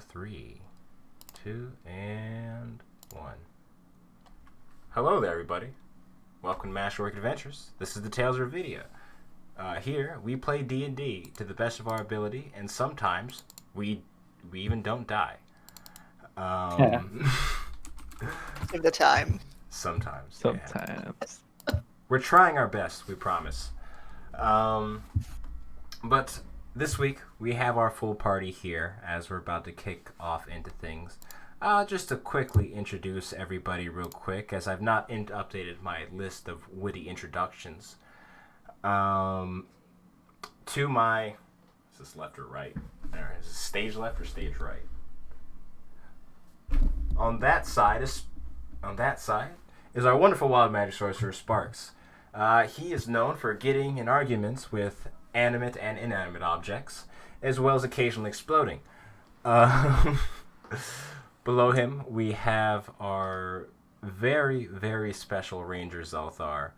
Three, two, and one. Hello there, everybody. Welcome to Masterwork Adventures. This is the Tales of Revedia. Here, we play D&D to the best of our ability, and sometimes we even don't die. Of the time. Sometimes. Sometimes. Yeah. We're trying our best, we promise. But this week, we have our full party here as we're about to kick off into things. Just to quickly introduce everybody real quick, as I've not updated my list of witty introductions. To my... Is this left or right? Is this stage left or stage right? On that side is our wonderful wild magic sorcerer, Sparks. He is known for getting in arguments with animate and inanimate objects, as well as occasionally exploding. Below him, we have our very, very special Ranger Zelthar,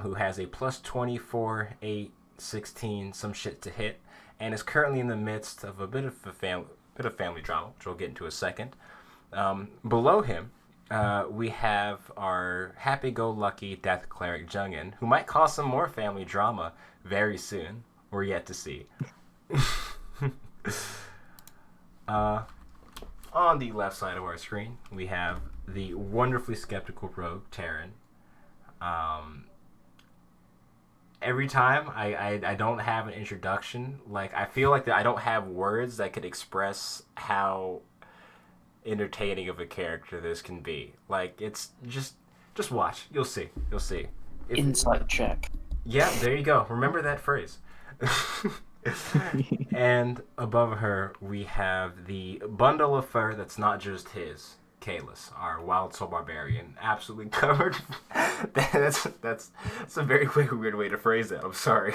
who has a plus 24, 8, 16, some shit to hit, and is currently in the midst of a bit of family drama, which we'll get into in a second. Below him, we have our happy-go-lucky Death Cleric Jungin, who might cause some more family drama very soon. We're yet to see. On the left side of our screen, we have the wonderfully skeptical rogue, Taryn. Every time I don't have an introduction, like, I feel like that I don't have words that could express how entertaining of a character this can be. Like, it's just watch. You'll see. Insight check. Yeah, there you go. Remember that phrase. And above her, we have the bundle of fur that's not just his, Kalis, our wild soul barbarian, absolutely covered. that's a very weird way to phrase that. I'm sorry.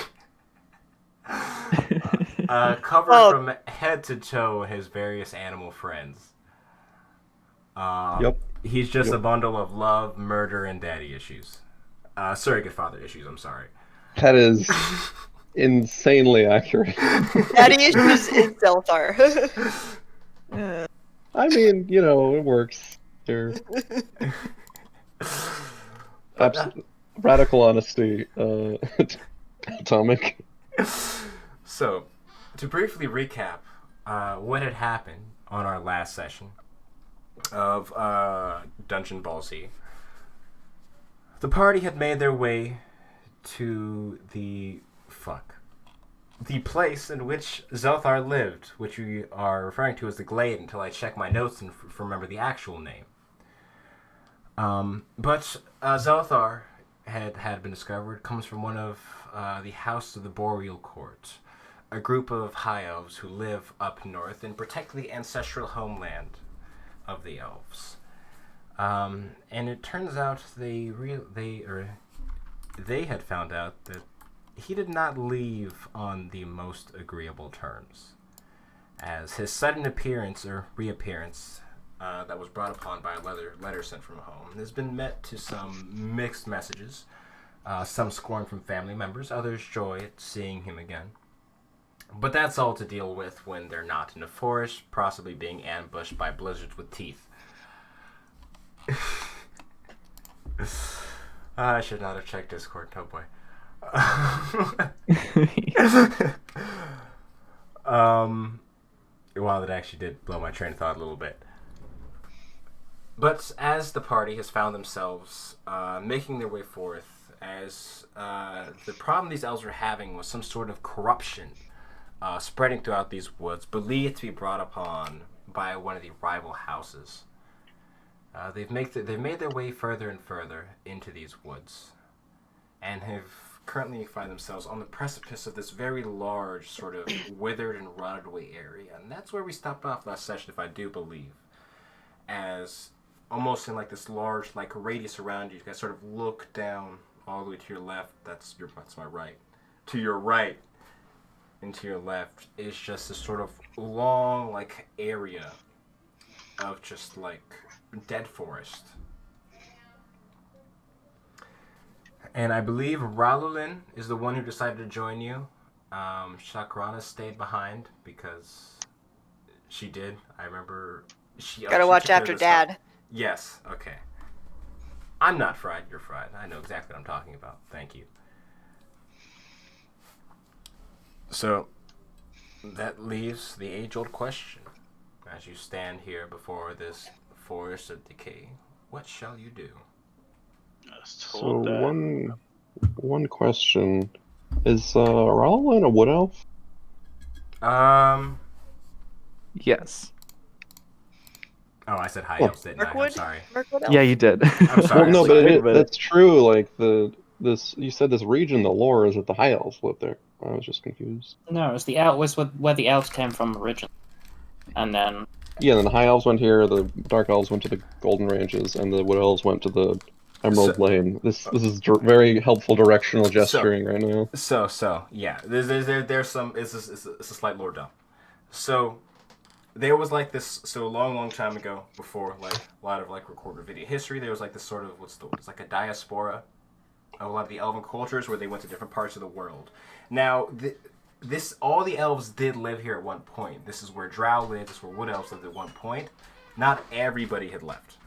Covered from head to toe his various animal friends. Yep. He's just a bundle of love, murder, and daddy issues. Surrogate father issues, I'm sorry. That is insanely accurate. Daddy issues is Zelthar. I mean, it works. They're radical honesty, atomic. So, to briefly recap what had happened on our last session of Dungeon Ball Z, the party had made their way to the place in which Zelthar lived, which we are referring to as the Glade until I check my notes and remember the actual name. But Zelthar had been discovered, comes from one of the House of the Boreal Court, a group of high elves who live up north and protect the ancestral homeland of the elves. And it turns out they had found out that he did not leave on the most agreeable terms, as his sudden appearance or reappearance that was brought upon by a letter sent from home has been met to some mixed messages, some scorn from family members, others joy at seeing him again. But that's all to deal with when they're not in a forest, possibly being ambushed by blizzards with teeth. I should not have checked Discord. Oh boy. Well, it actually did blow my train of thought a little bit. But as the party has found themselves making their way forth, as the problem these elves were having was some sort of corruption spreading throughout these woods, believed to be brought upon by one of the rival houses. They've made their way further and further into these woods, and have currently find themselves on the precipice of this very large, sort of withered and rotted away area. And that's where we stopped off last session, if I do believe. As almost in like this large like radius around you, you guys sort of look down all the way to your left. That's my right. To your right and to your left is just this sort of long like area of just like dead forest. And I believe Ralulin is the one who decided to join you. Shakrana stayed behind because She did. I remember. Gotta she watch took care of after this house. Dad. Yes. Okay. I'm not fried. You're fried. I know exactly what I'm talking about. Thank you. So, that leaves the age-old question. As you stand here before this forest of decay, what shall you do? So one question is Rowland a wood elf? Um. Yes. Oh, I said high Oh. elves, didn't I? I'm Mirkwood? sorry. Mirkwood elf? Yeah, you did. I'm sorry. Well, no, I'm but sorry. that's true. Like this, you said this region, the lore is that the high elves live there. I was just confused. No, it's the was where the elves came from originally, and then Yeah, then the high elves went here, the dark elves went to the Golden Ranges, and the wood elves went to the Emerald So- Lane. This is very helpful directional So- gesturing right now. Yeah. There's some. It's a slight lore dump. So, there was like this. So a long time ago, before like a lot of like recorded video history, there was like this sort of it's like a diaspora of a lot of the elven cultures where they went to different parts of the world. Now, all the elves did live here at one point. This is where Drow lived. This is where wood elves lived at one point. Not everybody had left.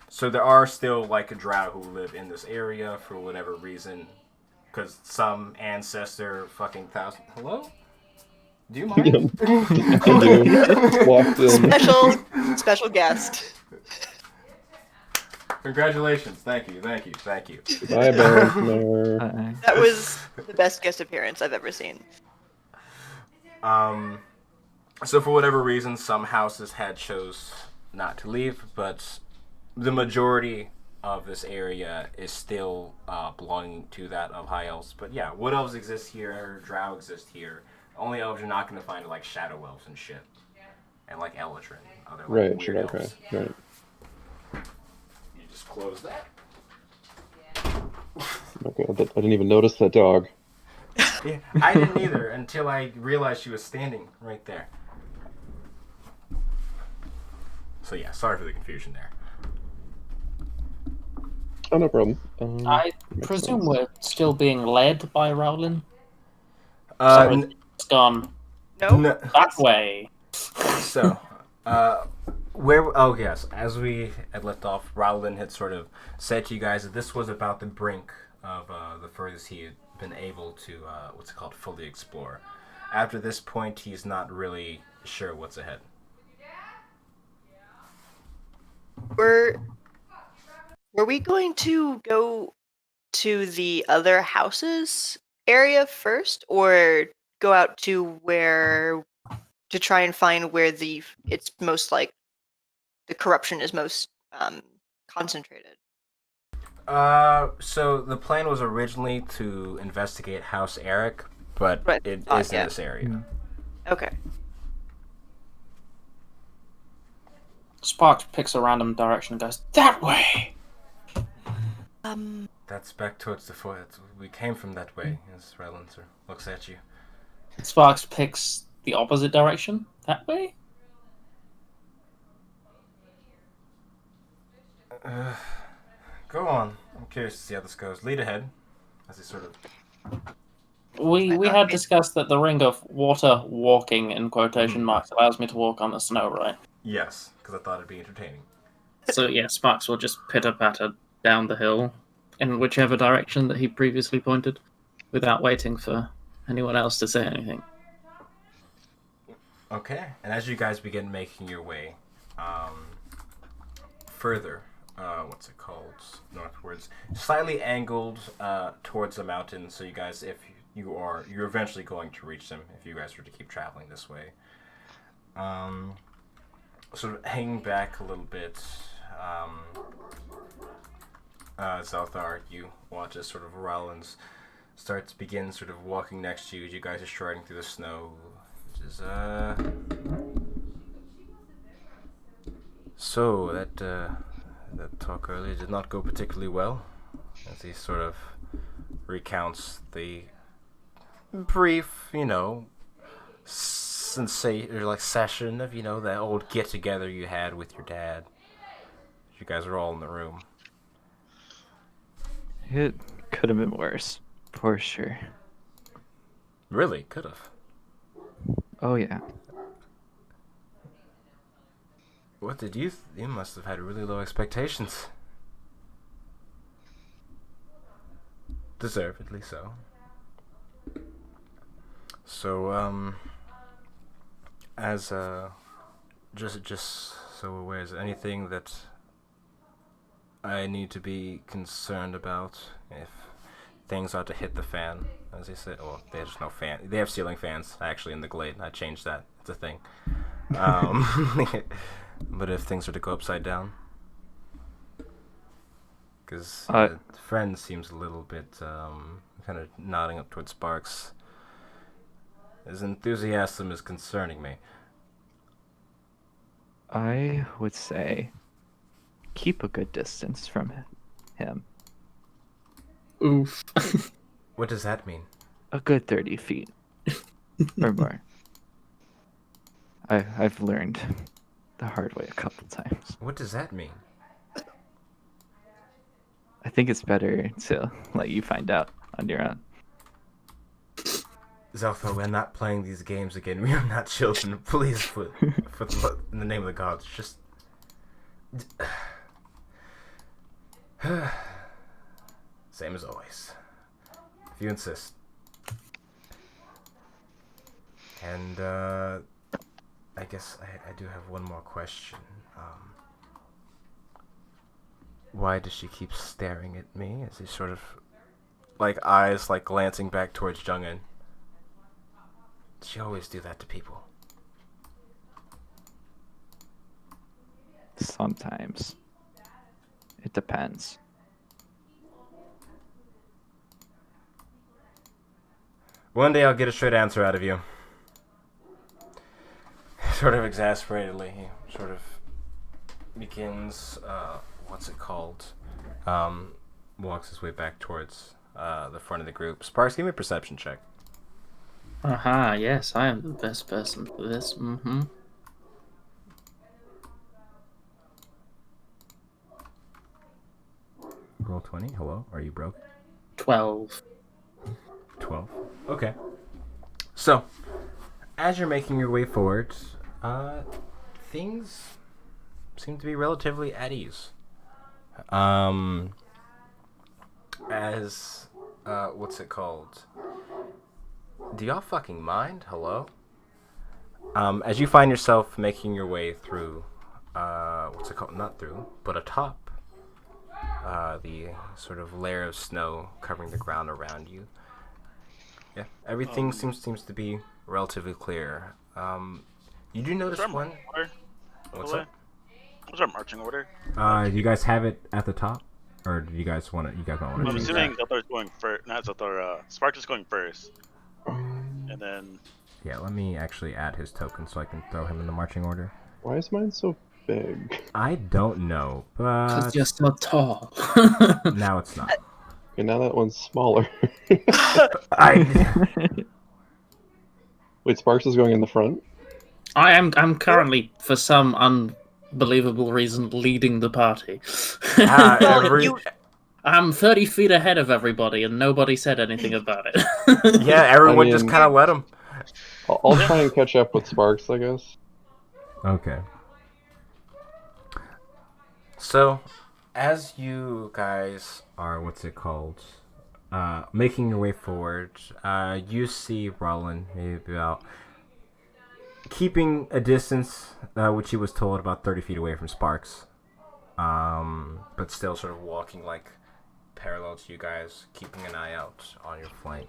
So there are still like a Drow who live in this area for whatever reason, because some ancestor fucking thousand. Hello? Do you mind? I do. Walked in. Special guest. Congratulations. Thank you. Bye, Baron. That was the best guest appearance I've ever seen. So for whatever reason, some houses had chose not to leave, but the majority of this area is still belonging to that of high elves. But yeah, wood elves exist here, drow exist here. Only elves you're not going to find are like shadow elves and shit, and like Elatrin, other like Right, weird sure, okay, elves. right. You just close that. Okay, I didn't even notice that dog. Yeah, I didn't either until I realized she was standing right there. So yeah, sorry for the confusion there. Oh, no problem. I makes presume sense. we're still being led by Rowlin. N- It's gone No? that way. So, where? Oh yes, as we had left off, Rowland had sort of said to you guys that this was about the brink of the furthest he had been able to fully explore. After this point, he's not really sure what's ahead. Were we going to go to the other houses area first, or go out to try and find where it's most like the corruption is most concentrated? So the plan was originally to investigate House Eric, but Right. it is in Yeah. this area. Okay. Sparks picks a random direction and goes, that way! That's back towards the foot. We came from that way. As Rowland looks at you. Sparks picks the opposite direction. That way? Go on. I'm curious to see how this goes. Lead ahead. As he sort of. We had discussed that the ring of water walking, in quotation marks, allows me to walk on the snow, right? Yes, because I thought it'd be entertaining. So yeah, Sparks will just pitter-patter down the hill in whichever direction that he previously pointed, without waiting for anyone else to say anything. Okay, and as you guys begin making your way further, what's it called? Northwards, slightly angled towards the mountain. So you guys, if you're eventually going to reach them if you guys were to keep traveling this way. Sort of hanging back a little bit. Zelthar, you watch as sort of Rollins begins sort of walking next to you. You guys are striding through the snow. Which is So that talk earlier did not go particularly well, as he sort of recounts the brief, session of that old get together you had with your dad. You guys are all in the room. It could have been worse, for sure. Really, could have. Oh yeah. What did you... You must have had really low expectations. Deservedly so. So, as, just so aware, is there anything that I need to be concerned about if things are to hit the fan, as they said? Well, there's no fan. They have ceiling fans, actually, in the Glade. I changed that. It's a thing. But if things are to go upside down, because friend seems a little bit kind of nodding up towards Sparks. His enthusiasm is concerning me. I would say keep a good distance from him. Oof. What does that mean? A good 30 feet or more. I've learned the hard way a couple times. What does that mean? I think it's better to let you find out on your own. Zelfa, we're not playing these games again. We are not children. Please, in the name of the gods, just... Same as always. If you insist. And, I guess I do have one more question. Why does she keep staring at me? Is he sort of... like, eyes, like, glancing back towards Jungin? She always do that to people. Sometimes. It depends. One day I'll get a straight answer out of you. Sort of exasperatedly, he sort of begins, what's it called? Walks his way back towards the front of the group. Sparks, give me a perception check. Aha, yes, I am the best person for this. Mm-hmm. Roll 20. Hello? Are you broke? 12. 12. Okay. So, as you're making your way forward, things seem to be relatively at ease. What's it called? Do y'all fucking mind? Hello? As you find yourself making your way through, what's it called? Not through, but atop the sort of layer of snow covering the ground around you. Yeah, everything seems to be relatively clear. You do notice one. What's up? What's our marching order? Do you guys have it at the top, or do you guys want to? You guys don't want to? I'm assuming Zeldar's going first. Not Zelda. Spark is going first, and then. Yeah, let me actually add his token so I can throw him in the marching order. Why is mine so big? I don't know, but Because you're so tall. now it's not. Okay, now that one's smaller. Wait, Sparks is going in the front? I'm currently, for some unbelievable reason, leading the party. Well, I'm 30 feet ahead of everybody, and nobody said anything about it. Yeah, everyone just mean- kind of let him. I'll try and catch up with Sparks, I guess. Okay. So, as you guys are, what's it called, making your way forward, you see Roland maybe about keeping a distance, which he was told about 30 feet away from Sparks, but still sort of walking like parallel to you guys, keeping an eye out on your flank.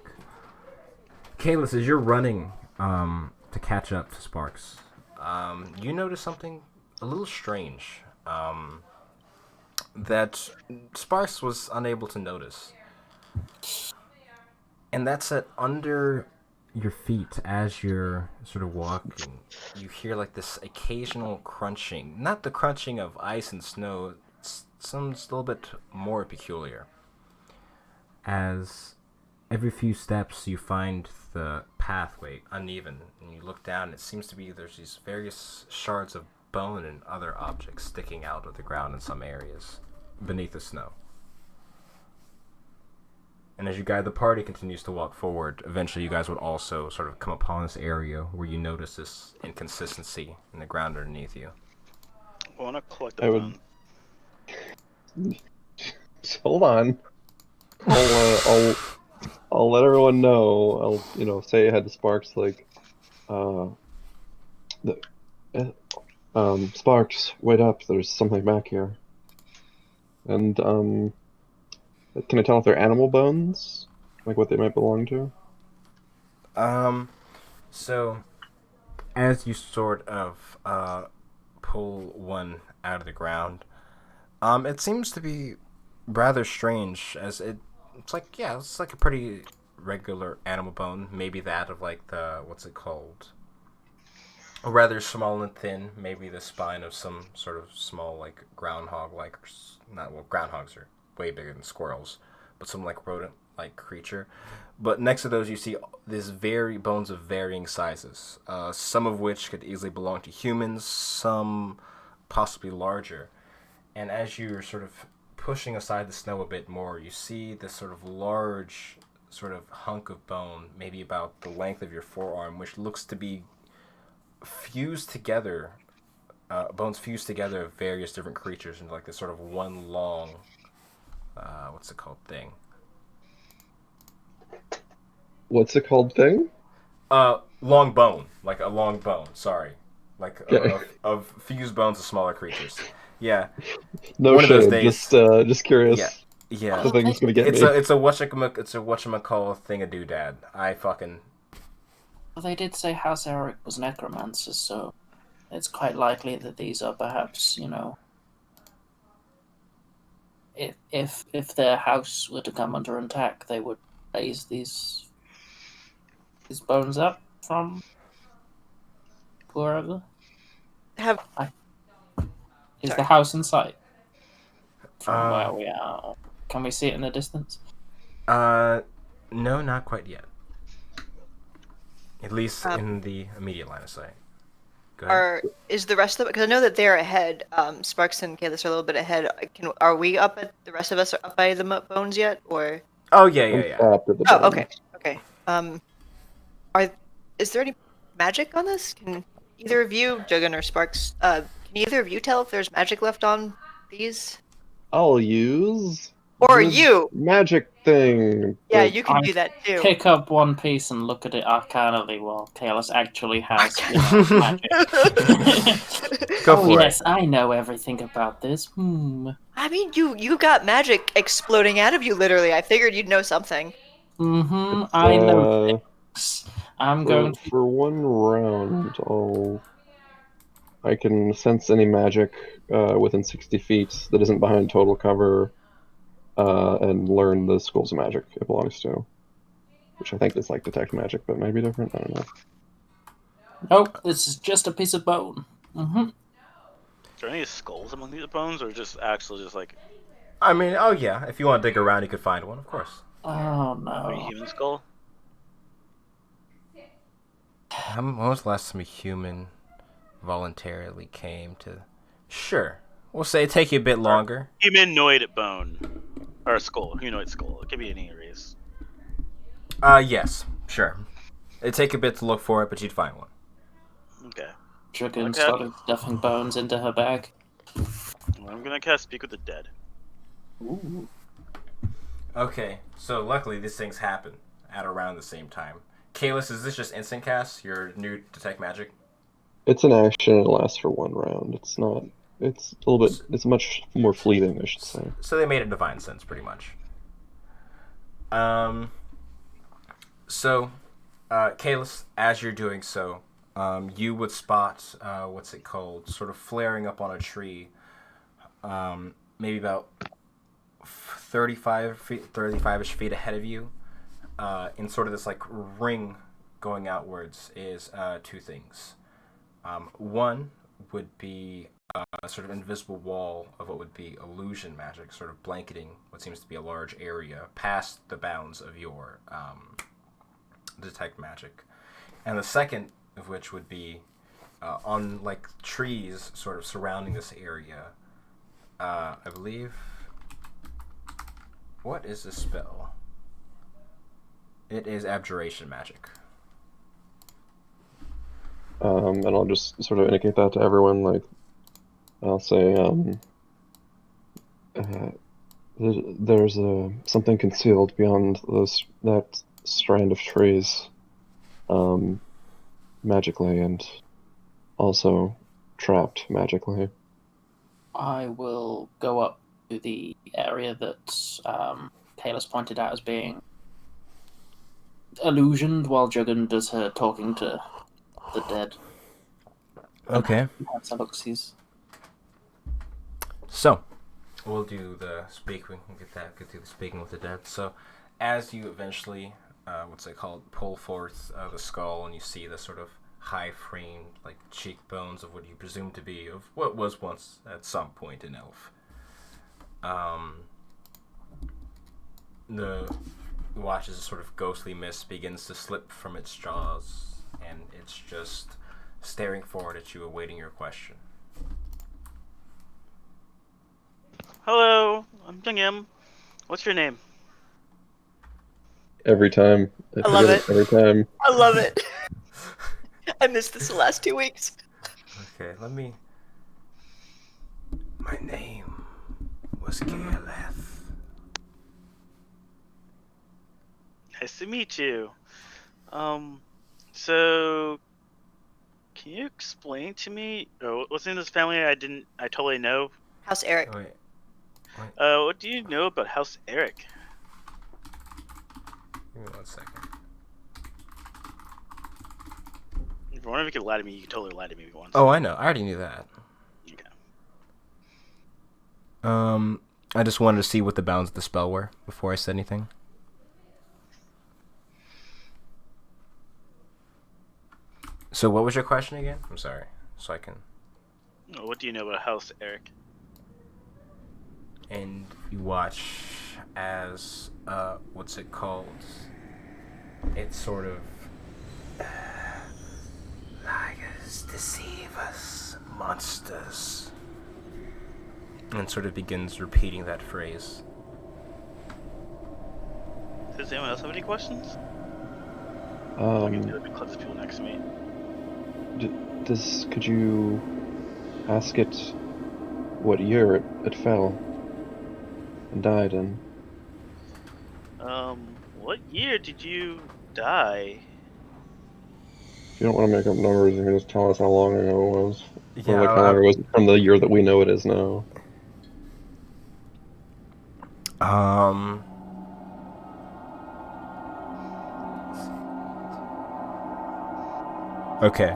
Kalis, as you're running to catch up to Sparks, you notice something a little strange that Sparks was unable to notice. And that's that under your feet, as you're sort of walking, you hear like this occasional crunching. Not the crunching of ice and snow, it's a little bit more peculiar. As every few steps you find the pathway uneven, and you look down, it seems to be there's these various shards of bone and other objects sticking out of the ground in some areas beneath the snow. And as you guide the party continues to walk forward, eventually you guys would also sort of come upon this area where you notice this inconsistency in the ground underneath you. I want to collect the I would- bone. Just hold on. I'll let everyone know. I'll say ahead to Sparks like, the, Sparks, wait up. There's something back here. And can I tell if they're animal bones, like what they might belong to? So as you sort of pull one out of the ground, it seems to be rather strange, as it's like a pretty regular animal bone, maybe that of like the what's it called? Rather small and thin, maybe the spine of some sort of small like groundhog like not well groundhogs are way bigger than squirrels, but some like rodent like creature. But next to those you see these very bones of varying sizes, some of which could easily belong to humans, some possibly larger. And as you're sort of pushing aside the snow a bit more, you see this sort of large sort of hunk of bone, maybe about the length of your forearm, which looks to be fused together, bones fused together of various different creatures into like this sort of one long, what's it called thing? What's it called thing? Long bone, like a long bone. Sorry, like Okay. of fused bones of smaller creatures. Yeah, No one of those shade. days. Just Yeah, curious. yeah. The thing's gonna get It's me. a whatchamacall thing a doodad. I fucking Well, they did say House Eric was necromancers, so it's quite likely that these are perhaps, if their house were to come under attack, they would raise these bones up from wherever. Have Is Sorry. the house in sight from Uh, where we are? Can we see it in the distance? no, not quite yet. At least Um, in the immediate line of sight. Go ahead. is the rest of it? Because I know that they're ahead. Sparks and Kalis are a little bit ahead. Are we up at the rest of us are up by the bones yet, or? Oh yeah, I'm yeah, yeah. stopped at the Oh, bone. okay, okay. Are is there any magic on this? Can either of you, Jugan or Sparks, can either of you tell if there's magic left on these? I'll use Or this you? magic thing. Yeah, that- you can I do that too. Pick up one piece and look at it arcanely while Kalis actually has magic. Go Oh for yes, it. I know everything about this. I mean, you got magic exploding out of you, literally. I figured you'd know something. it's, I know things. I'm going to. for one round, I can sense any magic within 60 feet that isn't behind total cover, and learn the schools of magic it belongs to, which I think is like detect magic, but maybe different. I don't know. Nope, this is just a piece of bone. Is there any skulls among these bones, or just actually just like I mean, oh yeah. If you want to dig around, you could find one, of course. Oh a no. human skull? When was the last time a human voluntarily came to? Sure, we'll say it take you a bit longer. Humanoid bone. Or a skull. Humanoid skull. It could be any race. Yes, sure. It'd take a bit to look for it, but you'd find one. Okay. Dragon Okay. started stuffing bones into her bag. Well, I'm gonna cast Speak with the Dead. Ooh. Okay, so luckily these things happen at around the same time. Kalis, is this just instant cast? Your new detect magic? It's an action. It lasts for one round. It's not. It's a little bit. It's much more fleeting, I should say. So they made a divine sense, pretty much. So, Kalis, as you're doing so, you would spot what's it called? Sort of flaring up on a tree, maybe about 35-ish feet ahead of you, in sort of this like ring going outwards is two things. One would be a sort of invisible wall of what would be illusion magic, sort of blanketing what seems to be a large area past the bounds of your detect magic. And the second of which would be on like trees sort of surrounding this area. I believe. What is this spell? It is abjuration magic. And I'll just sort of indicate that to everyone, like, I'll say, there's something concealed beyond that strand of trees, magically, and also trapped magically. I will go up to the area that Kayla's pointed out as being illusioned while Juggin does her talking to the dead. Okay. Have some look-sees. So, we'll do the speaking. We'll get to the speaking with the dead. So, as you eventually, pull forth the skull, and you see the sort of high-framed, like cheekbones of what you presume to be of what was once at some point an elf. The watch as a sort of ghostly mist begins to slip from its jaws, and it's just staring forward at you, awaiting your question. Hello, I'm Jungim. What's your name? Every time. I love forget it. Every time. I love it. I missed this the last 2 weeks. Okay, My name was Galeth. Nice to meet you. So can you explain to me? What's in this family? I totally know. House Eric. Oh, wait. What do you know about House Eric? Give me 1 second. If one of you could lie to me, you could totally lie to me once. Oh, I know. I already knew that. Okay. I just wanted to see what the bounds of the spell were before I said anything. So what was your question again? I'm sorry. So I can... What do you know about House Eric? And you watch as, what's it called? It's sort of... liars, deceivers, monsters. And sort of begins repeating that phrase. Does anyone else have any questions? I can do it because the people next to me. Could you ask it what year it fell and died in? What year did you die? If you don't want to make up numbers, you can just tell us how long ago it was. Yeah, Or like how long it was from the year that we know it is now. Okay.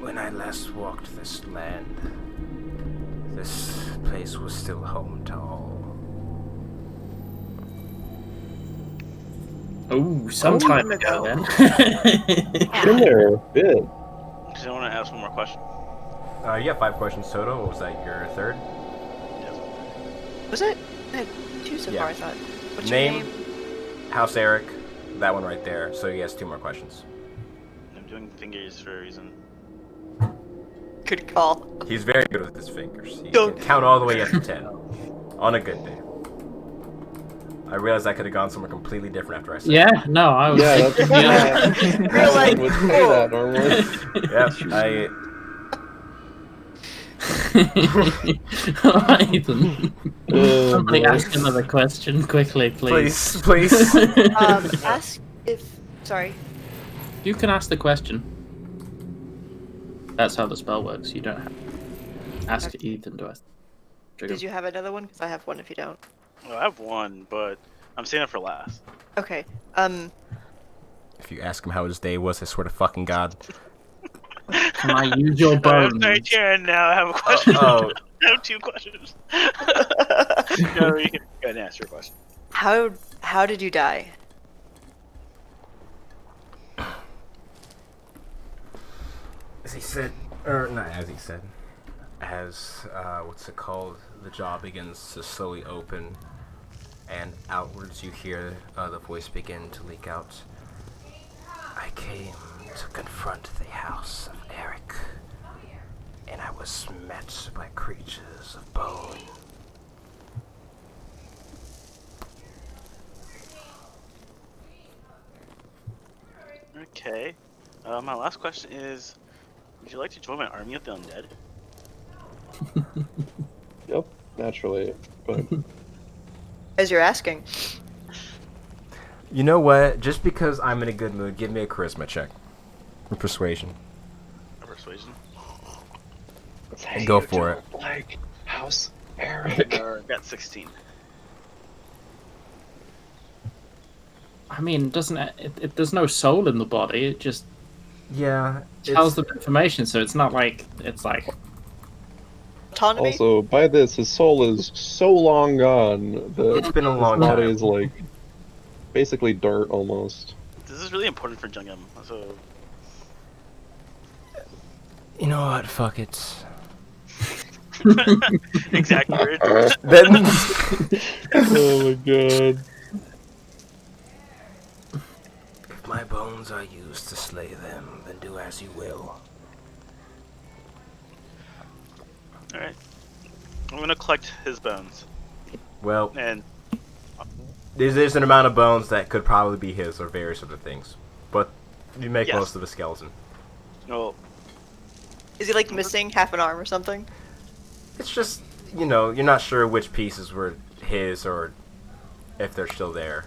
When I last walked this land, this place was still home to all. Oh, some time ago then. Been there a bit. Does anyone want to ask one more question? You have 5 questions total. What was that, your third? Yes. Was it? I had 2 so Yeah. far, I thought. What's Name, your name? House Eric, that one right there. So he has 2 more questions. I'm doing fingers for a reason. Good call. He's very good with his fingers. He Don't- can count all the way up to 10 on a good day. I realized I could have gone somewhere completely different after I said Yeah, no, I was. Yeah, that's You're like, would say "Oh." that normally. Yep, Alright then. Oh, Somebody boy. ask another question quickly, please. please. Ask if... Sorry. You can ask the question. That's how the spell works. You don't have to ask Ethan to ask. Did you have another one? Because I have one if you don't. Well, I have one, but I'm saving it for last. Okay. If you ask him how his day was, I swear to fucking God. Can I use your I'm bones? sorry, Sharon. Now I have a question. Oh. I have 2 questions. No, you can ask your question. How did you die? As he said, or not as he said, as, what's it called? The jaw begins to slowly open, and outwards you hear the voice begin to leak out. I came to confront the house of Eric, and I was met by creatures of bone. Okay. My last question is: would you like to join my army of the undead? Yep, naturally. But As you're asking. You know what? Just because I'm in a good mood, give me a charisma check. Or persuasion. Persuasion. Go for it. Like House Eric. Got 16. I mean, doesn't it? There's no soul in the body. It just Yeah. tells them information. So it's not like it's like. Autonomy? Also, by this, his soul is so long gone that It's been a his long body time. is like basically dirt almost. This is really important for Jungam. So You know what? Fuck it. exactly. Then Oh my god. if my bones are used to slay them, then do as you will. All right. I'm gonna collect his bones, Well, and there's an amount of bones that could probably be his or various other things, but you make Yes. most of a skeleton. well, Is he like missing half an arm or something? It's just, you know, you're not sure which pieces were his or if they're still there.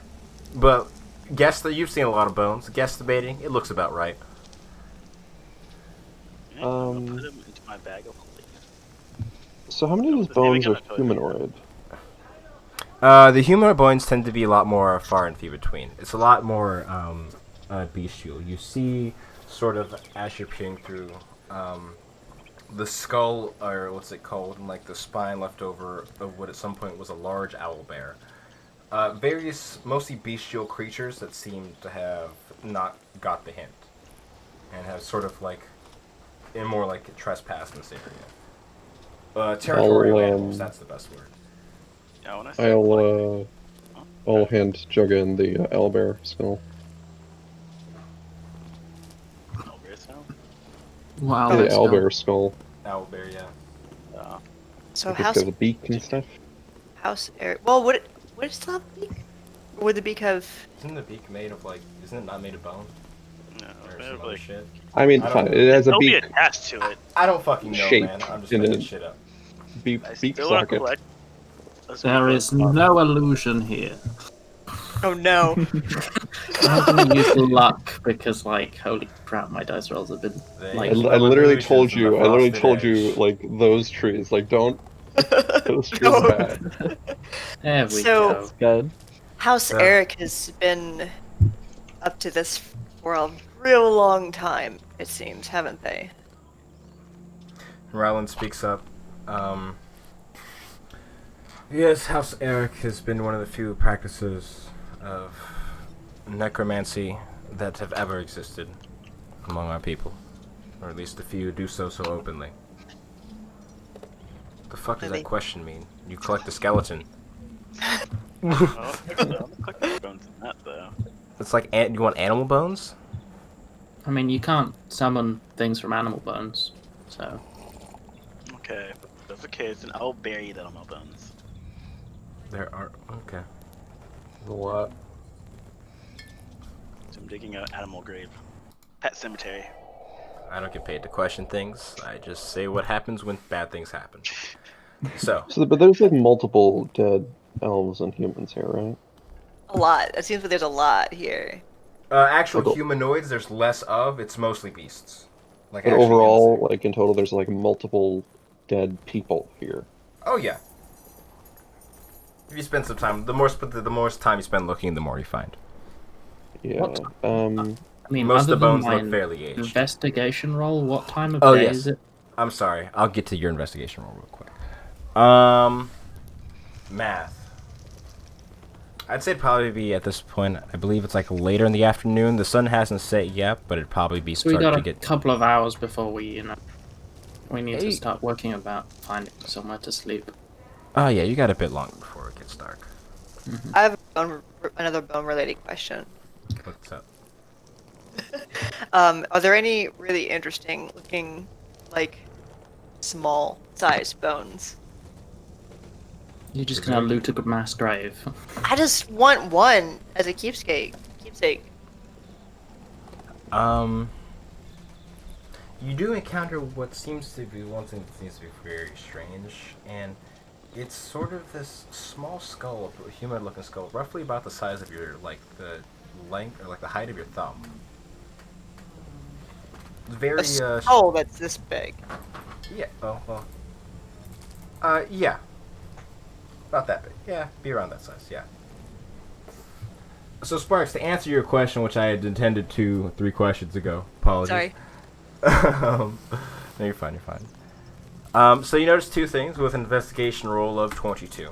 But guess that you've seen a lot of bones. Guesstimating, it looks about right. I'm gonna put him into my bag of holding. So how many of these What's his name bones again? are I totally humanoid? The humanoid bones tend to be a lot more far and few between. It's a lot more bestial. You see, sort of, as you're peering through, the skull, or what's it called, and like the spine left over of what at some point was a large owl bear. Various, mostly bestial creatures that seem to have not got the hint, and have sort of like, in more like a trespass in this area. Territorial animals, that's the best word. Yeah, when I say I'll hand Jugga the owlbear skull. Wow, The let's go. owlbear skull. Owlbear, yeah. So Like it's House got the beak and stuff. Eric. Well, would it still have a beak? Or would the beak have? Isn't the beak made of like? Isn't it not made of bone No, or man, some other like, shit? I mean, I fine. don't- It has a it'll be beak attached to it. I don't fucking know, shape man. I'm just in making it. shit up. beak I beak still want to socket. collect. Let's There be is close. no illusion here. Oh no! I'm gonna use luck because, like, holy crap, my dice rolls have been There like. I is no literally illusions told in the you. I literally frosted told you edge. like those trees. Like don't. Those trees No. are bad. There we So- go. Good. House Yeah. Eric has been up to this for a real long time, it seems, haven't they? Ryland speaks up. Yes, House Eric has been one of the few practices of necromancy that have ever existed among our people. Or at least a few do so openly. The fuck does Really? that question mean? You collect a skeleton. I'm gonna collect more bones than that, though. It's like, you want animal bones? I mean, you can't summon things from animal bones, so. Okay, if that's the case, then I'll bury that on my bones. There are, okay. A lot. So I'm digging an animal grave. Pet cemetery. I don't get paid to question things. I just say what happens when bad things happen. So, But there's like multiple dead elves and humans here, right? A lot. It seems like there's a lot here. actual Like- humanoids, there's less of. It's mostly beasts. Like But actually overall, insect. like in total, there's like multiple dead people here. Oh yeah. If you spend some time, the more time you spend looking, the more you find. Yeah. What? I mean, Most of other the bones than my look fairly aged. investigation roll, what time of Oh, day yes. is it? I'm sorry. I'll get to your investigation roll real quick. Math. I'd say it'd probably be at this point. I believe it's like later in the afternoon. The sun hasn't set yet, but it'd probably be So we starting got to a get. couple of hours before we need Hey. to start working about finding somewhere to sleep. Oh yeah, you got a bit longer before it gets dark. I have another bone-related question. What's up? Are there any really interesting-looking, like, small-sized bones? You're just gonna loot a mass grave. I just want one as a keepsake. you do encounter what seems to be one thing that seems to be very strange, and it's sort of this small skull, a human-looking skull, roughly about the size of your, like, the length, or like the height of your thumb. Very, A skull that's this big. yeah, yeah. About that big. Yeah, be around that size, yeah. So, Sparks, to answer your question, which I had intended to 3 questions ago, apologies. Sorry. No, you're fine. So you notice 2 things with an investigation roll of 22.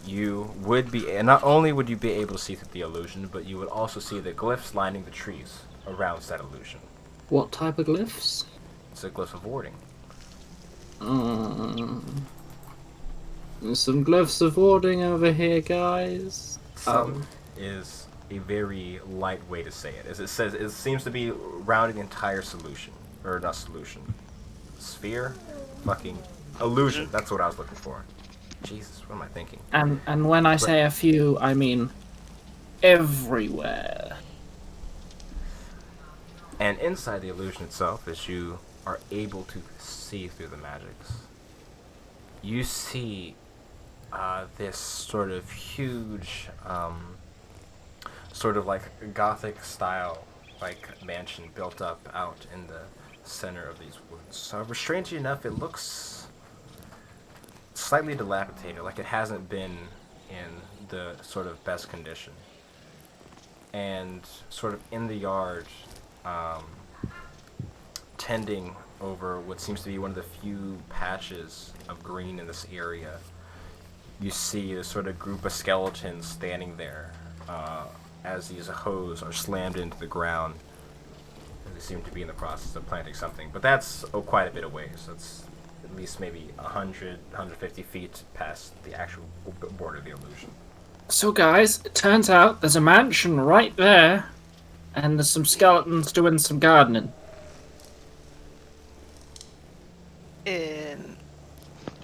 You would be, and not only would you be able to see through the illusion, but you would also see the glyphs lining the trees around that illusion. What type of glyphs? It's a glyph of warding. There's some glyphs of warding over here, guys. Some is a very light way to say it. As it says, it seems to be rounding the entire solution. Or not solution. Sphere? Fucking illusion. That's what I was looking for. Jesus, what am I thinking? And when I say a few, I mean everywhere. And inside the illusion itself, as you are able to see through the magics, you see this sort of huge, sort of like Gothic style, like mansion built up out in the center of these woods. However, strangely enough, it looks slightly dilapidated, like it hasn't been in the sort of best condition. And sort of in the yard, tending over what seems to be one of the few patches of green in this area, you see this sort of group of skeletons standing there as these hoes are slammed into the ground. And they seem to be in the process of planting something, but that's quite a bit away, so it's at least maybe 100, 150 feet past the actual border of the illusion. So, guys, it turns out there's a mansion right there, and there's some skeletons doing some gardening.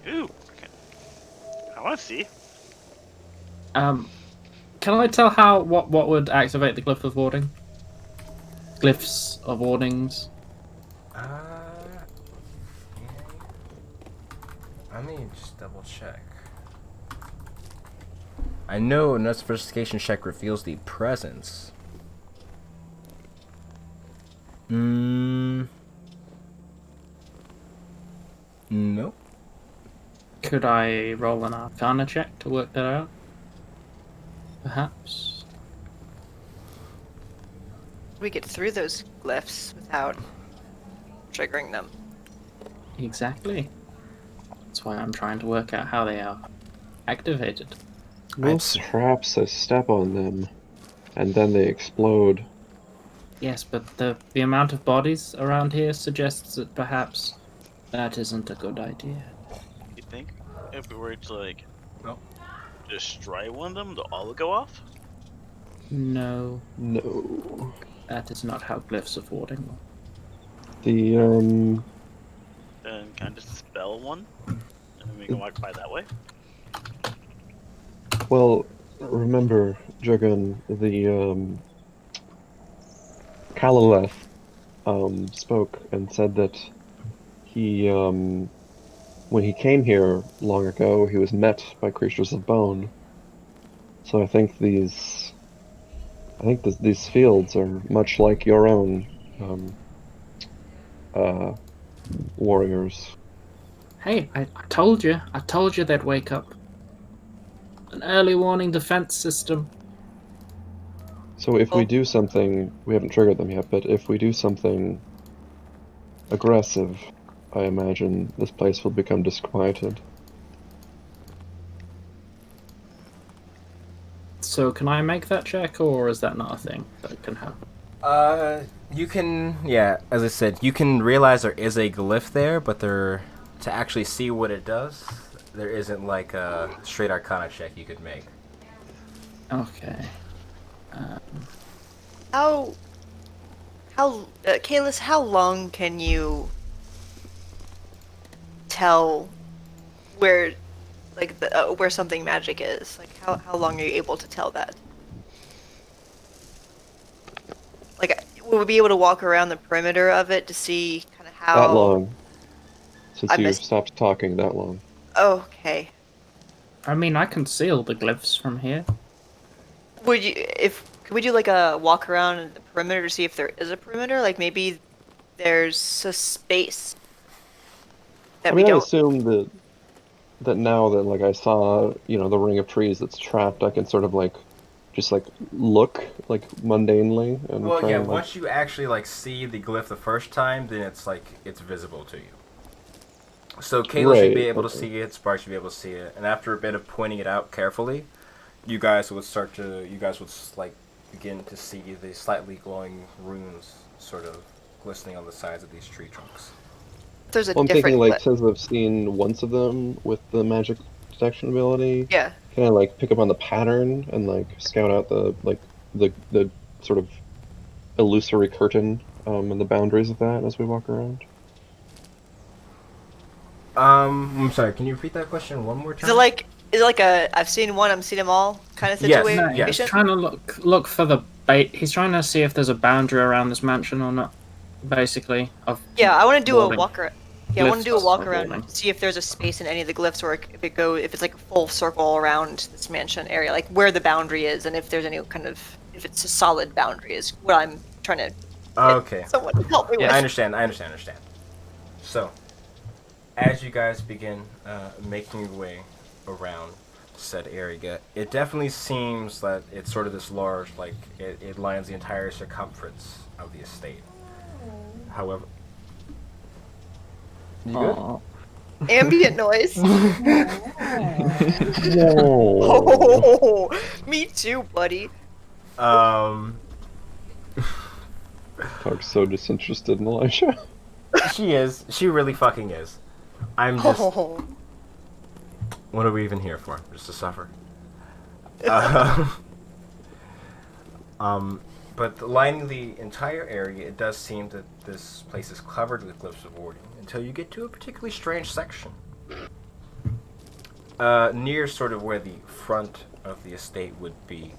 Ooh, I want to see. Can I tell what would activate the glyph of warding? Glyphs of wardings. Let me just double check. I know an investigation check reveals the presence. Nope. Could I roll an Arcana check to work that out? Perhaps. We get through those glyphs without triggering them. Exactly. That's why I'm trying to work out how they are activated. Well, perhaps I step on them, and then they explode. Yes, but the amount of bodies around here suggests that perhaps that isn't a good idea. You think if we were to like No. destroy one of them, they'll all go off? No, No. that is not how glyphs of warding work. The, Then can I just spell one? And then we can walk by that way? well, remember, Jugun, the, Kalaleth, spoke and said that he, when he came here long ago, he was met by creatures of bone. So I think these fields are much like your own, warriors. Hey, I told you they'd wake up. An early warning defense system. So if we do something, we haven't triggered them yet, but if we do something aggressive, I imagine this place will become disquieted. So can I make that check, or is that not a thing that can happen? You can, yeah, as I said, you can realize there is a glyph there, but to actually see what it does, there isn't like a straight Arcana check you could make. Okay. Kalis, how long can you tell where, like, where something magic is? Like, how long are you able to tell that? Like, will we be able to walk around the perimeter of it to see kind of how? That long. Since I you've missed- stopped talking that long. Oh, okay. I mean, I can see all the glyphs from here. Could we do like a walk around the perimeter to see if there is a perimeter? Like maybe there's a space that I we mean, I don't. assume that now that like I saw, the ring of trees that's trapped, I can sort of like just like look like mundanely and Well, try yeah. and like Once you actually like see the glyph the first time, then it's like it's visible to you. So Kayla should be Right, able to okay. see it. Spark should be able to see it. And after a bit of pointing it out carefully, you guys would like begin to see the slightly glowing runes sort of glistening on the sides of these tree trunks. There's a Well, I'm different thinking like clip. since I've seen once of them with the magic detection ability, Yeah. can I like pick up on the pattern and like scout out the sort of illusory curtain and the boundaries of that as we walk around? I'm sorry. Can you repeat that question one more time? Is it like a I've seen one, I'm seen them all kind of Yes, situation? No, he's yes. trying to look for the bait. He's trying to see if there's a boundary around this mansion or not. Basically, of Yeah, I want to do a warding. walk around. Yeah, I want to do a Glyphs walk of around warning. to see if there's a space in any of the glyphs, or if it's like a full circle around this mansion area, like where the boundary is, and if there's any kind of if it's a solid boundary is what I'm trying to. Okay. Someone to help me Yeah, with. I understand. So, as you guys begin making your way around said area, it definitely seems that it's sort of this large, like it lines the entire circumference of the estate. However, you good? Aw. Ambient noise. Whoa. Oh, me too, buddy. Talk's so disinterested in Elisha. She is. She really fucking is. I'm just. Oh. What are we even here for? Just to suffer. But lining the entire area, it does seem that this place is covered with glyphs of warding until you get to a particularly strange section. Near sort of where the front of the estate would be,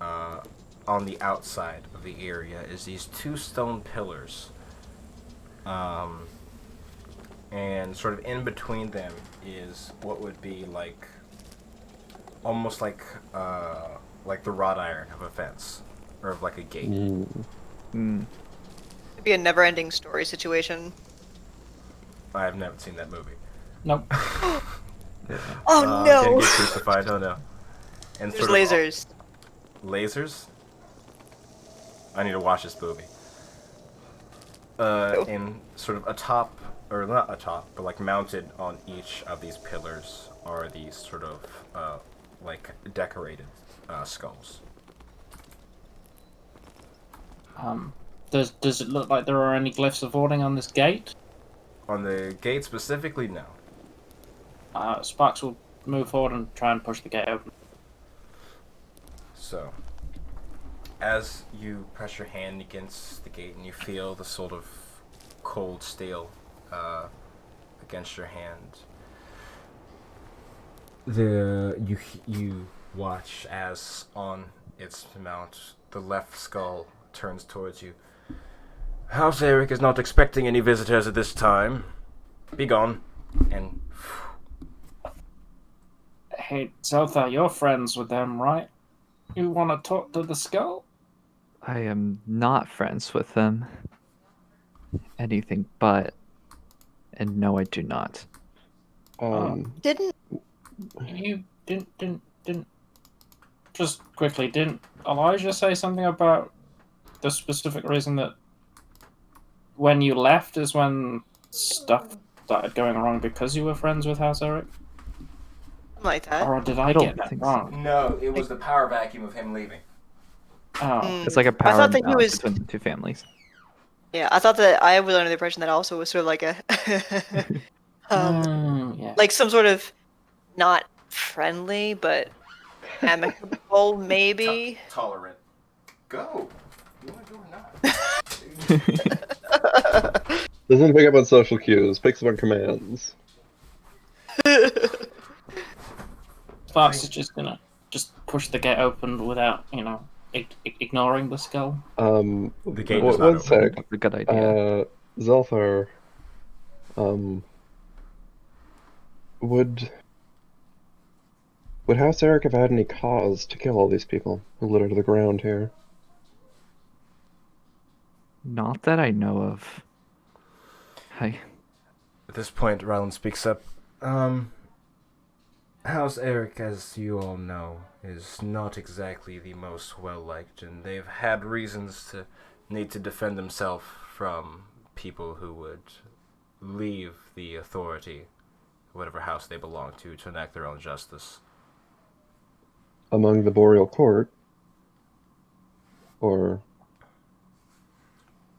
on the outside of the area, is these two stone pillars. And sort of in between them is what would be like, almost like the wrought iron of a fence, or of like a gate. Mm. It'd be a never-ending story situation. I have never seen that movie. Nope. Oh Didn't no! get crucified. Oh no. And There's sort of lasers. Lasers? I need to watch this movie. And sort of atop, or not atop, but like mounted on each of these pillars are these sort of like decorated skulls. Does it look like there are any glyphs of warding on this gate? On the gate specifically, no. Sparks will move forward and try and push the gate open. So, as you press your hand against the gate and you feel the sort of cold steel against your hand, you watch as on its mount the left skull turns towards you. House Eric is not expecting any visitors at this time. Be gone. And Hey, Zeltha, you're friends with them, right? You want to talk to the skull? I am not friends with them. Anything but. And no, I do not. Didn't You didn't. Just quickly, didn't Elijah say something about the specific reason that when you left is when stuff started going wrong because you were friends with House Eric? something like that? Or did I I don't get that think so. wrong? no, it was the power vacuum of him leaving. Oh. It's like a I power thought that he imbalance was. between the two families. Yeah, I thought that I was under the impression that also was sort of like a, Yeah. like some sort of not friendly but amicable maybe. Tolerant. Go. You want to go or not? Doesn't pick up on social cues, picks up on commands. Sparks is just gonna push the gate open without, ignoring the skull? The gate is not one open. sec. That's a good idea. Zelthar, would House Eric have had any cause to kill all these people who litter the ground here? Not that I know of. At this point, Ryland speaks up. House Eric, as you all know, is not exactly the most well-liked, and they've had reasons to need to defend themselves from people who would leave the authority, whatever house they belong to enact their own justice. Among the Boreal Court? Or...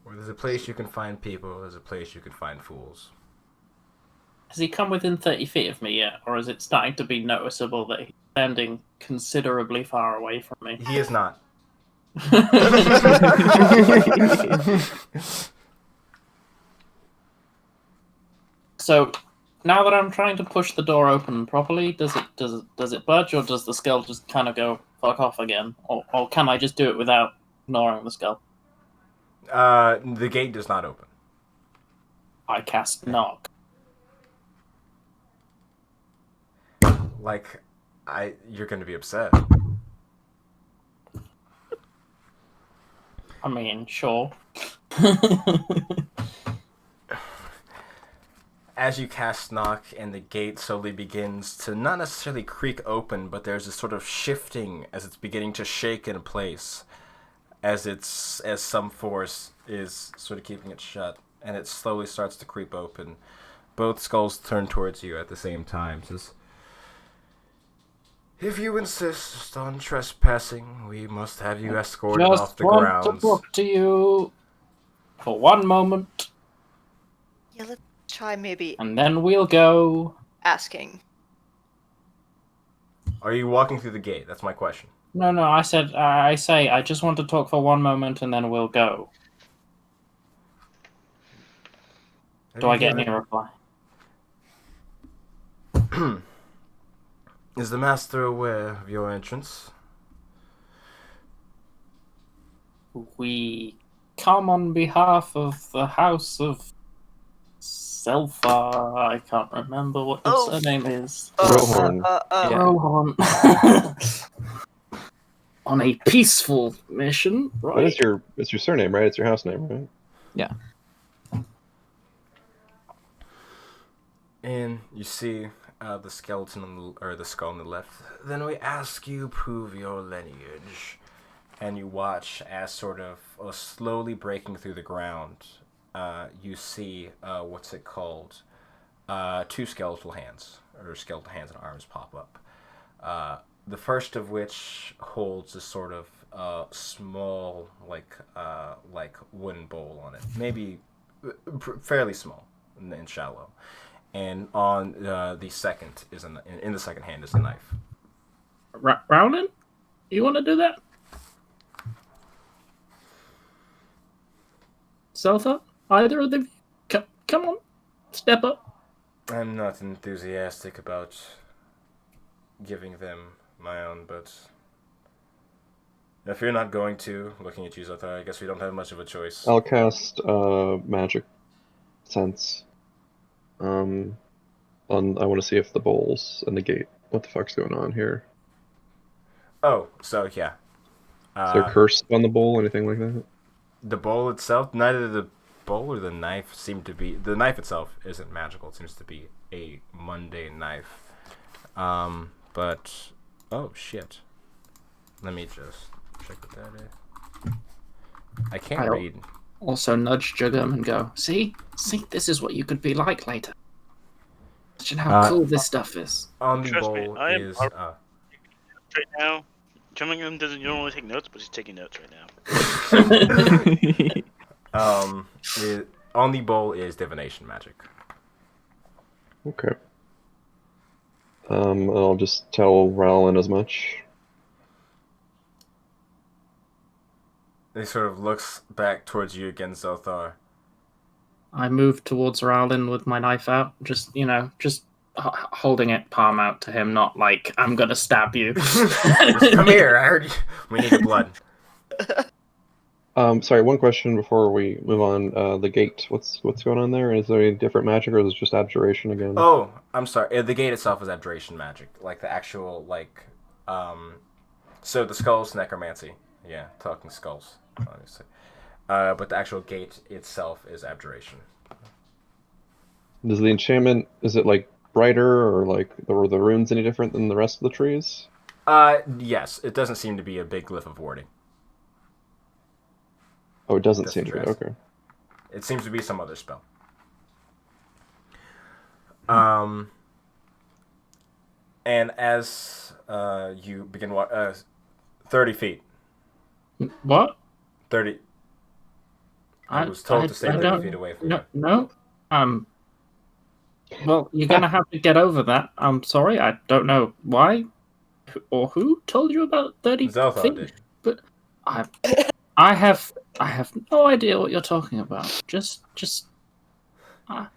Where there's a place you can find people, there's a place you can find fools. Has he come within 30 feet of me yet, or is it starting to be noticeable that he's standing considerably far away from me? He is not. So, now that I'm trying to push the door open properly, does it budge, or does the skull just kind of go fuck off again, or can I just do it without ignoring the skull? The gate does not open. I cast knock. Like, you're going to be upset. I mean, sure. As you cast knock, and the gate slowly begins to not necessarily creak open, but there's this sort of shifting as it's beginning to shake in place, as some force is sort of keeping it shut, and it slowly starts to creep open. Both skulls turn towards you at the same time. Says, "If you insist on trespassing, we must have you escorted Just off the want grounds." to talk to you for one moment, Yeah, let's try maybe and then we'll go. asking. Are you walking through the gate? That's my question. No, I said, I just want to talk for one moment, and then we'll go. Do I get any reply? Is the master aware of your entrance? We come on behalf of the House of Selfa. I can't remember what the surname is. Rohan. Yeah. Rohan. On a peaceful mission, right? That is it's your surname, right? It's your house name, right? Yeah. And you see the skeleton or the skull on the left. Then we ask you prove your lineage, and you watch as sort of slowly breaking through the ground. You see what's it called? Two skeletal hands and arms pop up. The first of which holds a sort of small, like wooden bowl on it, maybe fairly small and shallow. And on the second in the second hand is a knife. Rowland, you want to do that? Seltha? Either of them? Come on, step up. I'm not enthusiastic about giving them my own, but if you're not going to, looking at you, Zothar, I guess we don't have much of a choice. I'll cast magic sense. I want to see if the bowls and the gate. What the fuck's going on here? Oh, so yeah. Is there a curse on the bowl? Anything like that? The bowl itself, neither the bowl or the knife seem to be. The knife itself isn't magical. It seems to be a mundane knife. But oh shit. Let me just check what that is. I can't read. Also nudge Jugum and go, see, this is what you could be like later. Imagine how cool this stuff is. On the Trust bowl me, I am is right now. Jumping doesn't normally take notes, but he's taking notes right now. on the bowl is divination magic. Okay. I'll just tell Rowland as much. He sort of looks back towards you again, Zothar. I move towards Rowland with my knife out, just holding it palm out to him, not like, I'm gonna stab you. Come here, I heard you. We need your blood. Sorry, one question before we move on. The gate, what's going on there? Is there any different magic, or is it just abjuration again? Oh, I'm sorry. The gate itself is abjuration magic, like the actual So the skulls, necromancy. Yeah, talking skulls, obviously. But the actual gate itself is abjuration. Does the enchantment, is it like brighter, or like are the runes any different than the rest of the trees? Yes. It doesn't seem to be a big glyph of warding. Oh, it doesn't That's seem to be. interesting. Okay. It seems to be some other spell. And as you begin 30 feet. What? 30. I was told to stay 30 feet away from you. No. Well, you're gonna have to get over that. I'm sorry, I don't know why or who told you about 30 Zelthar feet, did. but I have no idea what you're talking about.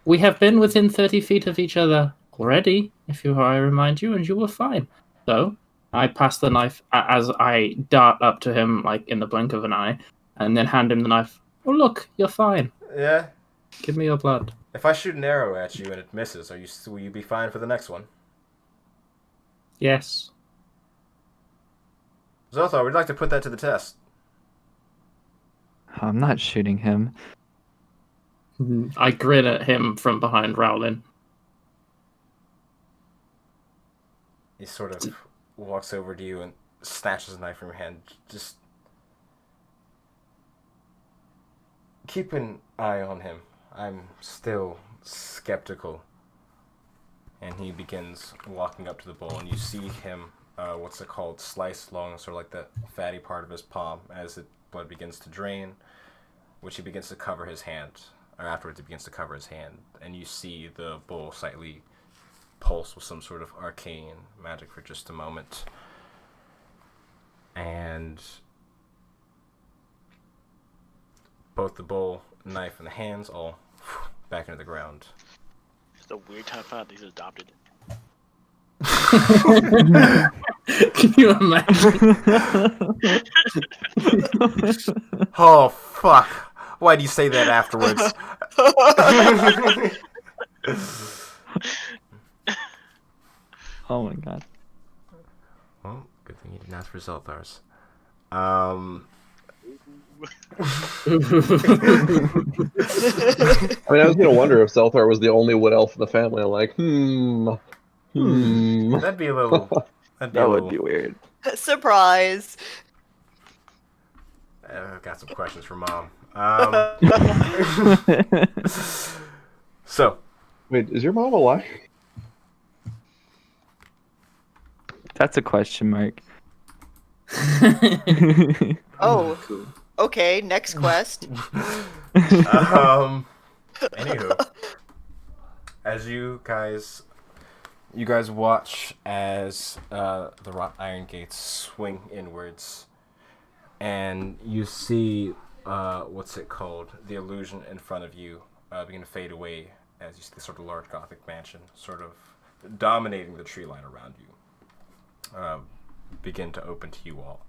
We have been within 30 feet of each other already, I remind you, and you were fine. So I pass the knife as I dart up to him, like in the blink of an eye, and then hand him the knife. Oh, look, you're fine. Yeah. Give me your blood. If I shoot an arrow at you and it misses, will you be fine for the next one? Yes. Zothar, we'd like to put that to the test. I'm not shooting him. I grin at him from behind Rowlin. He sort of walks over to you and snatches a knife from your hand. Just keep an eye on him. I'm still skeptical. And he begins walking up to the bowl, and you see him, slice along sort of like the fatty part of his palm as the blood begins to drain, which he begins to cover his hand. Or afterwards, he begins to cover his hand, and you see the bowl slightly pulse with some sort of arcane magic for just a moment. And both the bowl, knife, and the hands all back into the ground. It's a weird time to find out these adopted. Can you imagine? Oh, fuck. Why do you say that afterwards? Oh my god. Well, good thing you didn't ask for Zelthars. I mean, I was gonna wonder if Zelthar was the only wood elf in the family. I'm like, That'd be a little... That would be weird. Surprise. I've got some questions for Mom. So. Wait, is your mom alive? That's a question mark. Oh, okay. Next quest. Anywho, as you guys watch as the wrought iron gates swing inwards, and you see the illusion in front of you begin to fade away as you see this sort of large Gothic mansion sort of dominating the tree line around you begin to open to you all.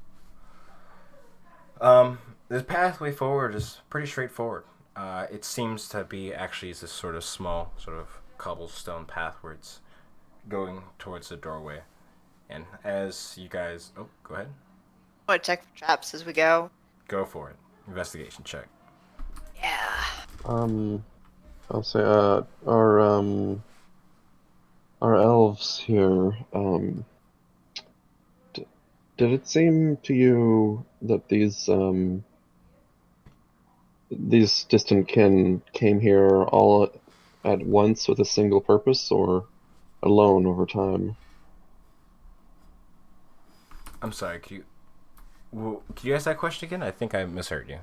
The pathway forward is pretty straightforward. It seems to be actually this sort of small, sort of cobblestone pathwards going towards the doorway. And as you guys... Oh, go ahead. I want to check for traps as we go. Go for it. Investigation check. Yeah. I'll say, our elves here, did it seem to you that these distant kin came here all at once with a single purpose, or alone over time? I'm sorry, could you ask that question again? I think I misheard you.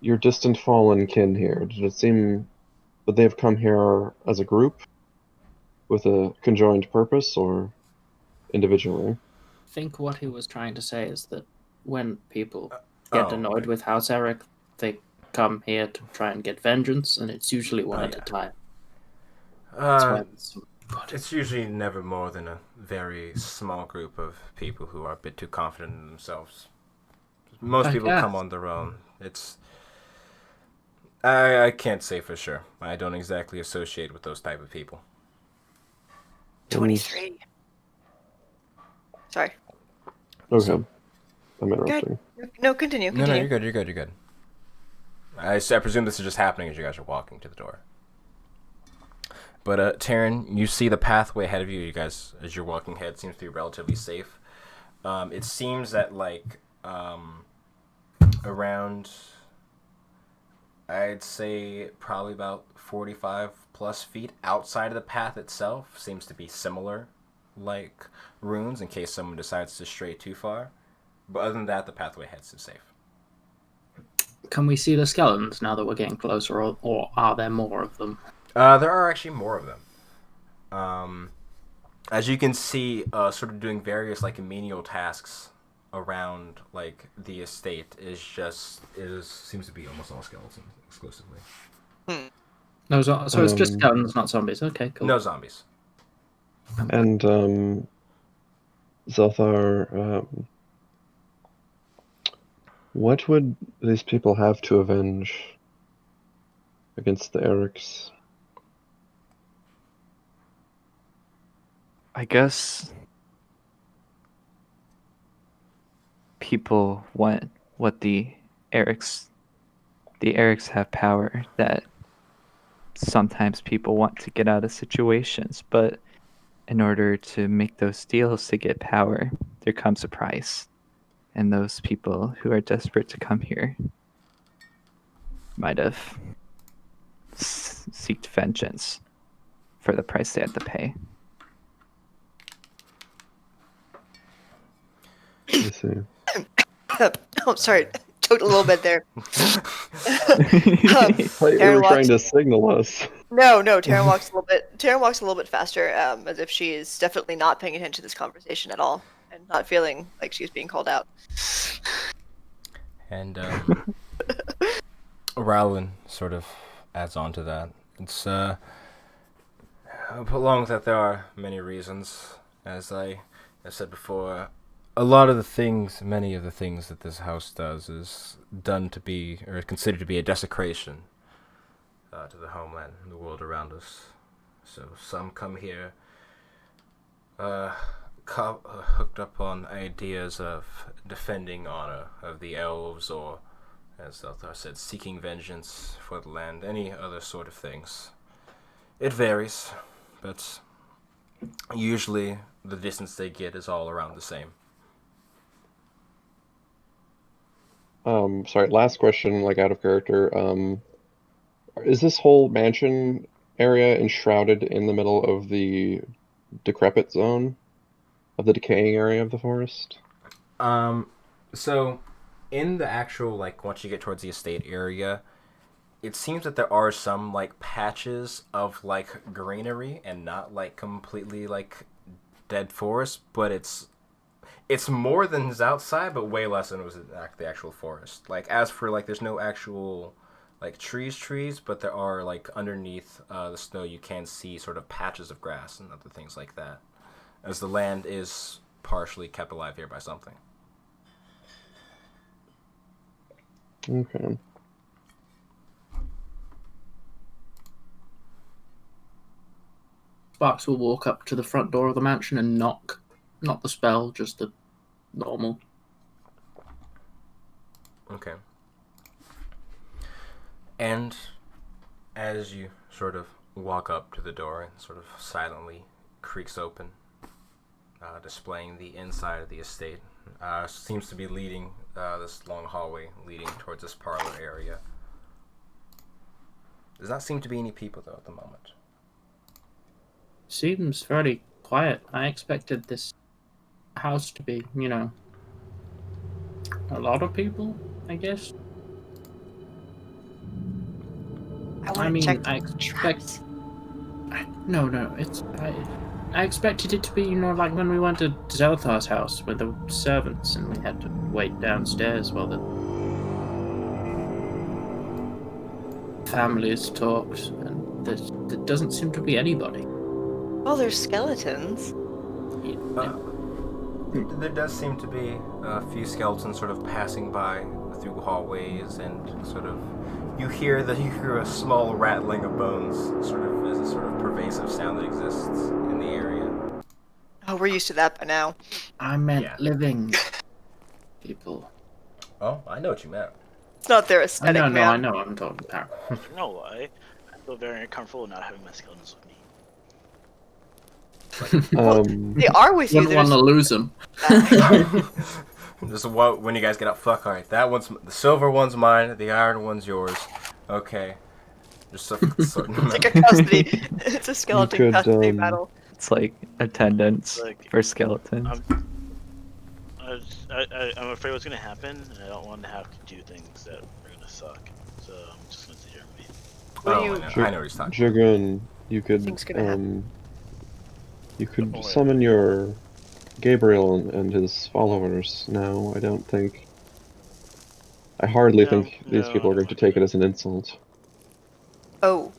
Your distant fallen kin here, did it seem that they've come here as a group with a conjoined purpose, or individually? I think what he was trying to say is that when people get annoyed with House Eric, they come here to try and get vengeance, and it's usually one at a time. It's usually never more than a very small group of people who are a bit too confident in themselves. most I people come guess. on their own. It's I can't say for sure. I don't exactly associate with those type of people. 23. Sorry. Okay. I'm Go ahead. interrupting. No, continue. No, Continue. you're good. You're good. You're good. I presume this is just happening as you guys are walking to the door. But Taryn, you see the pathway ahead of you. You guys, as you're walking ahead, seems to be relatively safe. It seems that like around, I'd say probably about 45 plus feet outside of the path itself seems to be similar like runes in case someone decides to stray too far. But other than that, the pathway ahead is safe. Can we see the skeletons now that we're getting closer, or are there more of them? There are actually more of them. As you can see, sort of doing various like menial tasks around like the estate seems to be almost all skeletons exclusively. No, so it's just skeletons, not zombies. Okay, cool. No zombies. And Zelthar, what would these people have to avenge against the Erics? I guess people want what the Erics have power that sometimes people want to get out of situations, but in order to make those deals to get power, there comes a price. And those people who are desperate to come here might have seeked vengeance for the price they had to pay. I see. Oh, sorry. Choked a little bit there. I thought you Taryn were trying walks- to signal us. No, Taryn walks a little bit. Taryn walks a little bit faster, as if she is definitely not paying attention to this conversation at all, and not feeling like she's being called out. And Rowland sort of adds on to that. It's along with that, there are many reasons. As I said before, many of the things that this house does is done to be, or considered to be, a desecration to the homeland and the world around us. So some come here hooked up on ideas of defending honor of the elves, or, as Zelthar said, seeking vengeance for the land, any other sort of things. It varies, but usually the distance they get is all around the same. Sorry, last question, like out of character. Is this whole mansion area enshrouded in the middle of the decrepit zone? Of the decaying area of the forest? So in the actual, like, once you get towards the estate area, it seems that there are some, like, patches of, like, greenery and not, like, completely, like, dead forest, but it's more than is outside, but way less than it was the actual forest. Like, as for, like, there's no actual, like, trees, but there are, like, underneath the snow you can see sort of patches of grass and other things like that, as the land is partially kept alive here by something. Okay. Sparks will walk up to the front door of the mansion and knock. Not the spell, just the normal. Okay. And as you sort of walk up to the door and sort of silently creaks open, displaying the inside of the estate, seems to be leading this long hallway leading towards this parlor area. Does not seem to be any people, though, at the moment. Seems fairly quiet. I expected this house to be, a lot of people, I guess. I want to check I the expect. traps. No, it's. I expected it to be, like when we went to Zelthar's house with the servants and we had to wait downstairs while the families talked, and there doesn't seem to be anybody. Well, there's skeletons. There does seem to be a few skeletons sort of passing by through hallways, and sort of you hear a small rattling of bones, sort of as a sort of pervasive sound that exists in the area. Oh, we're used to that by now. I meant Yeah. living people. Oh, I know what you meant. It's not their aesthetic, I man. know. I'm talking about. No lie. I feel very uncomfortable not having my skeletons with me. They are with you. Wouldn't want to lose them. Just when you guys get up, fuck. All right, the silver one's mine, the iron one's yours. Okay, just sort It's like a custody. It's a skeleton could, custody battle. It's like attendance Like, for skeletons. I'm afraid what's gonna happen, and I don't want to have to do things that are gonna suck. So I'm just gonna sit here and wait. What do Oh, you? I know what he's talking. Jugun, you could Think's gonna happen? you could Don't worry. summon your Gabriel and his followers now. I hardly think these people are going to take it as an insult. Oh.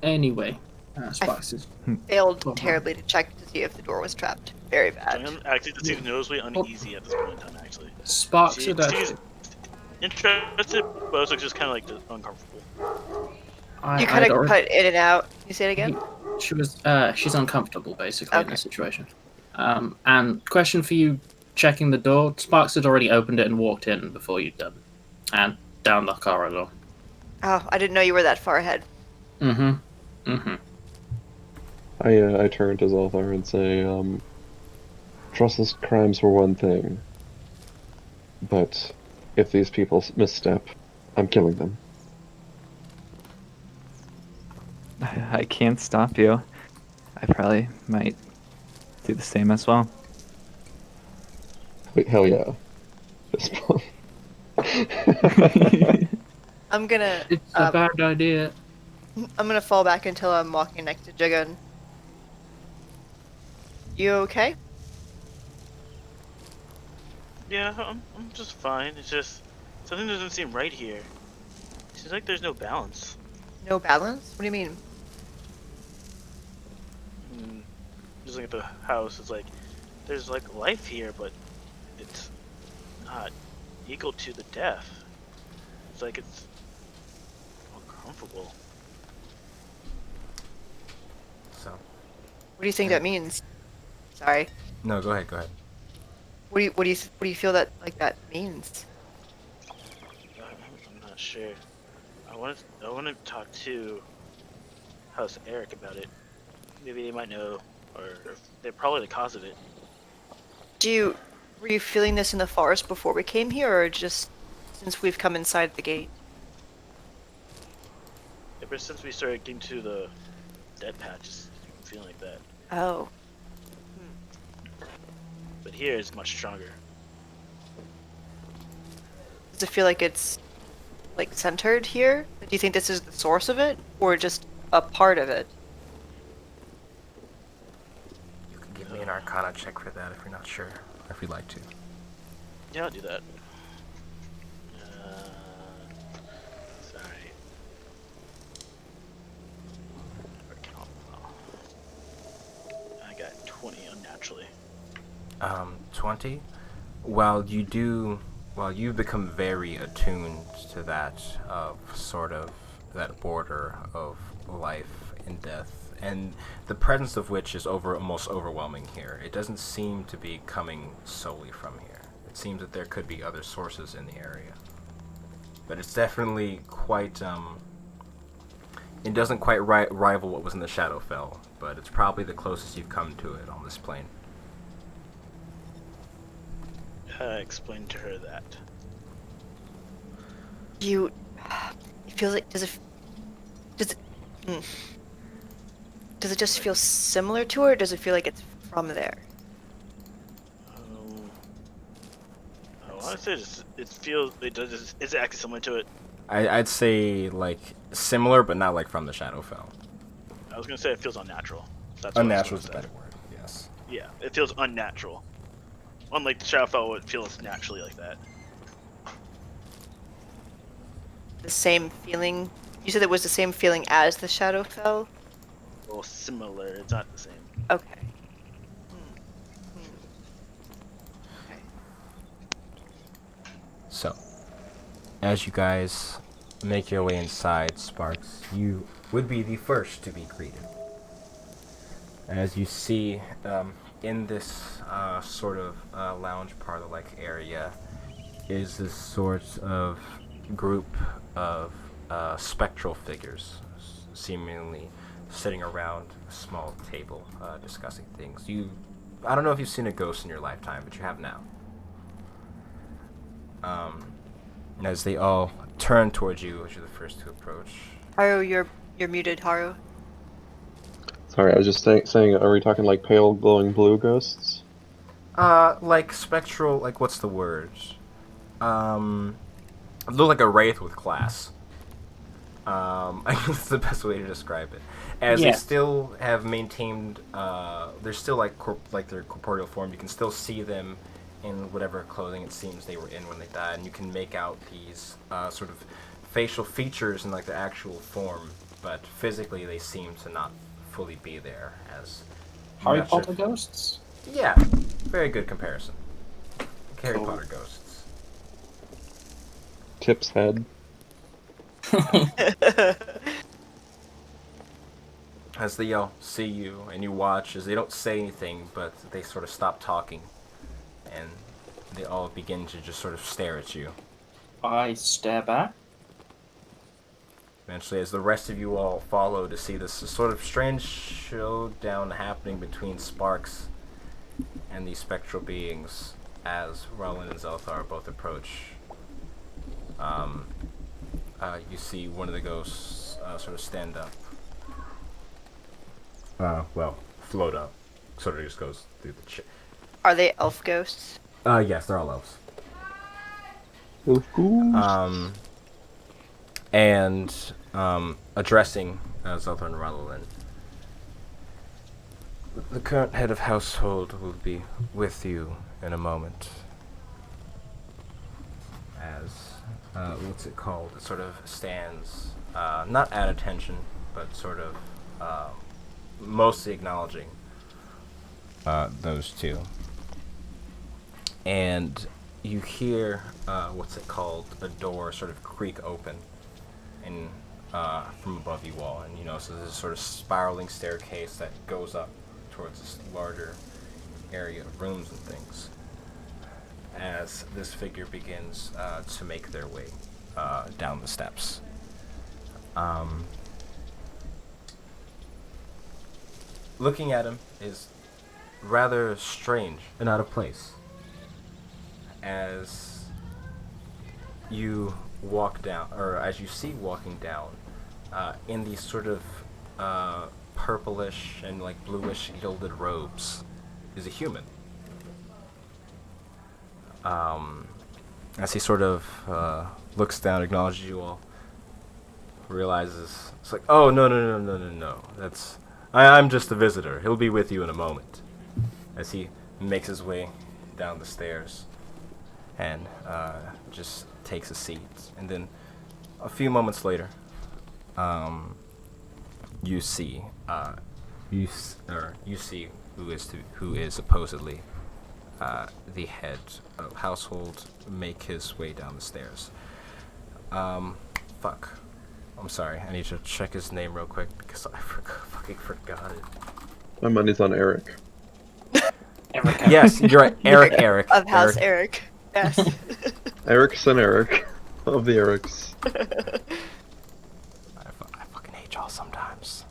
Anyway, Sparks is Failed Oh, terribly to check to see if the door was trapped. Very bad. I'm actually just noticeably uneasy at this point in time. Actually, Sparks She- would actually. she's interested, but also just kind of like uncomfortable. You kind I'd of already- cut in and out. Can you say it again? She was. She's uncomfortable basically in Okay. this situation. And question for you: checking the door. Sparks had already opened it and walked in before you'd done, and down the corridor. Oh, I didn't know you were that far ahead. Mm-hmm. Mm-hmm. I turn to Zolthar and say, trustless crimes were one thing, but if these people misstep, I'm killing them. I can't stop you. I probably might do the same as well. Wait, hell yeah. Fist bump. I'm gonna. It's a bad idea. I'm gonna fall back until I'm walking next to Jugun. You okay? Yeah, I'm just fine. It's just something doesn't seem right here. It seems like there's no balance. No balance? What do you mean? Just look at the house. It's like there's like life here, but it's not equal to the death. It's like it's uncomfortable. So, What do you think that means? Sorry. no, go ahead. What do you feel that means? I'm not sure. I want to talk to House Eric about it. Maybe they might know, or they're probably the cause of it. Were you feeling this in the forest before we came here, or just since we've come inside the gate? Ever since we started getting to the dead patches, I'm feeling like that. Oh. But here is much stronger. Does it feel like it's like centered here? Do you think this is the source of it, or just a part of it? You can give me an Arcana check for that if you're not sure, or if you'd like to. Yeah, I'll do that. Sorry. I got 20 unnaturally. 20. While you become very attuned to that sort of that border of life and death, and the presence of which is almost overwhelming here. It doesn't seem to be coming solely from here. It seems that there could be other sources in the area, but it's definitely quite. It doesn't quite rival what was in the Shadowfell, but it's probably the closest you've come to it on this plane. Explain to her that. It feels like does it just feel similar to her, or does it feel like it's from there? I want to say it's actually similar to it. I'd say like similar, but not like from the Shadowfell. I was gonna say it feels unnatural. That's what I was Unnatural is a gonna better word. Yes. say. Yeah, it feels unnatural. Unlike the Shadowfell, it feels naturally like that. The same feeling. You said it was the same feeling as the Shadowfell. little similar. It's not the same. Okay. So, as you guys make your way inside, Sparks, you would be the first to be greeted. As you see, in this sort of lounge parlor-like area, is this sort of group of spectral figures, seemingly sitting around a small table, discussing things. I don't know if you've seen a ghost in your lifetime, but you have now. As they all turn towards you, as you're the first to approach. Haru, you're muted, Haru. Sorry, I was just saying, are we talking like pale glowing blue ghosts? Like spectral, like what's the word? Look like a wraith with class. I guess that's the best way to describe it. As they still have maintained, they're still like their corporeal form. You can still see them in whatever clothing it seems they were in when they died, and you can make out these sort of facial features in like the actual form, but physically they seem to not fully be there. As Harry Potter ghosts? Yeah, very good comparison. Harry Potter ghosts. Tip's head. As they all see you and you watch, as they don't say anything, but they sort of stop talking, and they all begin to just sort of stare at you. I stare back. Eventually, as the rest of you all follow to see this sort of strange showdown happening between Sparks and these spectral beings, as Roland and Zelthar both approach, you see one of the ghosts sort of stand up. Float up. Sort of just goes through the Are they elf ghosts? Yes, they're all elves. Of course. And addressing Zelthar and Roland. The current head of household will be with you in a moment. As, what's it called? It sort of stands, not at attention, but sort of mostly acknowledging those two. And you hear, what's it called? A door sort of creak open and from above you all. And so there's a sort of spiraling staircase that goes up towards this larger area of rooms and things, as this figure begins to make their way down the steps. Looking at him is rather strange and out of place. As you walk down, or as you see walking down, in these sort of purplish and like bluish gilded robes, is a human. As he sort of looks down, acknowledges you all, realizes it's like, oh no, I'm just a visitor. He'll be with you in a moment. As he makes his way down the stairs and just takes a seat, and then a few moments later, you see who is supposedly the head of household make his way down the stairs. Fuck. I'm sorry. I need to check his name real quick because I fucking forgot it. My money's on Eric. Yes, you're right. Eric. Of House Eric. Yes. Ericson Eric. Of the Erics. I fucking hate y'all sometimes.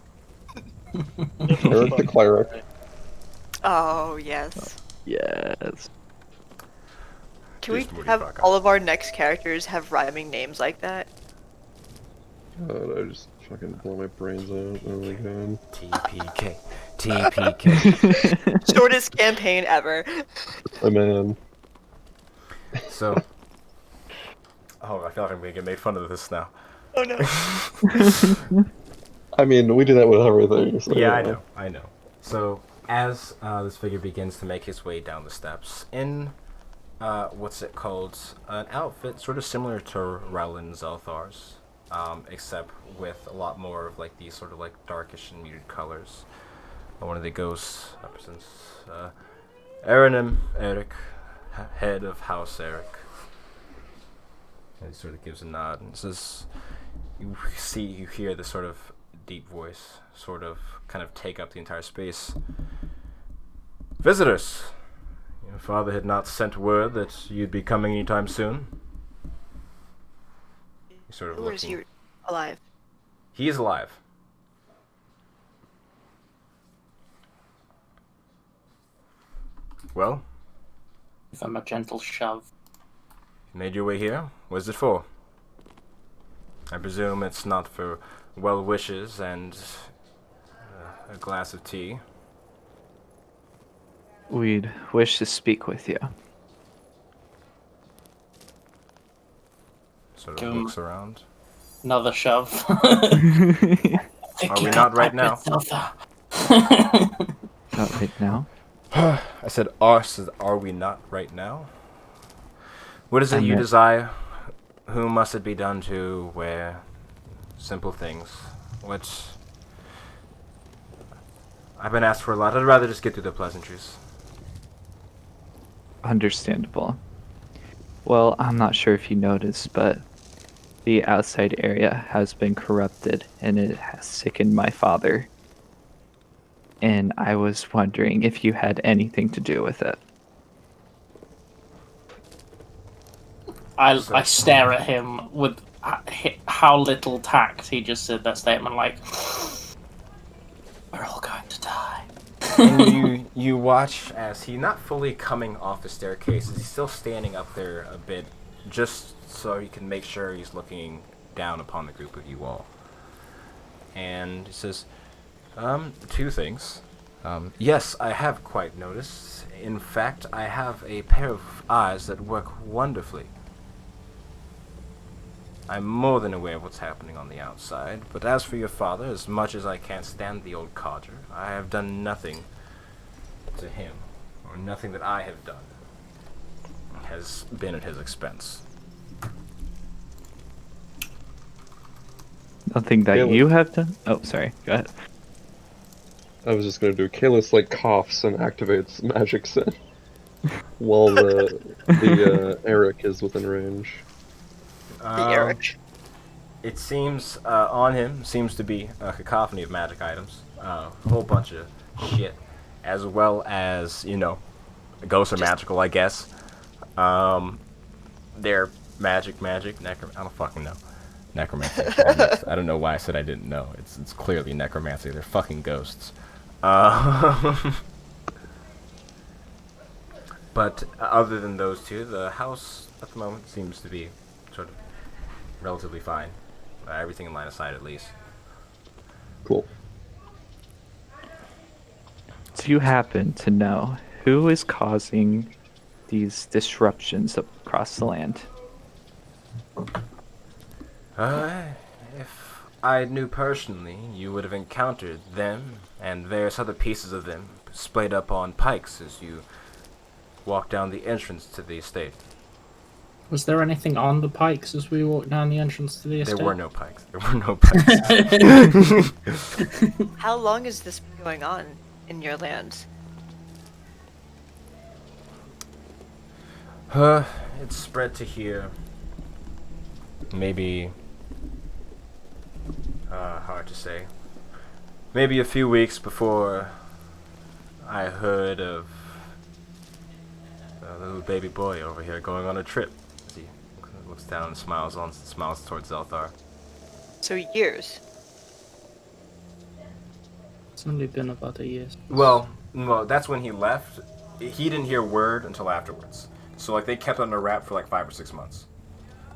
Eric the cleric. Oh, yes. Yes. Can we have all of our next characters have rhyming names like that? God, I just fucking blow my brains out. Oh my god. TPK. Shortest campaign ever. Oh man. So, I feel like I'm gonna get made fun of this now. Oh no. I mean, we do that with everything. So, Yeah, I know. So, as this figure begins to make his way down the steps, in, what's it called? An outfit sort of similar to Rowland Zelthar's. except with a lot more of like these sort of like darkish and muted colors. One of the ghosts represents Aranim Eric, head of House Eric. And he sort of gives a nod and says, you hear this sort of deep voice sort of kind of take up the entire space. Visitors! Your father had not sent word that you'd be coming anytime soon. He's sort of Or is he looking. alive? He is alive. Well, Give him a gentle shove. you made your way here. What is it for? I presume it's not for well wishes and a glass of tea. We'd wish to speak with you. Sort Give of him- looks around. Another shove. Are we not right now? Not right now. I said, are we not right now? What is it I you meant- desire? Who must it be done to? Where? Simple things. What? I've been asked for a lot. I'd rather just get through the pleasantries. Understandable. Well, I'm not sure if you noticed, but the outside area has been corrupted and it has sickened my father. And I was wondering if you had anything to do with it. I stare at him with how little tact he just said that statement. Like, we're all going to die. And you watch as he not fully coming off the staircase, as he's still standing up there a bit, just so you can make sure he's looking down upon the group of you all. And he says, two things. Yes, I have quite noticed. In fact, I have a pair of eyes that work wonderfully. I'm more than aware of what's happening on the outside, but as for your father, as much as I can't stand the old codger, I have done nothing to him, or nothing that I have done has been at his expense. Nothing that Caleb. you have done? Oh, sorry. Go ahead. I was just gonna do Kalis like coughs and activates magic set while the Eric is within range. The Eric. It seems on him seems to be a cacophony of magic items, a whole bunch of shit, as well as ghosts are magical, I guess. They're magic, I don't fucking know. Necromancy. I don't know why I said I didn't know. It's clearly necromancy. They're fucking ghosts. But other than those two, the house at the moment seems to be sort of relatively fine. Everything in line of sight, at least. Cool. Do you happen to know who is causing these disruptions across the land? If I knew personally, you would have encountered them and various other pieces of them splayed up on pikes as you walk down the entrance to the estate. Was there anything on the pikes as we walked down the entrance to the estate? There were no pikes. There were no pikes. How long has this been going on in your lands? It's spread to here. Maybe hard to say. Maybe a few weeks before I heard of the little baby boy over here going on a trip. As he looks down and smiles towards Zelthar. So years. It's only been about a year. Well, that's when he left. He didn't hear word until afterwards. So like they kept on a wrap for like 5 or 6 months.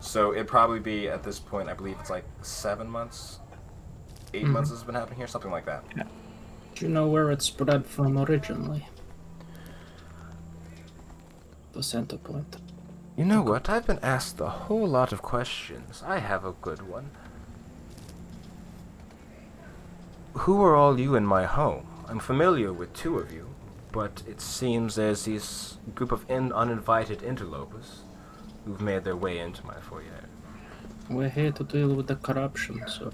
So it'd probably be at this point, I believe it's like 7 months, 8 months has been happening here, something like that. Do you know where it spread from originally? The center point. You know what? I've been asked a whole lot of questions. I have a good one. Who are all you in my home? I'm familiar with 2 of you, but it seems there's this group of uninvited interlopers who've made their way into my foyer. We're here to deal with the corruption, so,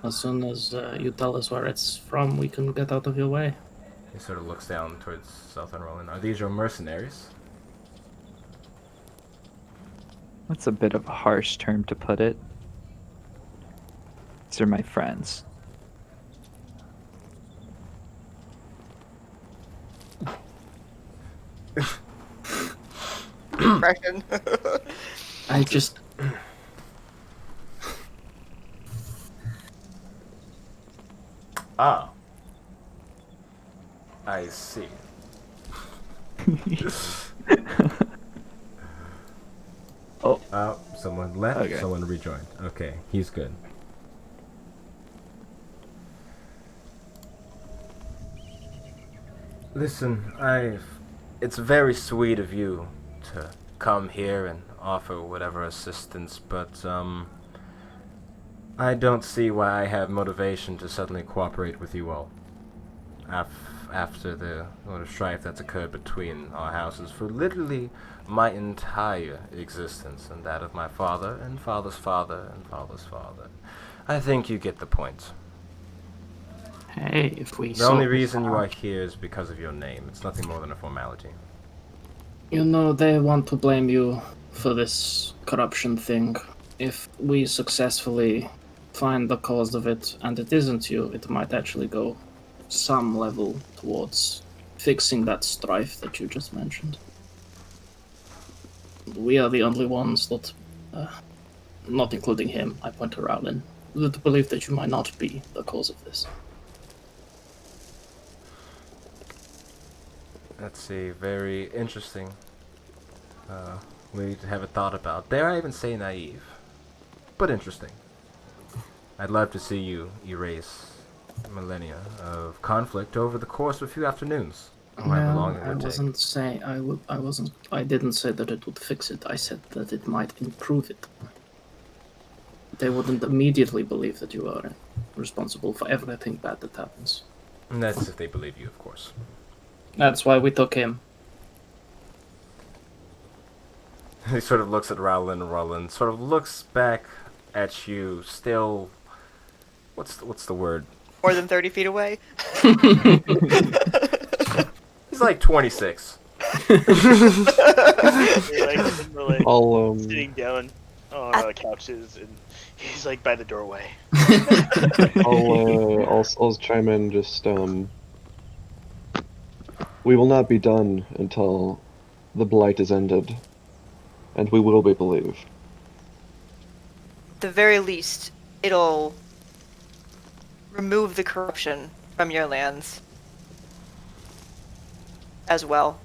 as soon as you tell us where it's from, we can get out of your way. He sort of looks down towards Southern Roland. Are these your mercenaries? That's a bit of a harsh term to put it. These are my friends. Impression. I just... Ah. I see. Oh. Someone left, Okay. someone rejoined. Okay, he's good. Listen, it's very sweet of you to come here and offer whatever assistance, but, I don't see why I have motivation to suddenly cooperate with you all. After the sort of strife that's occurred between our houses for literally my entire existence and that of my father and father's father and father's father. I think you get the point. Hey, if we The only reason you are here is because of your name. It's nothing more than a formality. They want to blame you for this corruption thing. If we successfully find the cause of it, and it isn't you, it might actually go some level towards fixing that strife that you just mentioned. We are the only ones that, not including him, I point to Rowlin, that believe that you might not be the cause of this. That's a very interesting way to have it thought about. Dare I even say naive, but interesting. I'd love to see you erase millennia of conflict over the course of a few afternoons. However long it would take. I didn't say that it would fix it. I said that it might improve it. They wouldn't immediately believe that you are responsible for everything bad that happens. And that's if they believe you, of course. That's why we took him. He sort of looks at Rowland, and Rowland sort of looks back at you, still... What's the word? More than 30 feet away. He's like 26. You're like, I'll sitting down on the couches, and he's like by the doorway. I'll chime in. Just we will not be done until the blight is ended, and we will be believed. At the very least, it'll remove the corruption from your lands as well.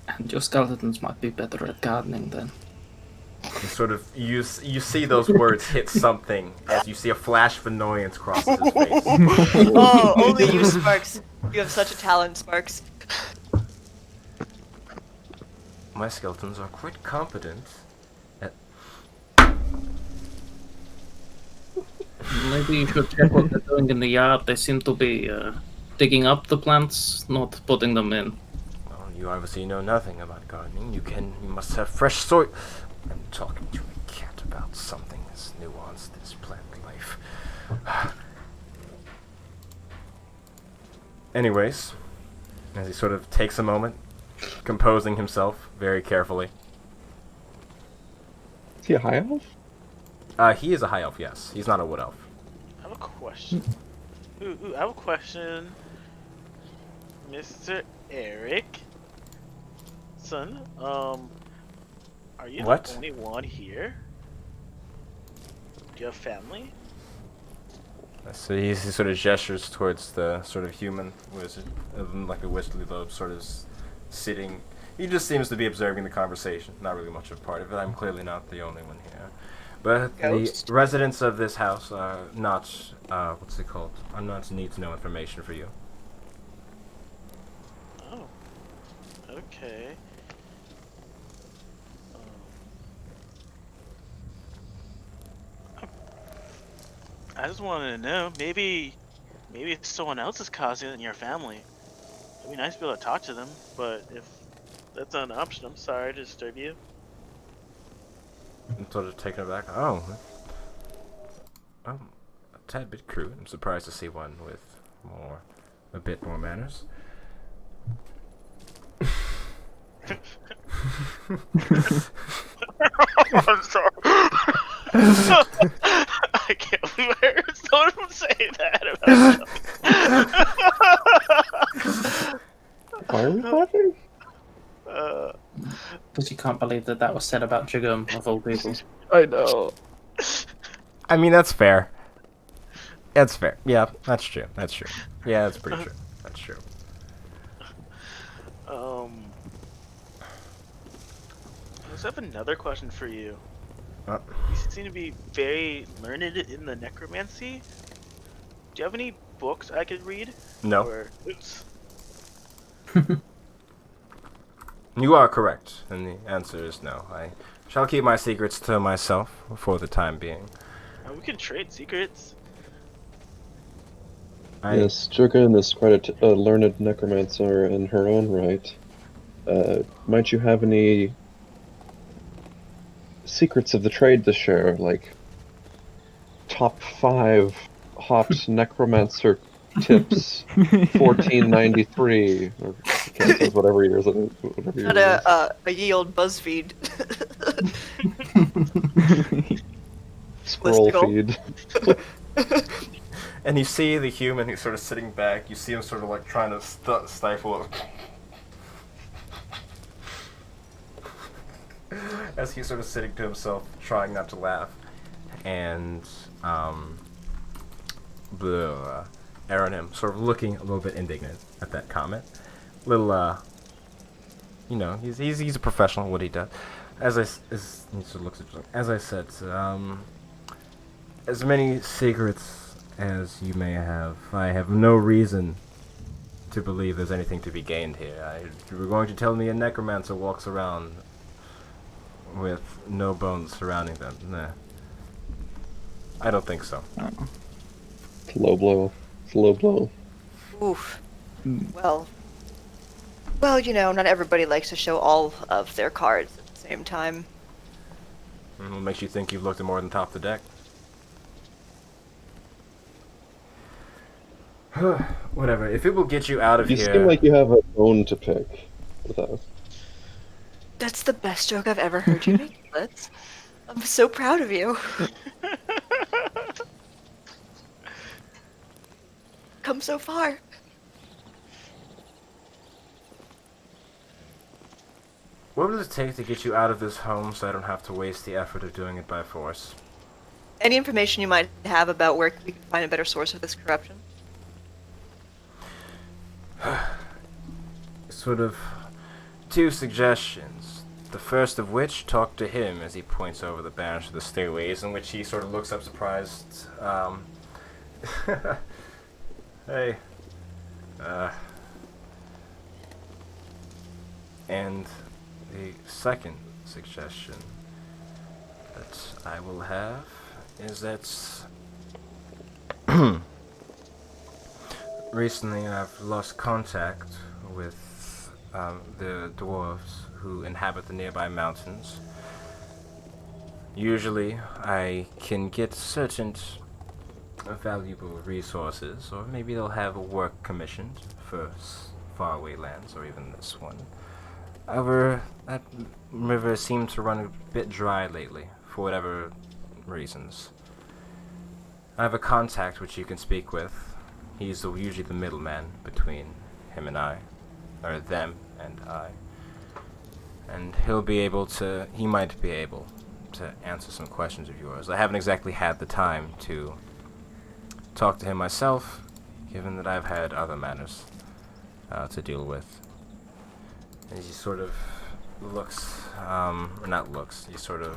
And your skeletons might be better at gardening then. You sort of you see those words hit something as you see a flash of annoyance cross his face. Oh, only you, Sparks. You have such a talent, Sparks. My skeletons are quite competent at... Maybe you should check what they're doing in the yard. They seem to be digging up the plants, not putting them in. Well, you obviously know nothing about gardening. You must have fresh soil. I'm talking to a cat about something as nuanced as plant life. Anyways, as he sort of takes a moment, composing himself very carefully. Is he a high elf? He is a high elf, yes. He's not a wood elf. I have a question. I have a question, Mr. Eric. Son, are you What? the only one here? Do you have family? So he sort of gestures towards the sort of human wizard, like a wizardly lobe, sort of sitting. He just seems to be observing the conversation, not really much of a part of it. I'm clearly not the only one here. But Ghost. the residents of this house are not, what's it called? Are not need to know information for you. Oh, okay. I just wanted to know, maybe it's someone else is causing it in your family. It'd be nice to be able to talk to them, but if that's not an option, I'm sorry to disturb you. I'm sort of taken aback. Oh, I'm a tad bit crude. I'm surprised to see one with a bit more manners. I'm sorry. I can't believe I heard someone say that about Why are we laughing? Because you can't believe that that was said about Jigum, of all people. I know. I mean, that's fair. That's fair. Yeah, that's true. That's true. Yeah, that's pretty true. That's true. I just have another question for you. Uh, You seem to be very learned in the necromancy. Do you have any books I could read? no. Or, oops. You are correct, and the answer is no. I shall keep my secrets to myself for the time being. We can trade secrets. Yes, Jurgen is quite a learned necromancer in her own right. Might you have any secrets of the trade to share, like top 5 hot necromancer tips, 1493, or cancels whatever years it is. Whatever year Not it is. a ye old BuzzFeed. Scroll listicle. feed. And you see the human who's sort of sitting back. You see him sort of like trying to stifle it. As he's sort of sitting to himself, trying not to laugh. And, Aaron him sort of looking a little bit indignant at that comment. Little, you know, he's a professional at what he does. He sort of looks at you. As I said, as many secrets as you may have, I have no reason to believe there's anything to be gained here. You were going to tell me a necromancer walks around with no bones surrounding them. Nah. I don't think so. It's low blow. It's low blow. Oof. Well, you know, not everybody likes to show all of their cards at the same time. What makes you think you've looked at more than top of the deck? Whatever. If it will get you out of You here... seem like you have a bone to pick with us. That's the best joke I've ever heard you make, Blitz. I'm so proud of you. Come so far. What will it take to get you out of this home so I don't have to waste the effort of doing it by force? Any information you might have about where we can find a better source of this corruption? Sort of 2 suggestions. The first of which, talk to him as he points over the banister of the stairways, in which he sort of looks up surprised. Hey. And the second suggestion that I will have is that recently I've lost contact with the dwarves who inhabit the nearby mountains. Usually I can get certain valuable resources, or maybe they'll have a work commissioned for faraway lands, or even this one. However, that river seemed to run a bit dry lately, for whatever reasons. I have a contact which you can speak with. He's usually the middleman between him and I, or them and I. And he might be able to answer some questions of yours. I haven't exactly had the time to talk to him myself, given that I've had other matters to deal with. And he sort of looks, or not looks, he sort of,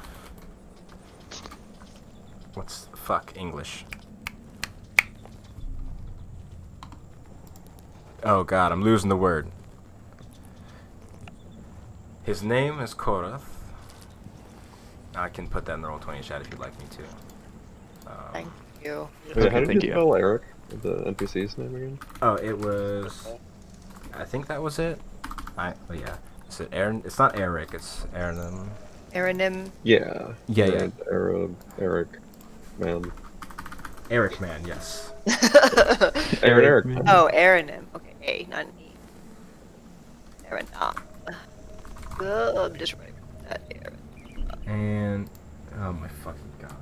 English? Oh god, I'm losing the word. His name is Korath. I can put that in the Roll20 chat if you'd like me to. Thank you. Wait, how did thank you you. spell Eric? The NPC's name again? Oh, it was... I think that was it. Yeah. Is it Aaron? It's not Eric, it's Aaron. Aranim. Yeah. Yeah. Eric, man. Eric Man, yes. Eric, man. man. Oh, Aranim. Okay, A, not an E. Aranam. I'm just writing that. And oh my fucking god.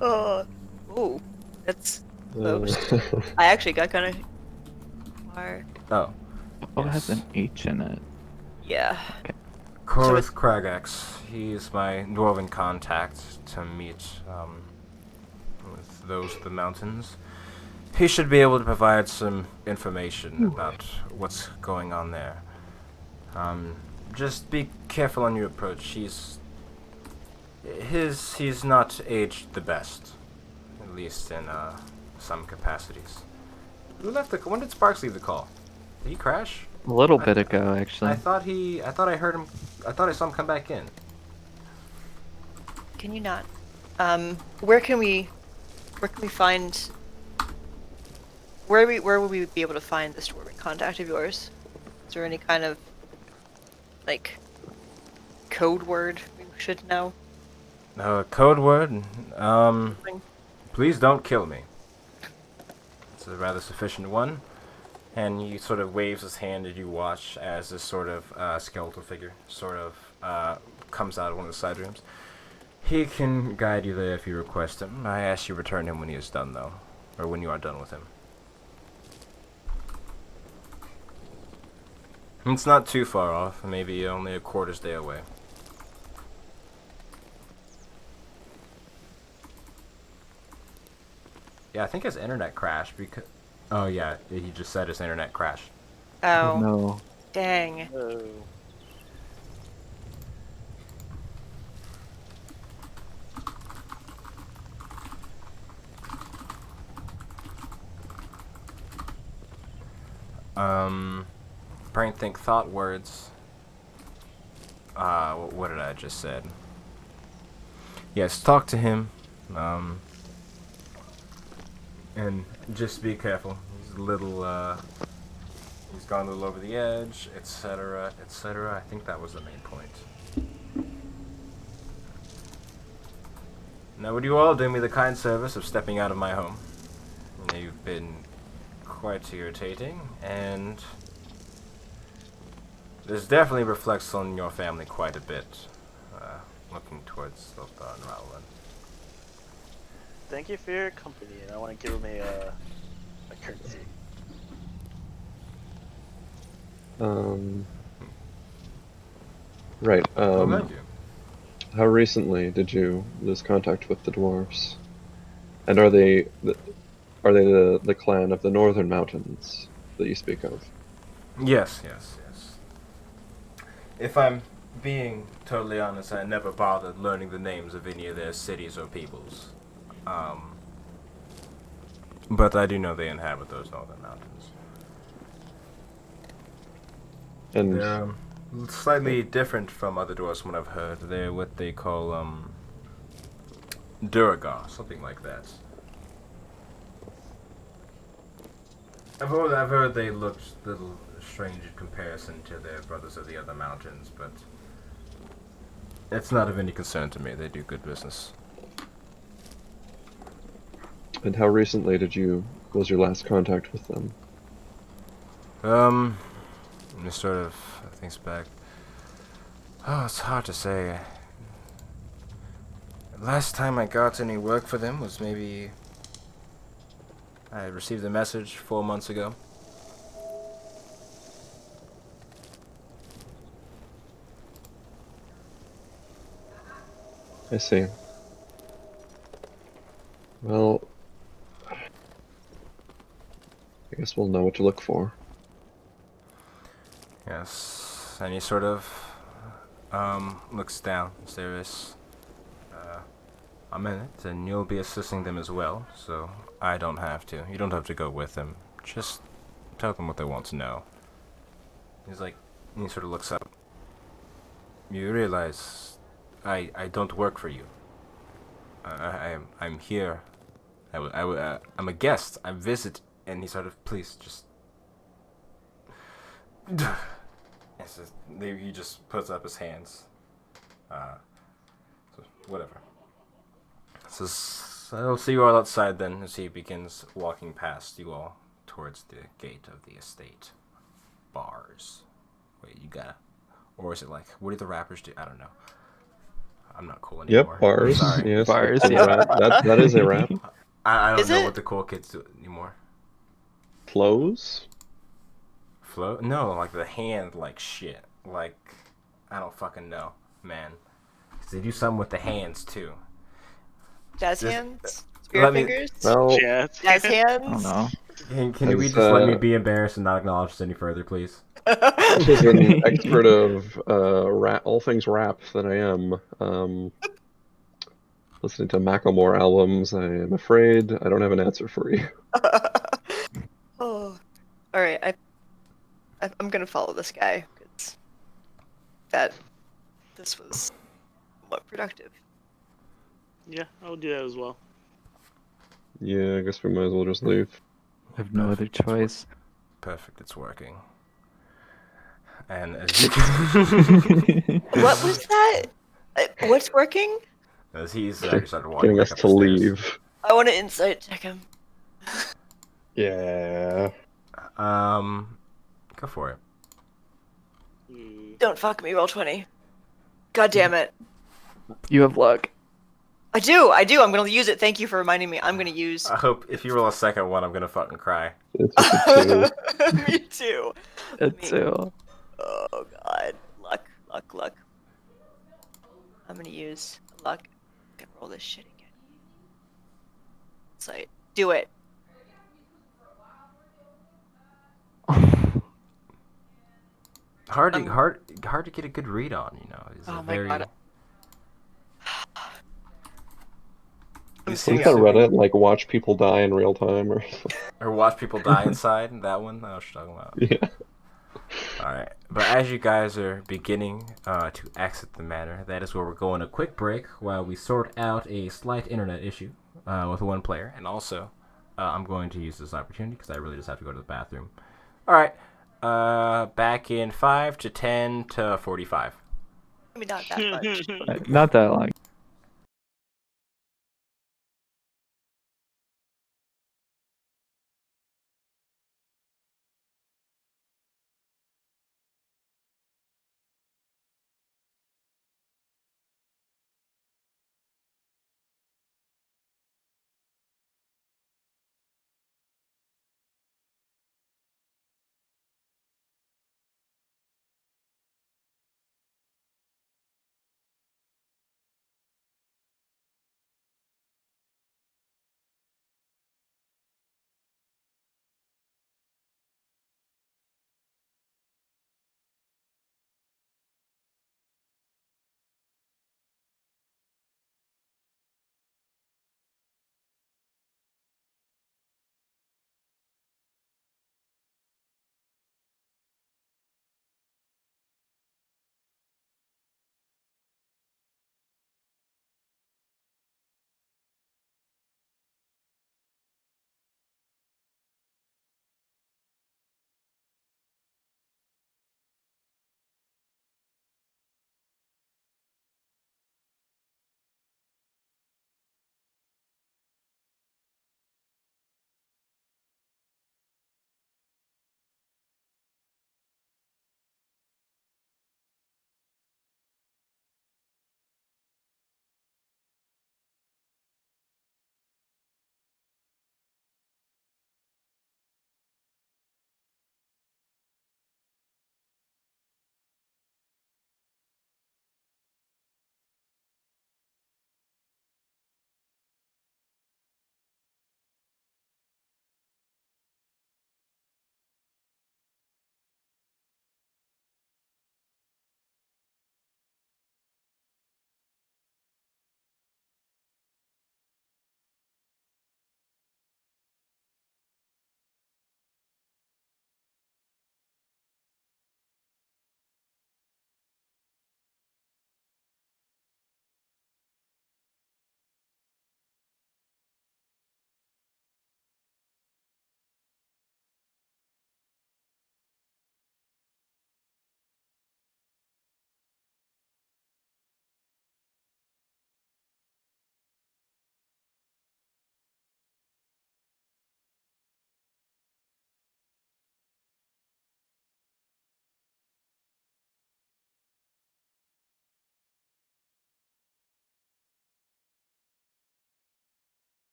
Oh, ooh, that's close. Uh, I actually got kind of far. Oh, Oh, it has yes. an H in it. Yeah. Korith it's- Kragax. He's my dwarven contact to meet with those of the mountains. He should be able to provide some information about what's going on there. Just be careful on your approach. He's not aged the best, at least in some capacities. Who left the? When did Sparks leave the call? Did he crash? A little bit ago, actually. I thought I heard him. I thought I saw him come back in. Can you not? Where can we find? Where will we be able to find this dwarven contact of yours? Is there any kind of like code word we should know? Code word. Something? Please don't kill me. It's a rather sufficient one. And he sort of waves his hand as you watch as this sort of skeletal figure sort of comes out of one of the side rooms. He can guide you there if you request him. I ask you return him when he is done, though. Or when you are done with him. It's not too far off. Maybe only a quarter's day away. Yeah, I think his internet crashed because... Oh, yeah, he just said his internet crashed. Oh, No. dang. Oh. Brain think thought words. What did I just said? Yes, talk to him. And just be careful. He's a little, he's gone a little over the edge, etc., etc. I think that was the main point. Now, would you all do me the kind service of stepping out of my home? You've been quite irritating, and this definitely reflects on your family quite a bit, looking towards Lothar and Rowland. Thank you for your company, and I want to give him a courtesy. Right. Oh, thank you. How recently did you lose contact with the dwarves? And are they the clan of the Northern Mountains that you speak of? Yes. If I'm being totally honest, I never bothered learning the names of any of their cities or peoples. But I do know they inhabit those northern mountains. And They're slightly different from other dwarves from what I've heard. They're what they call, Duragar, something like that. I've heard they looked a little strange in comparison to their brothers of the other mountains, but it's not of any concern to me. They do good business. and how recently was your last contact with them? Let me sort of think back. Oh, it's hard to say. Last time I got any work for them was maybe... I received a message 4 months ago. I see. Well, I guess we'll know what to look for. Yes, and he sort of looks down, serious. A minute, and you'll be assisting them as well, so I don't have to. You don't have to go with them. Just tell them what they want to know. He's like, he sort of looks up. You realize I don't work for you. I'm here. I'm a guest. I visit, and he sort of, please just It's just, he just puts up his hands. So whatever. So I'll see you all outside then as he begins walking past you all towards the gate of the estate. Bars. Wait, you gotta. Or is it like, what do the rappers do? I don't know. I'm not cool anymore. Yep, bars. Sorry. Yes, Bars, that's a yeah. rap. That is a rap. I don't Is know it? what the cool kids do anymore. Flows. Flow? No, like the hand, like shit. Like, I don't fucking know, man. 'Cause they do something with the hands too. Jazz Just- hands? Spirit let me- fingers? Well, Yeah. Jazz I hands? don't know. Can we As, just let me be embarrassed and not acknowledge this any further, please? as an expert of all things rap that I am, listening to Macklemore albums, I am afraid I don't have an answer for you. Oh. All right, I'm gonna follow this guy because this was somewhat productive. Yeah, I'll do that as well. Yeah, I guess we might as well just leave. I have no other choice. Perfect, it's working. And as you What was that? What's working? as he's actually started walking Getting back us up to the stairs. leave. I want to insight check him. Yeah. Go for it. Don't fuck me, roll 20. God damn it. You have luck. I do. I'm gonna use it. Thank you for reminding me. I'm gonna use. I hope if you roll a second one, I'm gonna fucking cry. It's just a 2. Me too. Too. Oh god. Luck. I'm gonna use luck. I'm gonna roll this shit again. Insight. Do it. Hard to get a good read on, you know. He's Oh a my very. God. I'm Some serious. kind of Reddit, like watch people die in real time or something. Or watch people die inside. That one. I was talking about. Yeah. All right, but as you guys are beginning to exit the manor, that is where we're going a quick break while we sort out a slight internet issue with one player, and also I'm going to use this opportunity because I really just have to go to the bathroom. All right, back in 5 to 10 to 45. I mean, not that much. Not that long.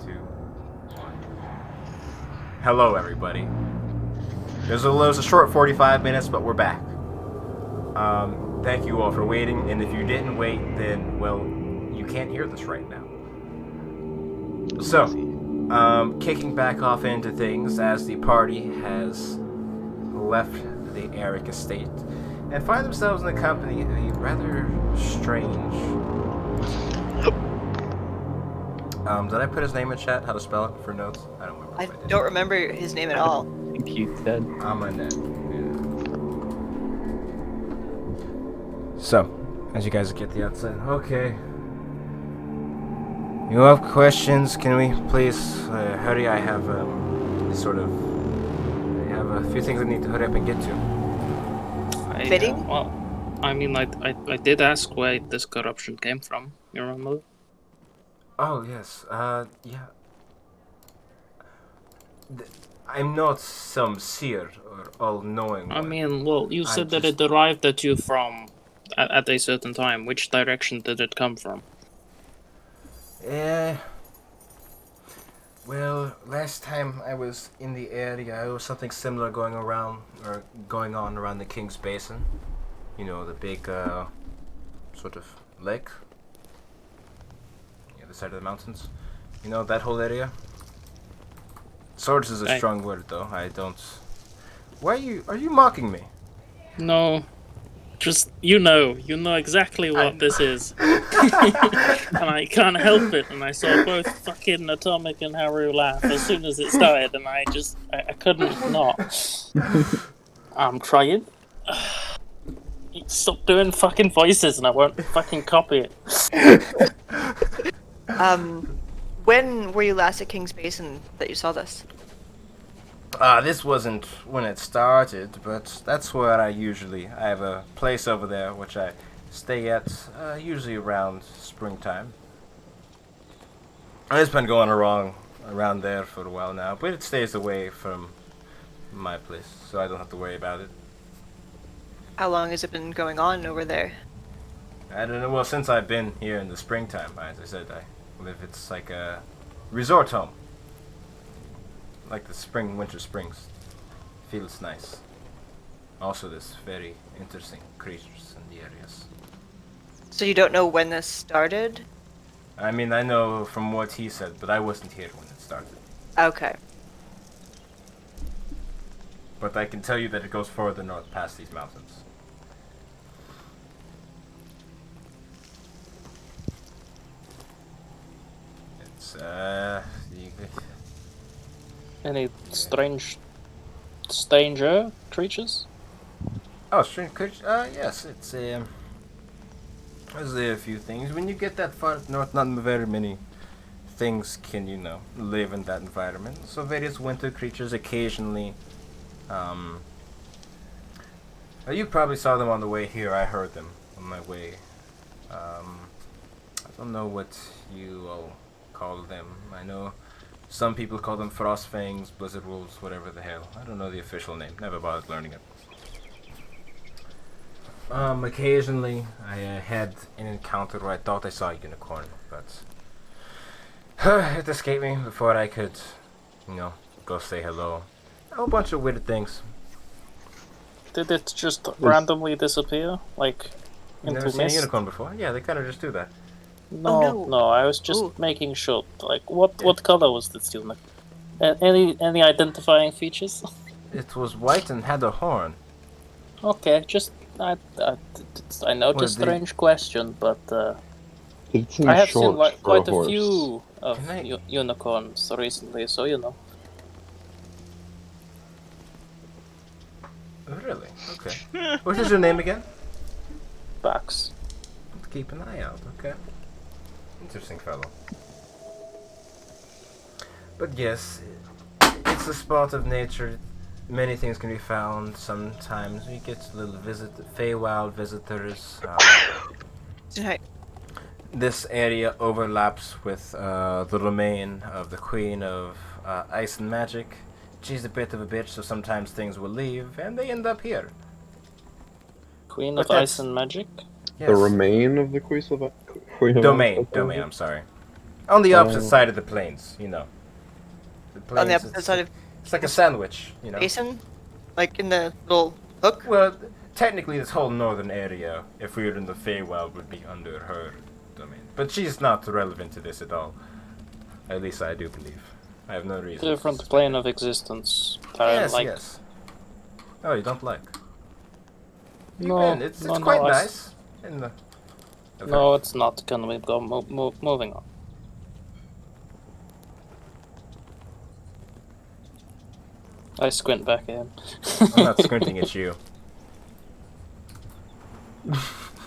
2, 1. Hello, everybody. It was a short 45 minutes, but we're back. Thank you all for waiting, and if you didn't wait, then, well, you can't hear this right now. So, kicking back off into things as the party has left the Eric estate and find themselves in the company of a rather strange... did I put his name in chat? How to spell it for notes? I don't remember. I don't remember his name at all. I think you said. I'm on that. Yeah. So, as you guys get the outside, okay. You have questions? Can we please hurry? I have I have a few things I need to hurry up and get to. Fitting? Well, I mean, I did ask where this corruption came from. You remember? Oh yes, yeah. I'm not some seer or all-knowing I one. mean, well, you said that just- it arrived at you from at a certain time. Which direction did it come from? Well, last time I was in the area, there was something similar going on around the King's Basin. You know, the big, sort of lake. The other side of the mountains. You know, that whole area? Swords is a strong word, though. I don't... Are you mocking me? No, just you know exactly what this is, and I can't help it. And I saw both fucking Atomic and Haru laugh as soon as it started, and I couldn't not. I'm trying. Stop doing fucking voices, and I won't fucking copy it. When were you last at King's Basin that you saw this? This wasn't when it started, but that's where I have a place over there which I stay at, usually around springtime. It's been going around there for a while now, but it stays away from my place, so I don't have to worry about it. How long has it been going on over there? I don't know, well, since I've been here in the springtime, as I said, it's like a resort home. Like the winter springs. Feels nice. Also, there's very interesting creatures in the areas. So you don't know when this started? I mean, I know from what he said, but I wasn't here when it started. Okay. But I can tell you that it goes further north past these mountains. It's, Any stranger creatures? Oh, strange creatures? Yes, there's a few things. When you get that far north, not very many things can, live in that environment. So various winter creatures occasionally, you probably saw them on the way here. I heard them on my way. I don't know what you all call them. I know some people call them frost fangs, blizzard wolves, whatever the hell. I don't know the official name. Never bothered learning it. Occasionally, I had an encounter where I thought I saw a unicorn, but it escaped me before I could, go say hello. A whole bunch of weird things. Did it just randomly disappear, like You never into seen a mist? unicorn before? Yeah, they kind of just do that. No, no. I was just Ooh. making sure. Like, what color was this unicorn? Any identifying features? It was white and had a horn. Okay, just I know it's a Well, strange question, but It seems I have short seen like for quite a horse. few of Can I- unicorns recently, so you know. Oh, really? Okay. What is your name again? Backs. Let's keep an eye out, okay? Interesting fellow. But yes, it's a spot of nature. Many things can be found. Sometimes we get little Feywild visitors. Hi. This area overlaps with the domain of the Queen of Ice and Magic. She's a bit of a bitch, so sometimes things will leave, and they end up here. Queen But of that's- Ice and Magic. Yes. The remain of the Queen of Domain, I'm sorry. On the opposite Oh. side of the plains, you know. The plains, On the opposite side of it's like a sandwich, you know. basin, like in the little hook. Well, technically, this whole northern area, if we were in the Feywild, would be under her domain. But she's not relevant to this at all. At least I do believe. I have no reason. Different to suspect plane it. of existence. Yes, Like, yes. Oh, you don't like? You've No, been. It's no, quite no, nice. In the. no, it's not. Can we go moving on? I squint back at him. I'm not squinting at you.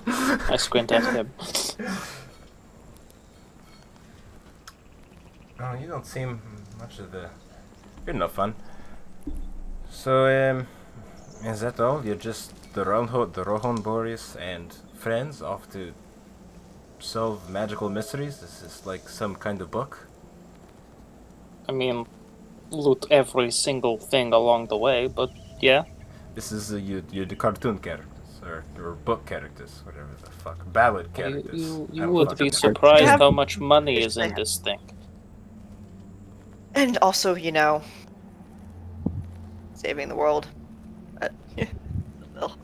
I squint at him. Oh, you don't seem much of the. You're no fun. So, is that all? You're just the Rohon Boreas and friends off to solve magical mysteries? This is like some kind of book? I mean, loot every single thing along the way, but yeah. This is you're the cartoon characters, or book characters, whatever the fuck. Ballad characters. You I don't would fucking be know. surprised have- how much money is I in have- this thing. And also, saving the world. But,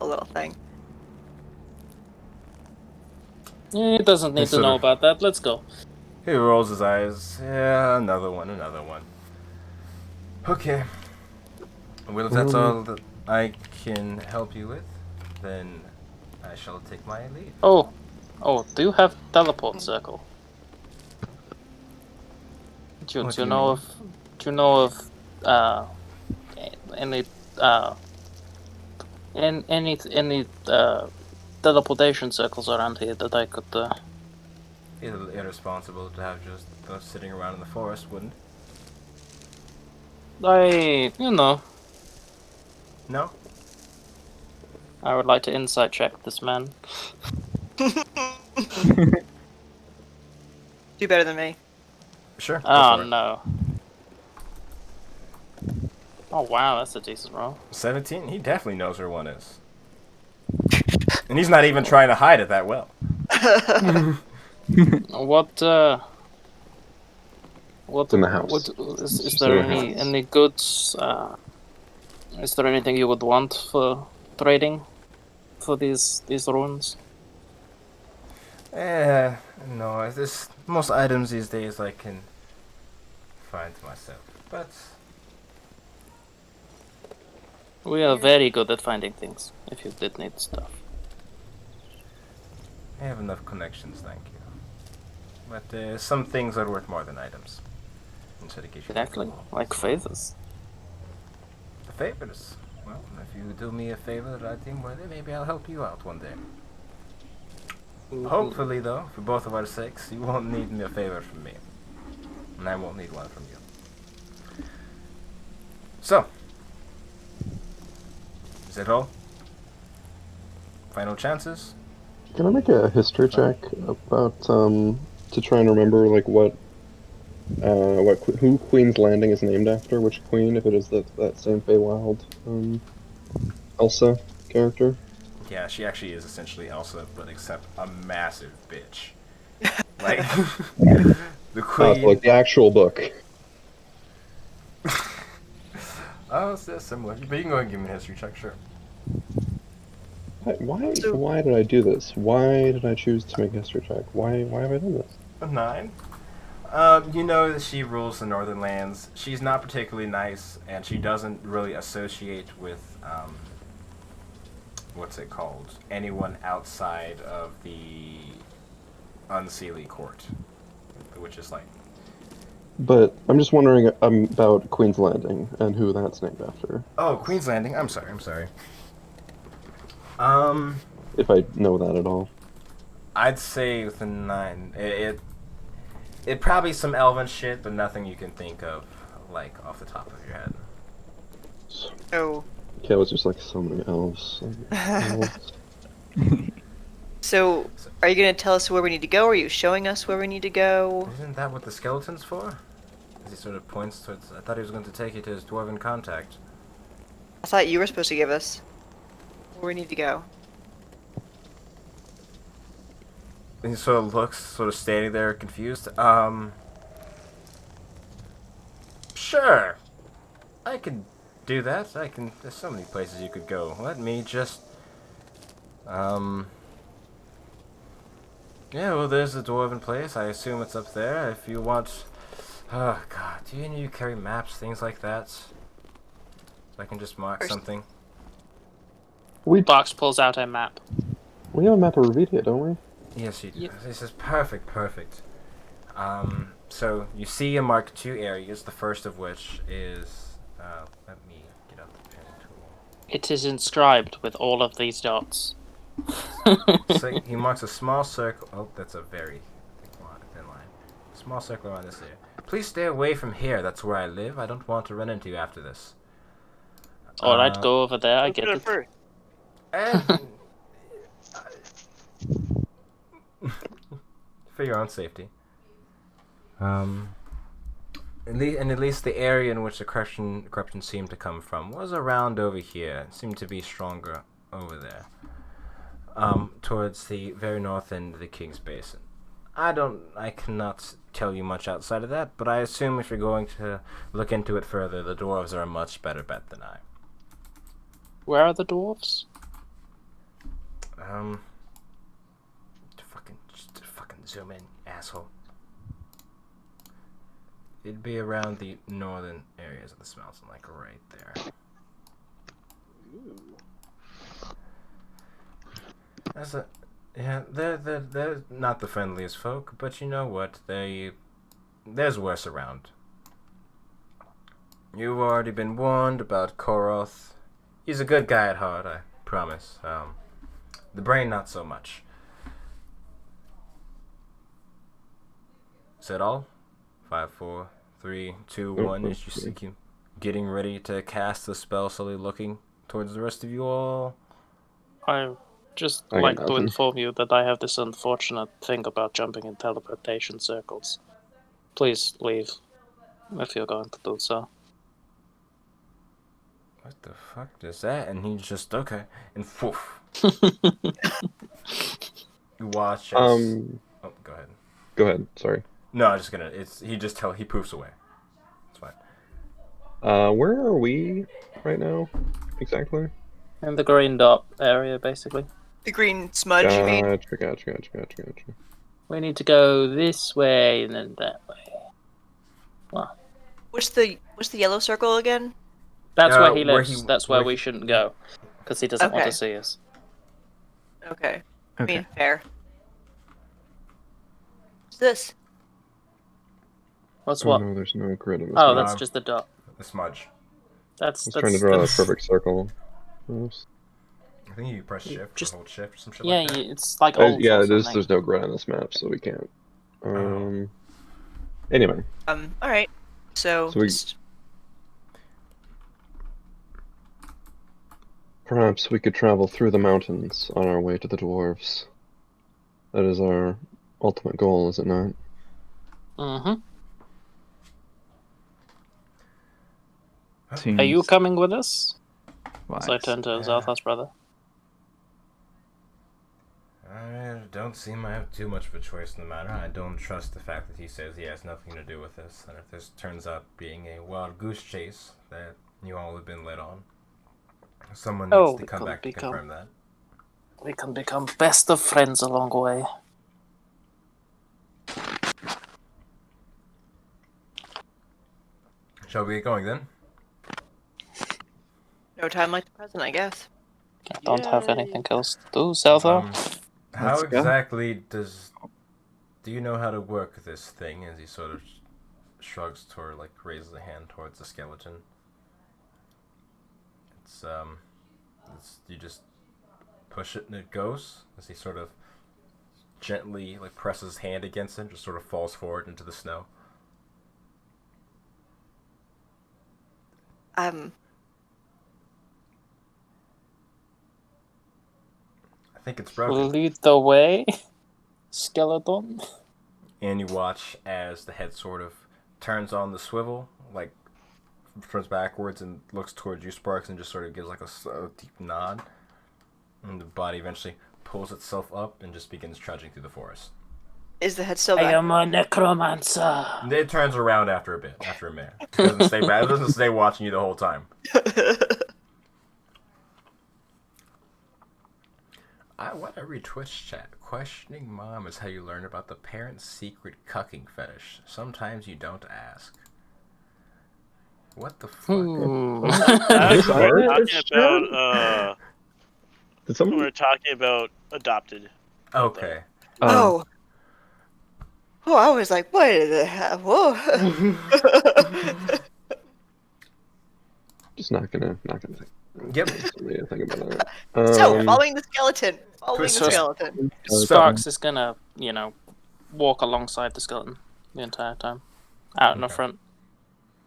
a little thing. It doesn't need to know about that. Let's go. He rolls his eyes. Yeah, another one. Okay. Well, if that's all that I can help you with, then I shall take my leave. Oh, do you have teleport circle? Do What you do you know mean? of? Do you know of any any teleportation circles around here that I could? It's a little irresponsible to have just those sitting around in the forest, wouldn't? No. I would like to insight check this man. Do better than me. Sure. go Oh for it. no. Oh wow, that's a decent roll. 17? He definitely knows where one is. And he's not even trying to hide it that well. What in the house. Is It's there in the house. any goods? Is there anything you would want for trading for these runes? No, there's most items these days I can find myself. But We are very good at finding things. If you did need stuff. I have enough connections, thank you. But some things are worth more than items. So to give you Exactly, like favors. the favors. Well, if you do me a favor that I deem worthy, maybe I'll help you out one day. Hopefully, though, for both of our sakes, you won't need a favor from me. And I won't need one from you. So, is that all? Final chances? Can I make a history check about to try and remember like who Queen's Landing is named after? Which queen? If it is that same Feywild Elsa character. Yeah, she actually is essentially Elsa, but except a massive bitch. Like the queen. Like the actual book. Oh, it's similar. But you can go and give me a history check, sure. Why did I do this? Why did I choose to make a history check? Why have I done this? A 9. You know that she rules the Northern Lands. She's not particularly nice, and she doesn't really associate with, what's it called? Anyone outside of the Unseelie Court, which is like... But I'm just wondering about Queen's Landing and who that's named after. Oh, Queen's Landing. I'm sorry. If I know that at all. I'd say with a 9. It probably some elven shit, but nothing you can think of, like, off the top of your head. Oh. Yeah, it was just like so many elves. So, are you going to tell us where we need to go? Are you showing us where we need to go? Isn't that what the skeleton's for? As he sort of points towards... I thought he was going to take you to his dwarven contact. I thought you were supposed to give us where we need to go. And he sort of looks, sort of standing there confused. Sure. I can do that. There's so many places you could go. Let me just... Yeah, well, there's the dwarven place. I assume it's up there. If you want... Oh, God. Do you need to carry maps, things like that? So I can just mark something? Box pulls out a map. We have a map of Revedia, don't we? Yes, you do. Yep. This is perfect. So you see a mark 2 areas, the first of which is... let me get out the pen tool. It is inscribed with all of these dots. So he marks a small circle. Oh, that's a very thin line. Small circle around this area. Please stay away from here. That's where I live. I don't want to run into you after this. Alright, go over there, I get it. First. And for your own safety. At least the area in which the corruption seemed to come from was around over here. It seemed to be stronger over there. Towards the very north end of the King's Basin. I cannot tell you much outside of that, but I assume if you're going to look into it further, the dwarves are a much better bet than I. Where are the dwarves? Just fucking zoom in, asshole. It'd be around the northern areas of the mountain, like right there. They're not the friendliest folk, but you know what? There's worse around. You've already been warned about Koroth. He's a good guy at heart, I promise. The brain, not so much. Is that all? 5, 4, 3, 2, 1. As you see him getting ready to cast the spell, slowly looking towards the rest of you all. I just I got like to nothing. inform you that I have this unfortunate thing about jumping in teleportation circles. Please leave if you're going to do so. What the fuck is that? And he's just, okay. And poof. You watch as... Oh, go ahead. Go ahead. Sorry. No, I'm just gonna... He poofs away. It's fine. Where are we right now? Exactly? In the green dot area, basically. The green smudge, you mean? Gotcha. We need to go this way and then that way. Well, What's the yellow circle again? that's where he where lives. he- That's where where we he- shouldn't go. Because he doesn't want Okay. to see us. Okay. I Okay. mean, fair. What's this? What's Oh what? no, there's no grid in this Oh, map. that's just the dot. The smudge. I That's was trying to draw a that's- perfect circle. Oops. I think you press shift Just- or hold shift or some shit Yeah, like that. it's like old. Yeah, or it is. something. There's no grid on this map, so we can't. Anyway, Alright. So, So we- perhaps we could travel through the mountains on our way to the dwarves. That is our ultimate goal, is it not? Mm-hmm. Seems Are you coming with us? wise. So I turn to Yeah. Zalthas' brother. I don't seem I have too much of a choice in the matter. I don't trust the fact that he says he has nothing to do with this. And if this turns out being a wild goose chase that you all have been led on, someone needs Oh, to we come can't back to become- confirm that. We can become best of friends along the way. Shall we get going then? no time like the present, I guess. I don't have Yay. anything else to do, Zalthar. How Let's go. exactly do you know how to work this thing? As he sort of shrugs toward, like, raises a hand towards the skeleton. It's you just push it and it goes. As he sort of gently, like, presses his hand against it, just sort of falls forward into the snow. I think it's broken. Lead the way, skeleton. And you watch as the head sort of turns on the swivel, like turns backwards and looks towards you, Sparks, and just sort of gives like a deep nod. And the body eventually pulls itself up and just begins trudging through the forest. Is the head still I back? am a necromancer. It turns around after a minute. It doesn't stay back. It doesn't stay watching you the whole time. What I read Twitch chat. Questioning mom is how you learn about the parent's secret cucking fetish. Sometimes you don't ask. What the fuck? We're talking about Did someone? we're talking about adopted. Okay. Oh. Oh, I was like, what the hell? Whoa. Just not gonna think. Yep. Think about that. So, following the skeleton. Following the So- skeleton. Sparks is gonna, walk alongside the skeleton the entire time, out in the Okay. front.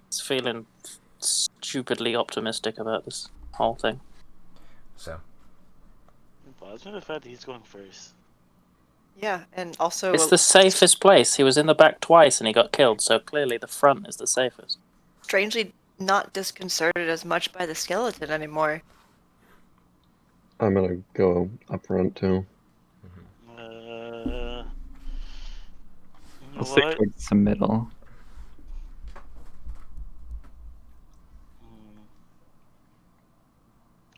He's feeling stupidly optimistic about this whole thing. So. Bothers me the fact that he's going first. Yeah, and also It's the safest place. He was in the back twice and he got killed, so clearly the front is the safest. strangely not disconcerted as much by the skeleton anymore. I'm gonna go up front too. You know I'll stick what? towards the middle.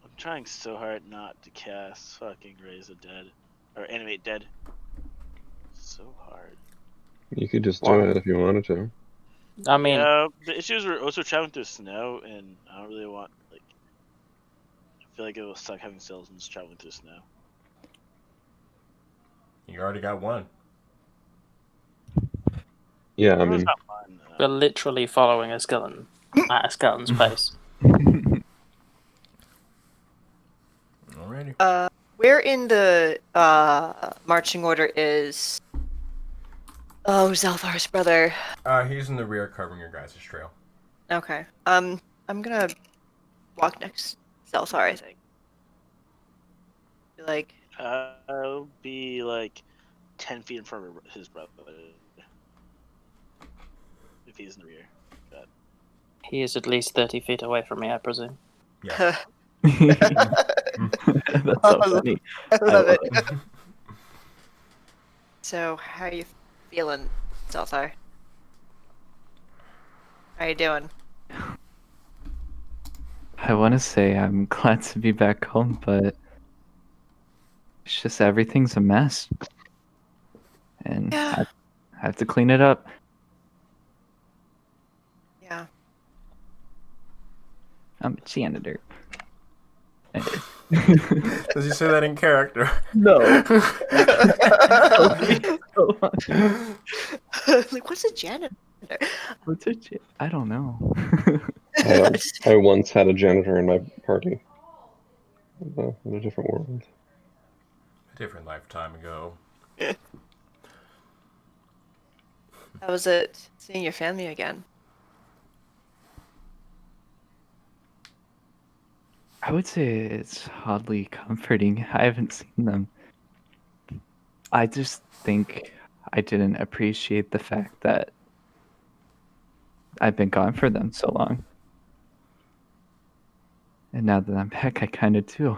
I'm trying so hard not to cast fucking Raise the Dead or Animate Dead. So hard. You could just do it if you wanted to. I mean, Yeah, the issues were also traveling through snow, and I don't really want I feel like it will suck having skeletons traveling through snow. You already got one. Yeah, I It's mean, not fun. we're literally following a skeleton at a skeleton's pace. Alrighty. Where in the marching order is Zalthar's brother? He's in the rear covering your guys' trail. Okay. I'm gonna walk next to Zalthar, I think. Be like, I'll be like 10 feet in front of his brother if he's in the rear. He is at least 30 feet away from me, I presume. Yeah. That's so funny. I love it. it. So, how are you feeling, Zalthar? How you doing? I want to say I'm glad to be back home, but it's just everything's a mess. And Yeah. I have to clean it up. Yeah. I'm a janitor. Does he say that in character? No. Like, what's a janitor? I don't know. I once had a janitor in my party. In a different world. A different lifetime ago. How was it seeing your family again? I would say it's oddly comforting. I haven't seen them. I just think I didn't appreciate the fact that I've been gone for them so long. And now that I'm back, I kind of do.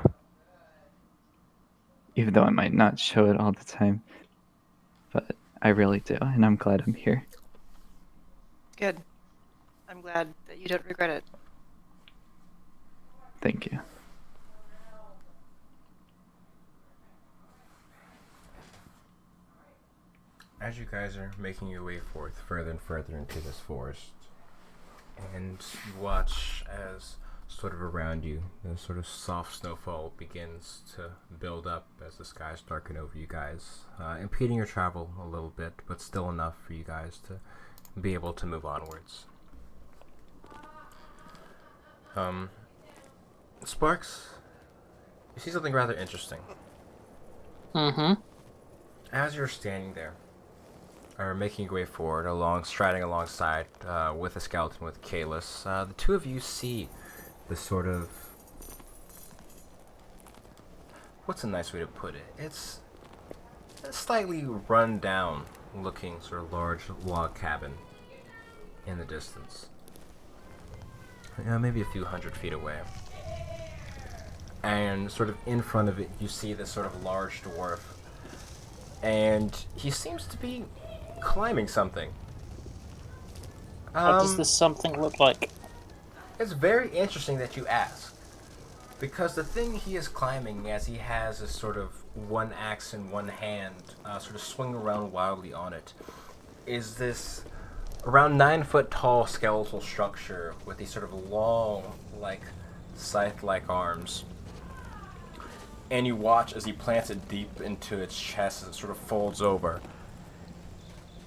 Even though I might not show it all the time. But I really do, and I'm glad I'm here. Good. I'm glad that you don't regret it. Thank you. As you guys are making your way forth further and further into this forest, and you watch as sort of around you, the sort of soft snowfall begins to build up as the skies darken over you guys, impeding your travel a little bit, but still enough for you guys to be able to move onwards. Sparks, you see something rather interesting. Mm-hmm. As you're standing there, or making your way forward, striding alongside with a skeleton with Kalis, the two of you see this sort of... What's a nice way to put it? It's a slightly run down looking sort of large log cabin in the distance. Maybe a few hundred feet away. And sort of in front of it, you see this sort of large dwarf and he seems to be climbing something. What does this something look like? It's very interesting that you ask, because the thing he is climbing, as he has a sort of one axe in one hand, sort of swing around wildly on it, is this around 9 foot tall skeletal structure with these sort of long, like scythe-like arms. And you watch as he plants it deep into its chest as it sort of folds over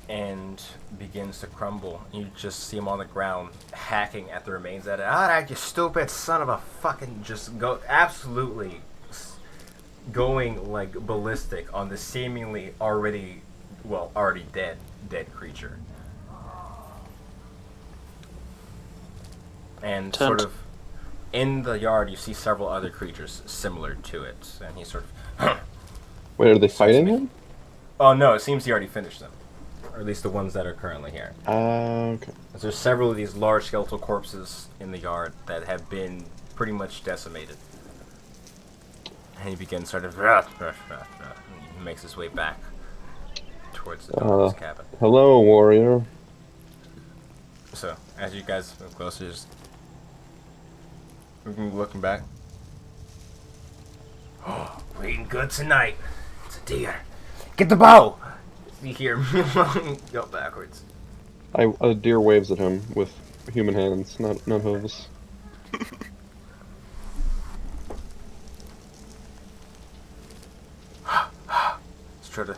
and begins to crumble. You just see him on the ground hacking at the remains at it. Alright, you stupid son of a fucking, just go absolutely going like ballistic on the seemingly already dead creature. And sort of in the yard you see several other creatures similar to it, and he sort of Wait, are they fighting him? Oh no, it seems he already finished them. Or at least the ones that are currently here. Okay. There's several of these large skeletal corpses in the yard that have been pretty much decimated. And he begins sort of... He makes his way back towards the door of his cabin. Hello, warrior. So, as you guys move closer, just... looking back. Oh, we're eating good tonight. It's a deer. Get the bow! You hear him go backwards. A deer waves at him with human hands, not hooves. Let's try to...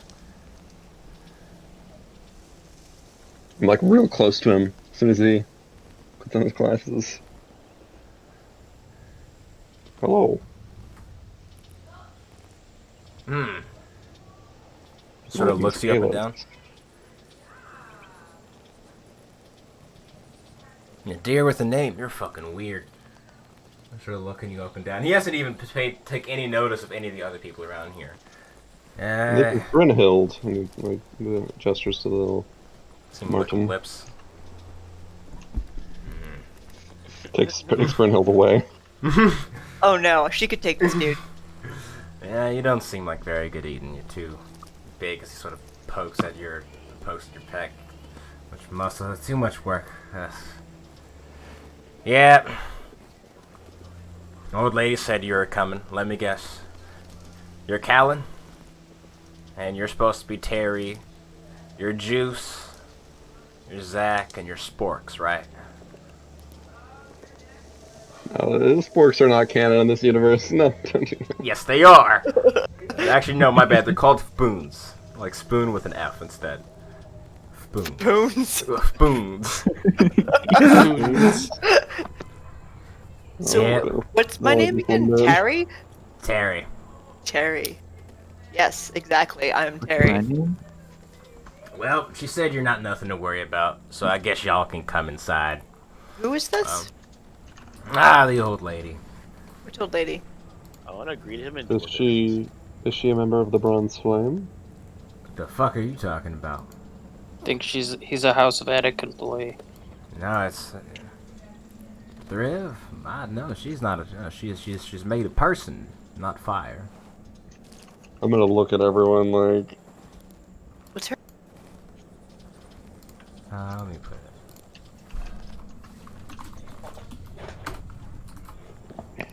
I'm like real close to him as soon as he puts on his glasses. Hello. Sort of looks you up and down. A deer with a name. You're fucking weird. I'm sort of looking you up and down. He hasn't even take any notice of any of the other people around here. This is Brynhild. And he gestures to the little Martin. Lips. Takes Brynhild away. Oh no, she could take this dude. Yeah, you don't seem like very good eating. You're too big as he sort of pokes at your pec. Much muscle, too much work. Yeah. Old lady said you were coming. Let me guess. You're Callan? And you're supposed to be Terry. You're Juice. You're Zach, and you're Sporks, right? The sporks are not canon in this universe. No, don't you? Yes, they are! Actually, no, my bad. They're called Spoons. Like spoon with an F instead. Spoon. Bones. Spoons. So, Yeah. what's my name again? Terry? Terry. Terry. Yes, exactly. I'm My Terry. name? Well, she said you're not nothing to worry about, so I guess y'all can come inside. Who is this? The old lady. Which old lady? I want to greet him in. Is she a member of the Bronze Flame? What the fuck are you talking about? I think he's a House of Eric employee. No, it's... Thriv? No, she's not a... she's made of person, not fire. I'm gonna look at everyone like... What's her? Let me put it. Is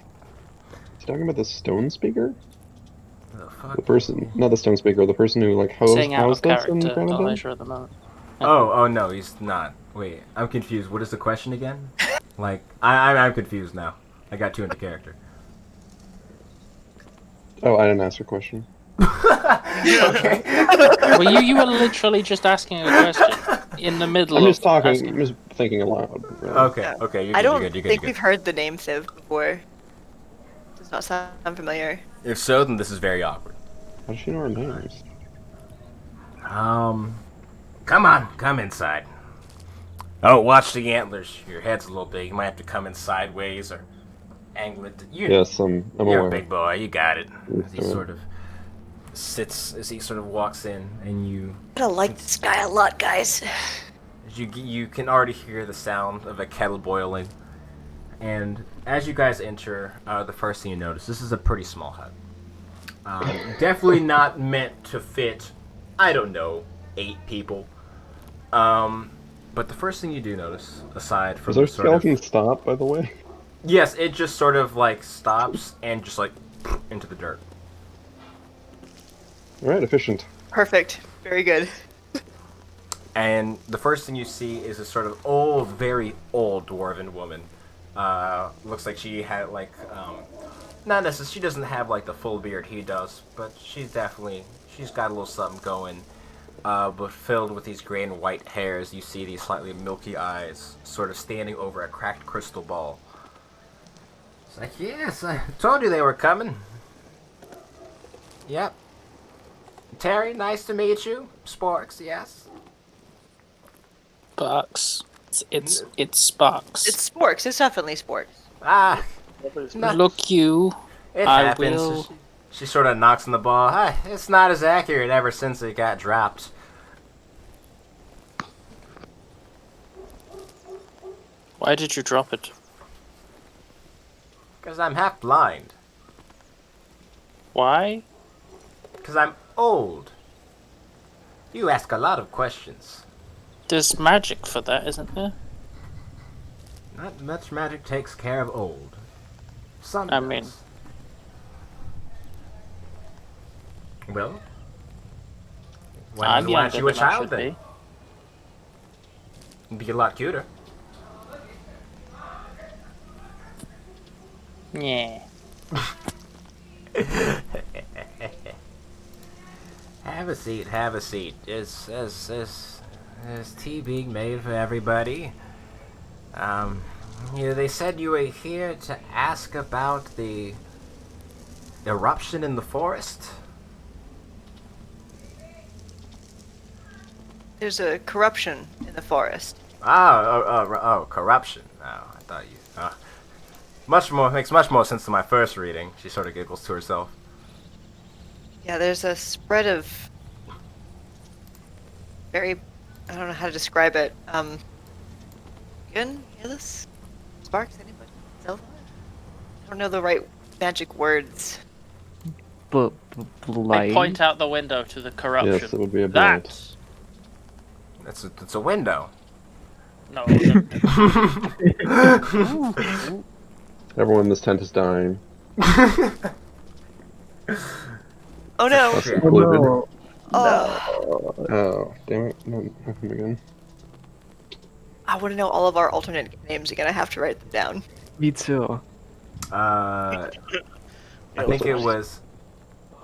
he talking about the Stone Speaker? The fuck? The person, not the Stone Speaker, the person who like housed Saying out of us in character, front of him? Elijah, at the moment. Oh no, he's not. Wait, I'm confused. What is the question again? Like, I'm confused now. I got too into character. Oh, I didn't ask a question. Okay. Well, you were literally just asking a question in the middle I'm of just talking, asking. I'm just thinking aloud. Really. Okay, you're good, I don't you're good, think you're we've good. heard the name Thiv before. Does not sound familiar. If so, then this is very awkward. How does she know our names? Come on, come inside. Oh, watch the antlers. Your head's a little big. You might have to come in sideways or angle it. Yes, I'm You're aware. a big boy. You got it. As he Yes, sir. sort of sits, as he sort of walks in, and you I like this guy a lot, guys. you can already hear the sound of a kettle boiling. And as you guys enter, the first thing you notice, this is a pretty small hut. Definitely not meant to fit I don't know, 8 people. But the first thing you do notice, aside from Does our the sort of... skeleton stop, by the way? Yes, it just sort of like stops and just like into the dirt. Alright, efficient. Perfect. Very good. And the first thing you see is a sort of old, very old dwarven woman. Looks like she had like, not necessarily, she doesn't have like the full beard he does, but she's got a little something going. But filled with these gray and white hairs, you see these slightly milky eyes sort of standing over a cracked crystal ball. It's like, yes, I told you they were coming. Yep. Terry, nice to meet you. Sporks, yes. Sparks. It's Sparks. It's sporks. It's definitely sporks. Ah, not, Look, you. it I happens. will- She sort of knocks on the ball. Hi, it's not as accurate ever since it got dropped. Why did you drop it? Because I'm half blind. Why? Because I'm old. You ask a lot of questions. There's magic for that, isn't there? Not much magic takes care of old. Some I does. mean- Well, I'm why younger aren't you a than I child should then? You'd be a lot cuter. be. Yeah. Have a seat, have a seat. Is tea being made for everybody? They said you were here to ask about the eruption in the forest? There's a corruption in the forest. Corruption. Oh, I thought you... makes much more sense than my first reading. She sort of giggles to herself. Yeah, there's a spread of very, I don't know how to describe it. Gun, Hillis, Sparks, anybody? Zelda? I don't know the right magic words. But I blight. point out the window to the corruption. Yes, it would be a blight. It's a window. No, Everyone in this tent is dying. Oh no! Us Shit. included. Oh, Oh, damn it. No, not him again. I want to know all of our alternate names again. I have to write them down. Me too. I think it was...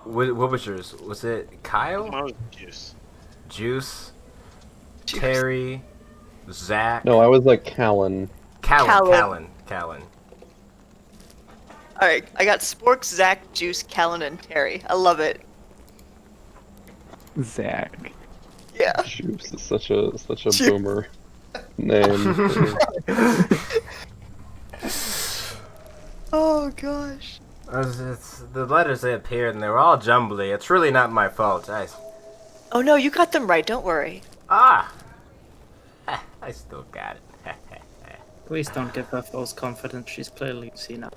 What was yours? Was it Kyle? Mine was juice. Juice? Terry? Zach? No, I was like Callan. Callan. Alright, I got Sporks, Zach, Juice, Callan, and Terry. I love it. Zach. Yeah. Juice is such a boomer name. Oh gosh. It's the letters they appeared and they were all jumbly. It's really not my fault. Oh no, you got them right. Don't worry. I still got it. Please don't give her false confidence. She's clearly seen it.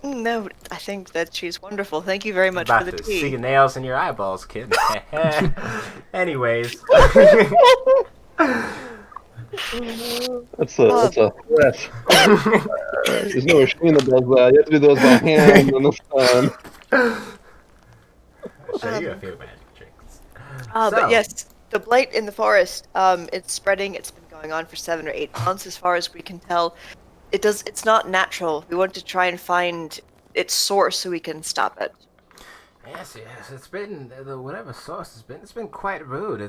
No, I think that she's wonderful. Thank you very much About for the to see tea. your nails in your eyeballs, kid. Anyways. That's a threat. There's no machine that does that. You have to do those by hand on this time. Show you a few magic tricks. But yes, the blight in the forest, it's spreading. It's been going on for 7 or 8 months as far as we can tell. It's not natural. We want to try and find its source so we can stop it. Yes, it's been, whatever source it's been quite rude.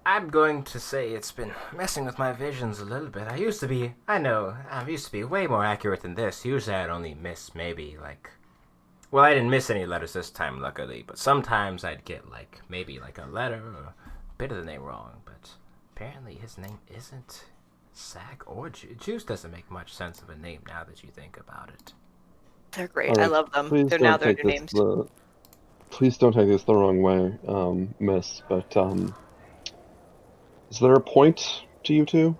I'm going to say it's been messing with my visions a little bit. I used to be way more accurate than this. Usually I'd only miss maybe I didn't miss any letters this time, luckily, but sometimes I'd get maybe a letter or a bit of the name wrong, but apparently his name isn't Zach or Juice doesn't make much sense of a name now that you think about it. They're great. Alright, I love them. please They're don't now their take new this names. Please don't take this the wrong way, miss, but, is there a point to you two?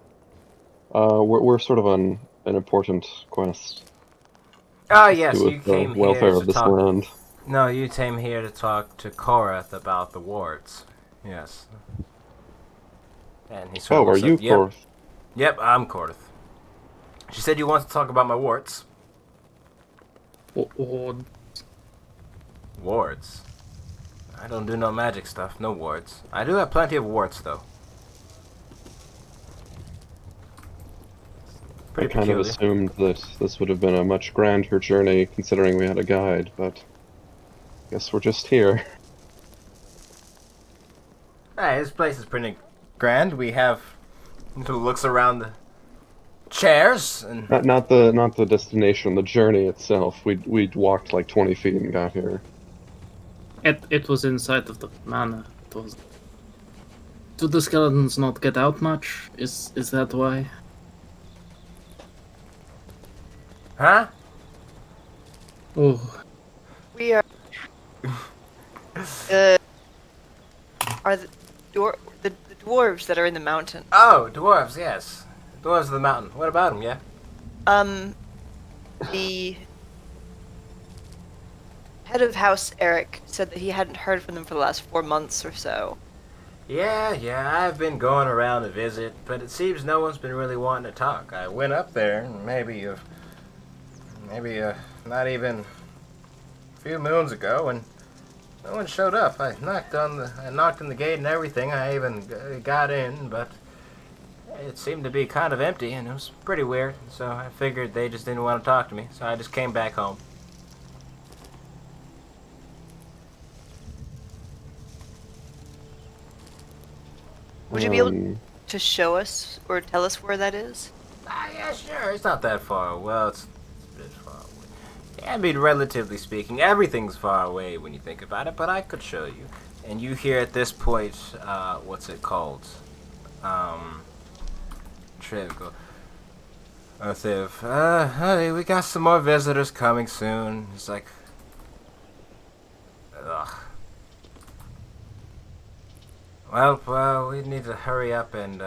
We're sort of on an important quest Oh yes, to you the came welfare here of to this talk. land. No, you came here to talk to Korath about the wards. Yes. And he sort Oh, of are looks you up. Yep. Korth? Yep, I'm Korath. She said you want to talk about my wards. Or Wards? I don't do no magic stuff, no wards. I do have plenty of wards, though. I Pretty kind of peculiar. assumed that this would have been a much grander journey considering we had a guide, but guess we're just here. Hey, this place is pretty grand. We have looks around the chairs and Not the destination, the journey itself. We'd walked like 20 feet and got here. it was inside of the manor. It was. Do the skeletons not get out much? Is that why? huh? Oh, We are. Are the dwarves that are in the mountain? Oh, dwarves, yes. Dwarves of the mountain. What about them, yeah? The head of House Eric said that he hadn't heard from them for the last 4 months or so. Yeah, I've been going around to visit, but it seems no one's been really wanting to talk. I went up there, maybe not even a few moons ago, and no one showed up. I knocked on the gate and everything. I even got in, but it seemed to be kind of empty, and it was pretty weird. So I figured they just didn't want to talk to me, so I just came back home. Would you be able Um, to show us or tell us where that is? Yeah, sure. It's not that far. Well, it's a bit far away. Yeah, I mean, relatively speaking, everything's far away when you think about it, but I could show you. And you hear at this point, what's it called? Trivial. Let's see if, hey, we got some more visitors coming soon. It's like, ugh. Well, we need to hurry up and,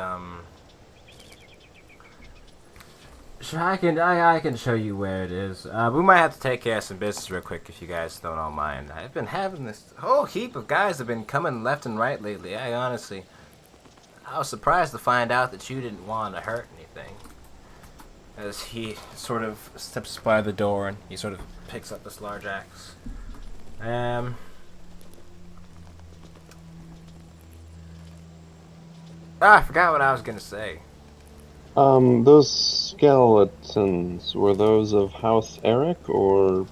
sure, I can show you where it is. We might have to take care of some business real quick if you guys don't all mind. I've been having this whole heap of guys have been coming left and right lately. I was surprised to find out that you didn't want to hurt anything. As he sort of steps by the door and he sort of picks up this large axe. I forgot what I was gonna say. those skeletons, were those of House Eric, or...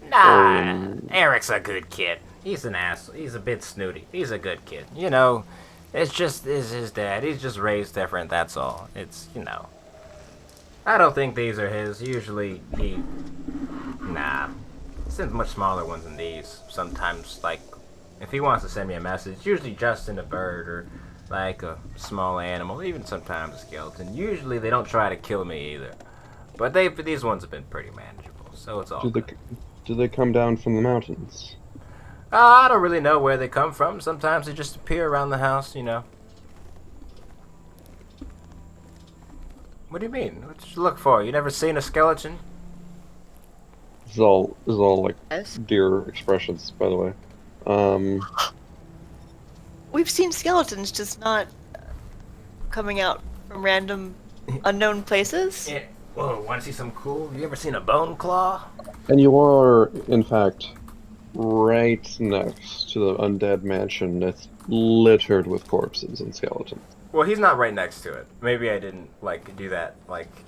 Nah, Eric's a good kid. He's an asshole. He's a bit snooty. He's a good kid. You know, it's his dad. He's just raised different, that's all. It's, I don't think these are his. Usually nah. He sends much smaller ones than these. Sometimes, like, if he wants to send me a message, it's usually just in a bird or, like, a small animal, even sometimes a skeleton. Usually they don't try to kill me either. But these ones have been pretty manageable, so it's all good. Do they come down from the mountains? I don't really know where they come from. Sometimes they just appear around the house, What do you mean? What did you look for? You never seen a skeleton? This is all like Yes. deer expressions, by the way. We've seen skeletons, just not coming out from random unknown places. Yeah. Whoa, want to see some cool? You ever seen a bone claw? And you are, in fact, right next to the undead mansion that's littered with corpses and skeletons. Well, he's not right next to it. Maybe I didn't, do that,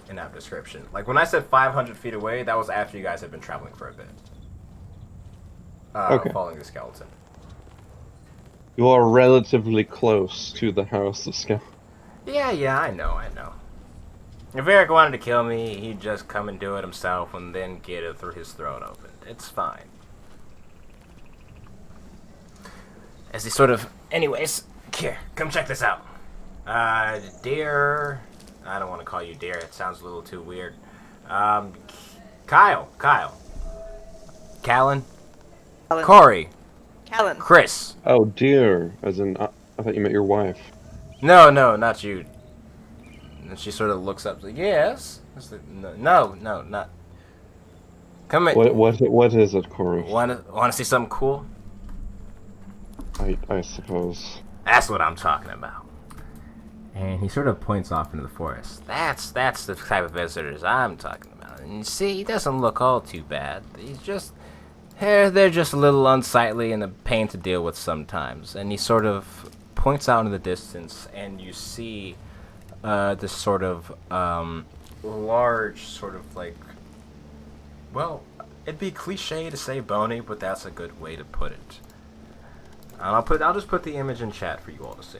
in that description. When I said 500 feet away, that was after you guys had been traveling for a bit. Okay. Following the skeleton. You are relatively close to the House of Skeletons. Yeah, I know. If Eric wanted to kill me, he'd just come and do it himself and then get it through his throat open. It's fine. As he sort of... Anyways, here, come check this out. Dear... I don't want to call you Dear. It sounds a little too weird. Kyle. Callan. Callan. Corey. Callan. Chris. Oh dear, as in, I thought you meant your wife. No, not you. And she sort of looks up, like, yes? No, not... Come here. What is it, Corey? Want to see something cool? I suppose. That's what I'm talking about. And he sort of points off into the forest. That's the type of visitors I'm talking about. And you see, he doesn't look all too bad. He's just... They're just a little unsightly and a pain to deal with sometimes. And he sort of points out in the distance, and you see this sort of large sort of like... Well, it'd be cliche to say bony, but that's a good way to put it. And I'll just put the image in chat for you all to see.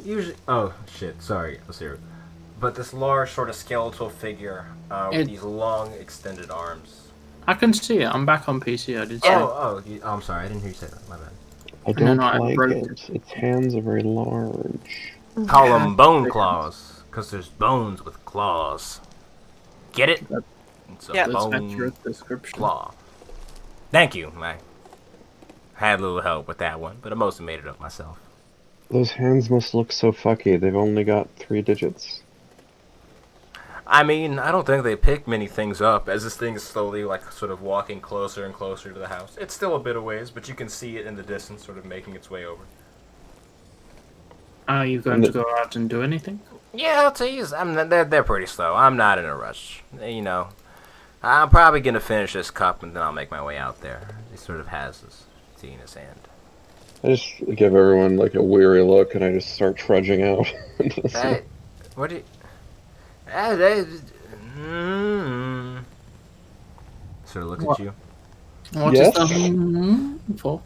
Usually, oh shit, sorry, let's hear it. But this large sort of skeletal figure with these long extended arms. I can see it. I'm back on PC. I did. Oh, I'm sorry, I didn't hear you say that. My bad. I don't I like broke it. Its hands are very large. Call them bone claws, because there's bones with claws. Get it? It's a Yeah. That's bone accurate description. claw. Thank you. I had a little help with that one, but I mostly made it up myself. Those hands must look so fucky. They've only got 3 digits. I mean, I don't think they pick many things up as this thing is slowly, like, sort of walking closer and closer to the house. It's still a bit of ways, but you can see it in the distance, sort of making its way over. Are you going to go out and do anything? Yeah, I'll tell you, they're pretty slow. I'm not in a rush. You know, I'm probably gonna finish this cup and then I'll make my way out there. He sort of has this tea in his hand. I just give everyone like a weary look and I just start trudging out. Hey, what do you? Sort of looks at you. What Yes? is the for?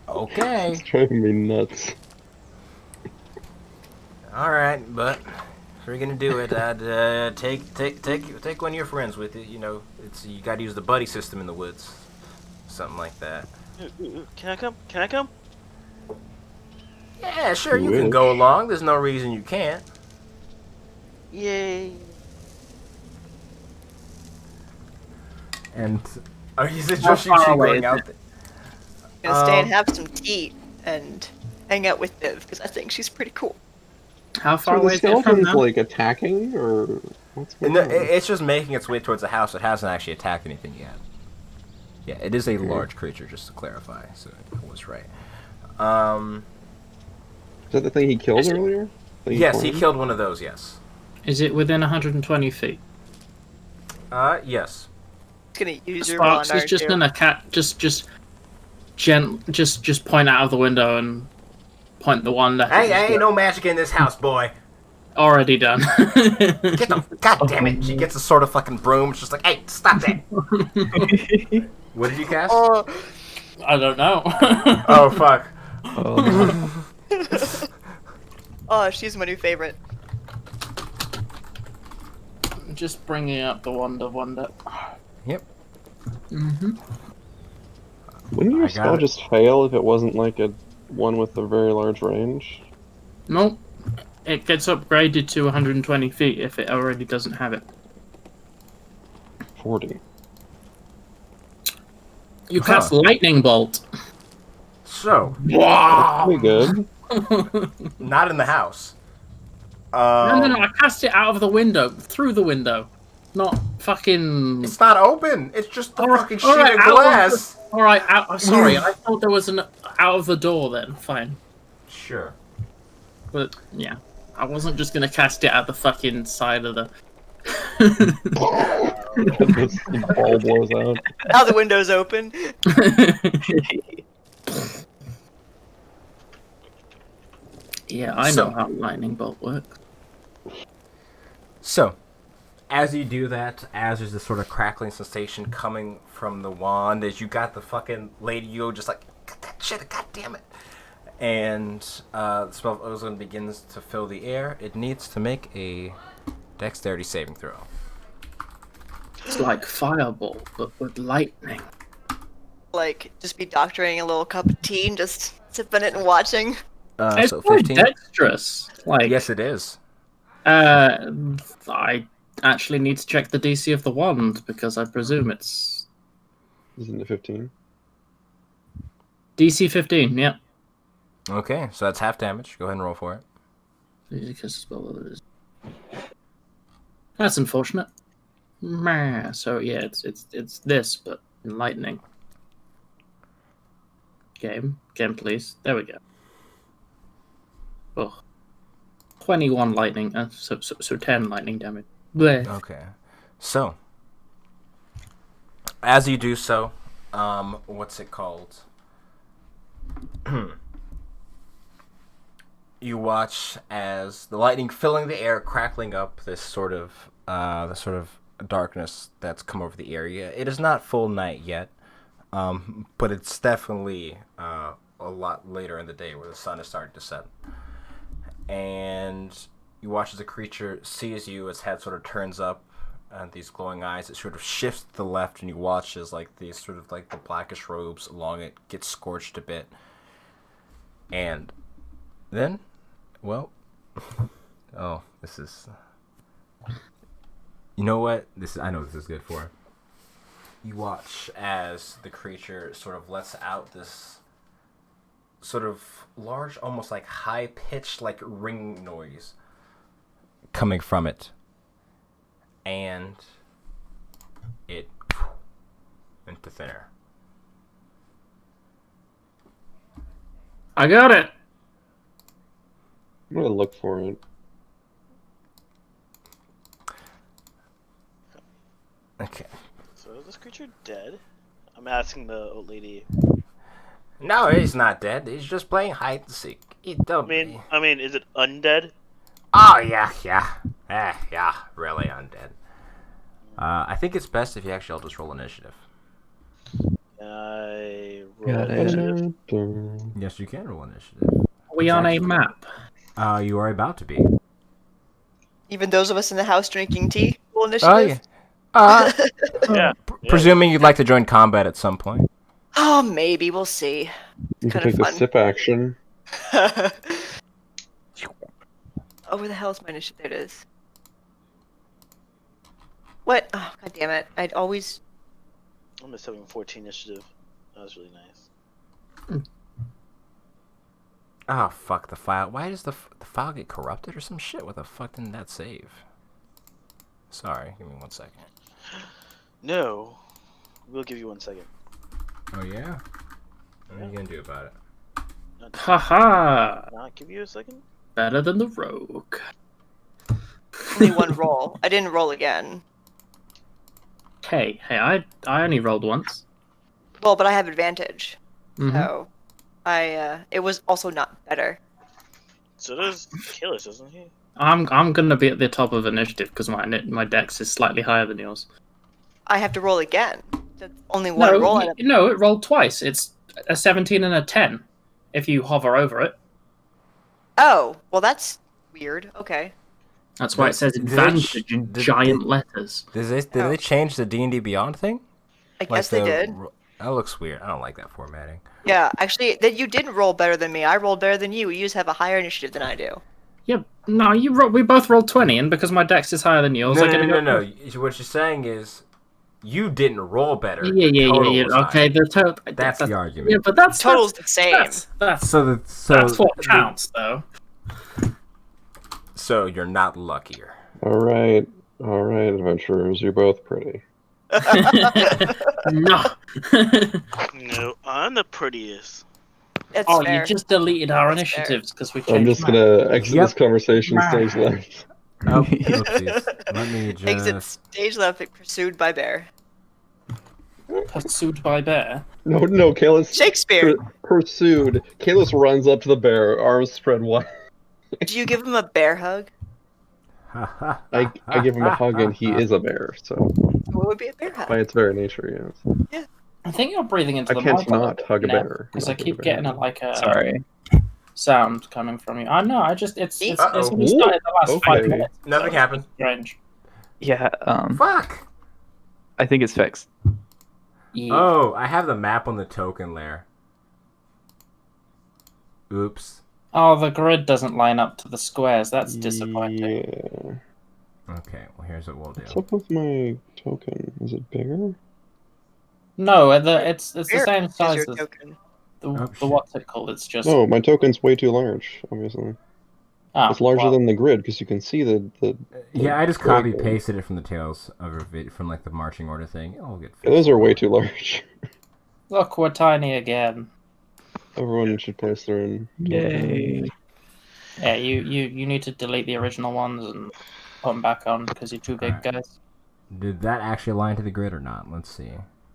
Okay. It's driving me nuts. All right, but if you're gonna do it, I'd take one of your friends with you. You know, you gotta use the buddy system in the woods, something like that. Can I come? Can I come? Yeah, sure, you can go along. There's no reason you can't. Yay! And is it How just you far two away going is out it? there? Gonna stay and have some tea and hang out with Viv because I think she's pretty cool. How So far are away the is it from skeletons now? like attacking or what's going No, on? it's just making its way towards the house. It hasn't actually attacked anything yet. Yeah, it is a large creature, just to clarify, so I was right. Is that the thing he killed Is it- earlier? Yes, he killed one of those, yes. Is it within 120 feet? Yes. He's gonna use your Sparks wand, is just aren't gonna just point out of the window and point the wand at Hey, it. ain't no magic in this house, boy. Already done. Get the God damn it! She gets a sort of fucking broom. She's just like, hey, stop that! What did you cast? Oh, I don't know. Oh fuck! Oh, oh, she's my new favorite. Just bringing up the wand of wonder. Yep. Mm-hmm. Wouldn't I your got spell it. just fail if it wasn't like a one with a very large range? Nope. It gets upgraded to 120 feet if it already doesn't have it. 40. You cast lightning bolt. So, Pretty good. not in the house. No, I cast it out of the window, through the window, not fucking. It's not open. It's just the fucking sheet alright, of out of glass. All right, sorry, I thought there was an out of the door. Then fine, Sure. but yeah, I wasn't just gonna cast it at the fucking side of the. The ball blows out. Now the window's open. Yeah, I So- know how lightning bolt works. So, as you do that, as there's this sort of crackling sensation coming from the wand, as you got the fucking lady, you just like, got that shit, god damn it. And the smell of ozone begins to fill the air. It needs to make a dexterity saving throw. It's like fireball, but with lightning. Like, just be doctoring a little cup of tea and just sipping it and watching. It's So quite 15. dexterous. Like, Yes, it is. I actually need to check the DC of the wand because I presume it's Isn't it 15? DC 15. Yeah. Okay, so that's half damage. Go ahead and roll for it. Easy cast a spell that is. That's unfortunate. Meh. So yeah, it's this, but in lightning. Game, please. There we go. Oh, 21 lightning. So 10 lightning damage. Bleh. Okay. So, as you do so, what's it called? You watch as the lightning filling the air, crackling up this sort of darkness that's come over the area. It is not full night yet, but it's definitely a lot later in the day where the sun is starting to set. And you watch as the creature sees you, its head sort of turns up, and these glowing eyes, it sort of shifts to the left, and you watch as like these sort of like the blackish robes along it get scorched a bit. And then, well, oh, this is, you know what? I know this is good for. You watch as the creature sort of lets out this sort of large, almost like high-pitched, like ring noise coming from it. And it into thin air. I got it. I'm gonna look for it. Okay. So is this creature dead? I'm asking the old lady. No, he's not dead. He's just playing hide and seek. He don't. I mean, is it undead? Oh yeah. Yeah, really undead. I think it's best if you actually all just roll initiative. I Got roll it. initiative. Yes, you can roll initiative. Are we on a map? You are about to be. Even those of us in the house drinking tea. Full initiative. Oh yeah. Uh, Yeah. presuming you'd like to join combat at some point. Oh, maybe we'll see. You can Kinda take the fun. sip action. Oh, where the hell is my initiative? There it is. What? Oh, god damn it! I'd always. I'm just having 14 initiative. That was really nice. Oh fuck the file. Why does the file get corrupted or some shit? What the fuck didn't that save? Sorry, give me 1 second. No, we'll give you 1 second. Oh yeah? What are you gonna do about it? Haha. Not give you a second? Better than the rogue. Only one roll. I didn't roll again. Hey, I only rolled once. Well, but I have advantage. Mhm. So, it was also not better. So does Kalis, doesn't he? I'm gonna be at the top of initiative because my dex is slightly higher than yours. I have to roll again. That's only one roll. No, it rolled twice. It's a 17 and a 10 if you hover over it. Oh, well, that's weird. Okay. That's why it says advantage in giant letters. Did they change the D&D Beyond thing? I guess they did. That looks weird. I don't like that formatting. Yeah, actually, that you didn't roll better than me. I rolled better than you. You just have a higher initiative than I do. Yeah, no, we both rolled 20, and because my dex is higher than yours, No. What you're saying is you didn't roll better. Yeah. Okay, that's the argument. Yeah, but that's Total's the same. That's what counts, though. So you're not luckier. All right, adventurers, you're both pretty. No. No, I'm the prettiest. That's Oh, fair. you just deleted our That's fair. initiatives because we I'm changed. just gonna exit this conversation. Map. Stage left. Oh, oopsies. Let me just... Exit stage left, pursued by bear. Pursued by bear. No, Kalis Shakespeare. pursued. Kalis runs up to the bear, arms spread wide. Do you give him a bear hug? I give him a hug, and he is a bear. So What would be a bear hug? by its very nature, yes. I think you're breathing into I the can't mic not hug a now, bear. because I Not hug a keep bear. getting a Sorry. sound coming from you. I know. I just it's Uh-oh. we started the last 5 Okay. minutes. Nothing so happened. it's strange. Yeah, Fuck! I think it's fixed. Yeah. Oh, I have the map on the token layer. Oops. Oh, the grid doesn't line up to the squares. That's disappointing. Yeah. Okay, well here's what we'll What's do. up with my token? Is it bigger? No, it's the Bear same is size your as token. the shit. what's it called? It's just No, my token's way too large, obviously. It's larger well, than the grid because you can see the Yeah, I just dragon. copy pasted it from the Tales of Revedia, from like the marching order thing. It'll get fixed. Yeah, those are way too large. look, we're tiny again. Everyone should place their own. Yay. Yeah, you need to delete the original ones and put them back on because you're too big, Alright. guys. Did that actually align to the grid or not? Let's see.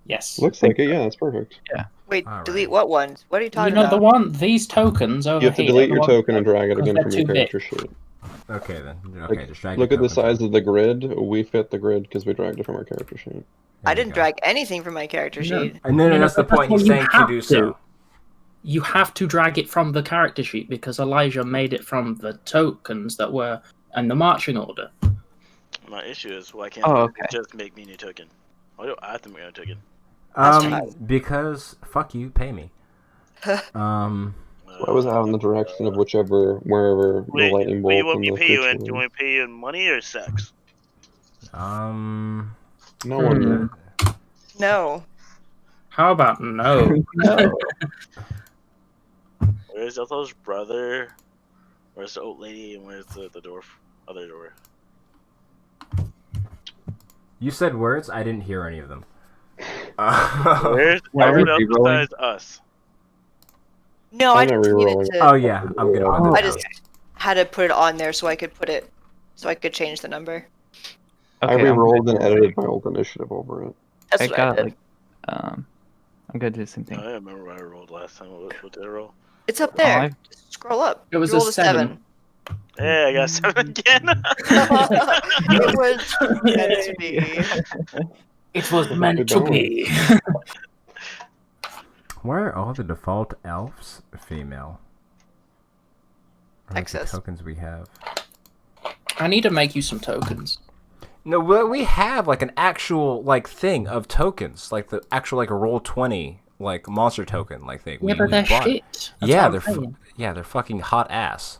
Yes. Looks like it. Yeah, that's perfect. Wait, Alright. delete what ones? What are you You talking know about? these tokens over You have to here. delete the your ones token and drag it because again they're from your too big. character sheet. Okay then. Okay, Like, just drag look your at the tokens size of the grid. We fit the grid because we dragged it from our character sheet. There I you didn't go. drag anything from my character No. sheet. No, that's the but that's point. what He's you saying to have do to. so. You have to drag it from the character sheet because Elijah made it from the tokens that were in the marching order. My issue is why can't Oh, it okay. just make me a new token? Why do I have to make a new token? That's fine. Because fuck you, pay me. So I was out in the direction of wherever the lightning What do you bolt want and me to the pay you creature in? Do you were. want me to pay you in money or sex? No one. No. How about no? No. Where's Otho's brother? Where's the old lady? And where's the dwarf? Other door. You said words. I didn't hear any of them. Where's Why are we everyone else re-rolling? besides us? No, I I'm not just needed re-rolling. to. Oh yeah, I'm gonna put I that down. just had to put it on there so I could put it, so I could change the number. Okay, I I'm re-rolled gonna and edited my old initiative over it. That's I what got I did. like I'm gonna do the same I thing. don't remember what I rolled last time. What did I roll? It's up there. I've- Just scroll up. It was You a rolled a 7. Hey, I got 7 again. It was meant to be. It was Good meant to balance. be. Why are all the default elves female? Or like the Excess. tokens we have. I need to make you some tokens. No, we have like an actual like thing of tokens, like the actual like a roll-20 like monster token like thing. Yeah, but they're bought. shit. That's Yeah, what I'm saying. they're fucking hot ass.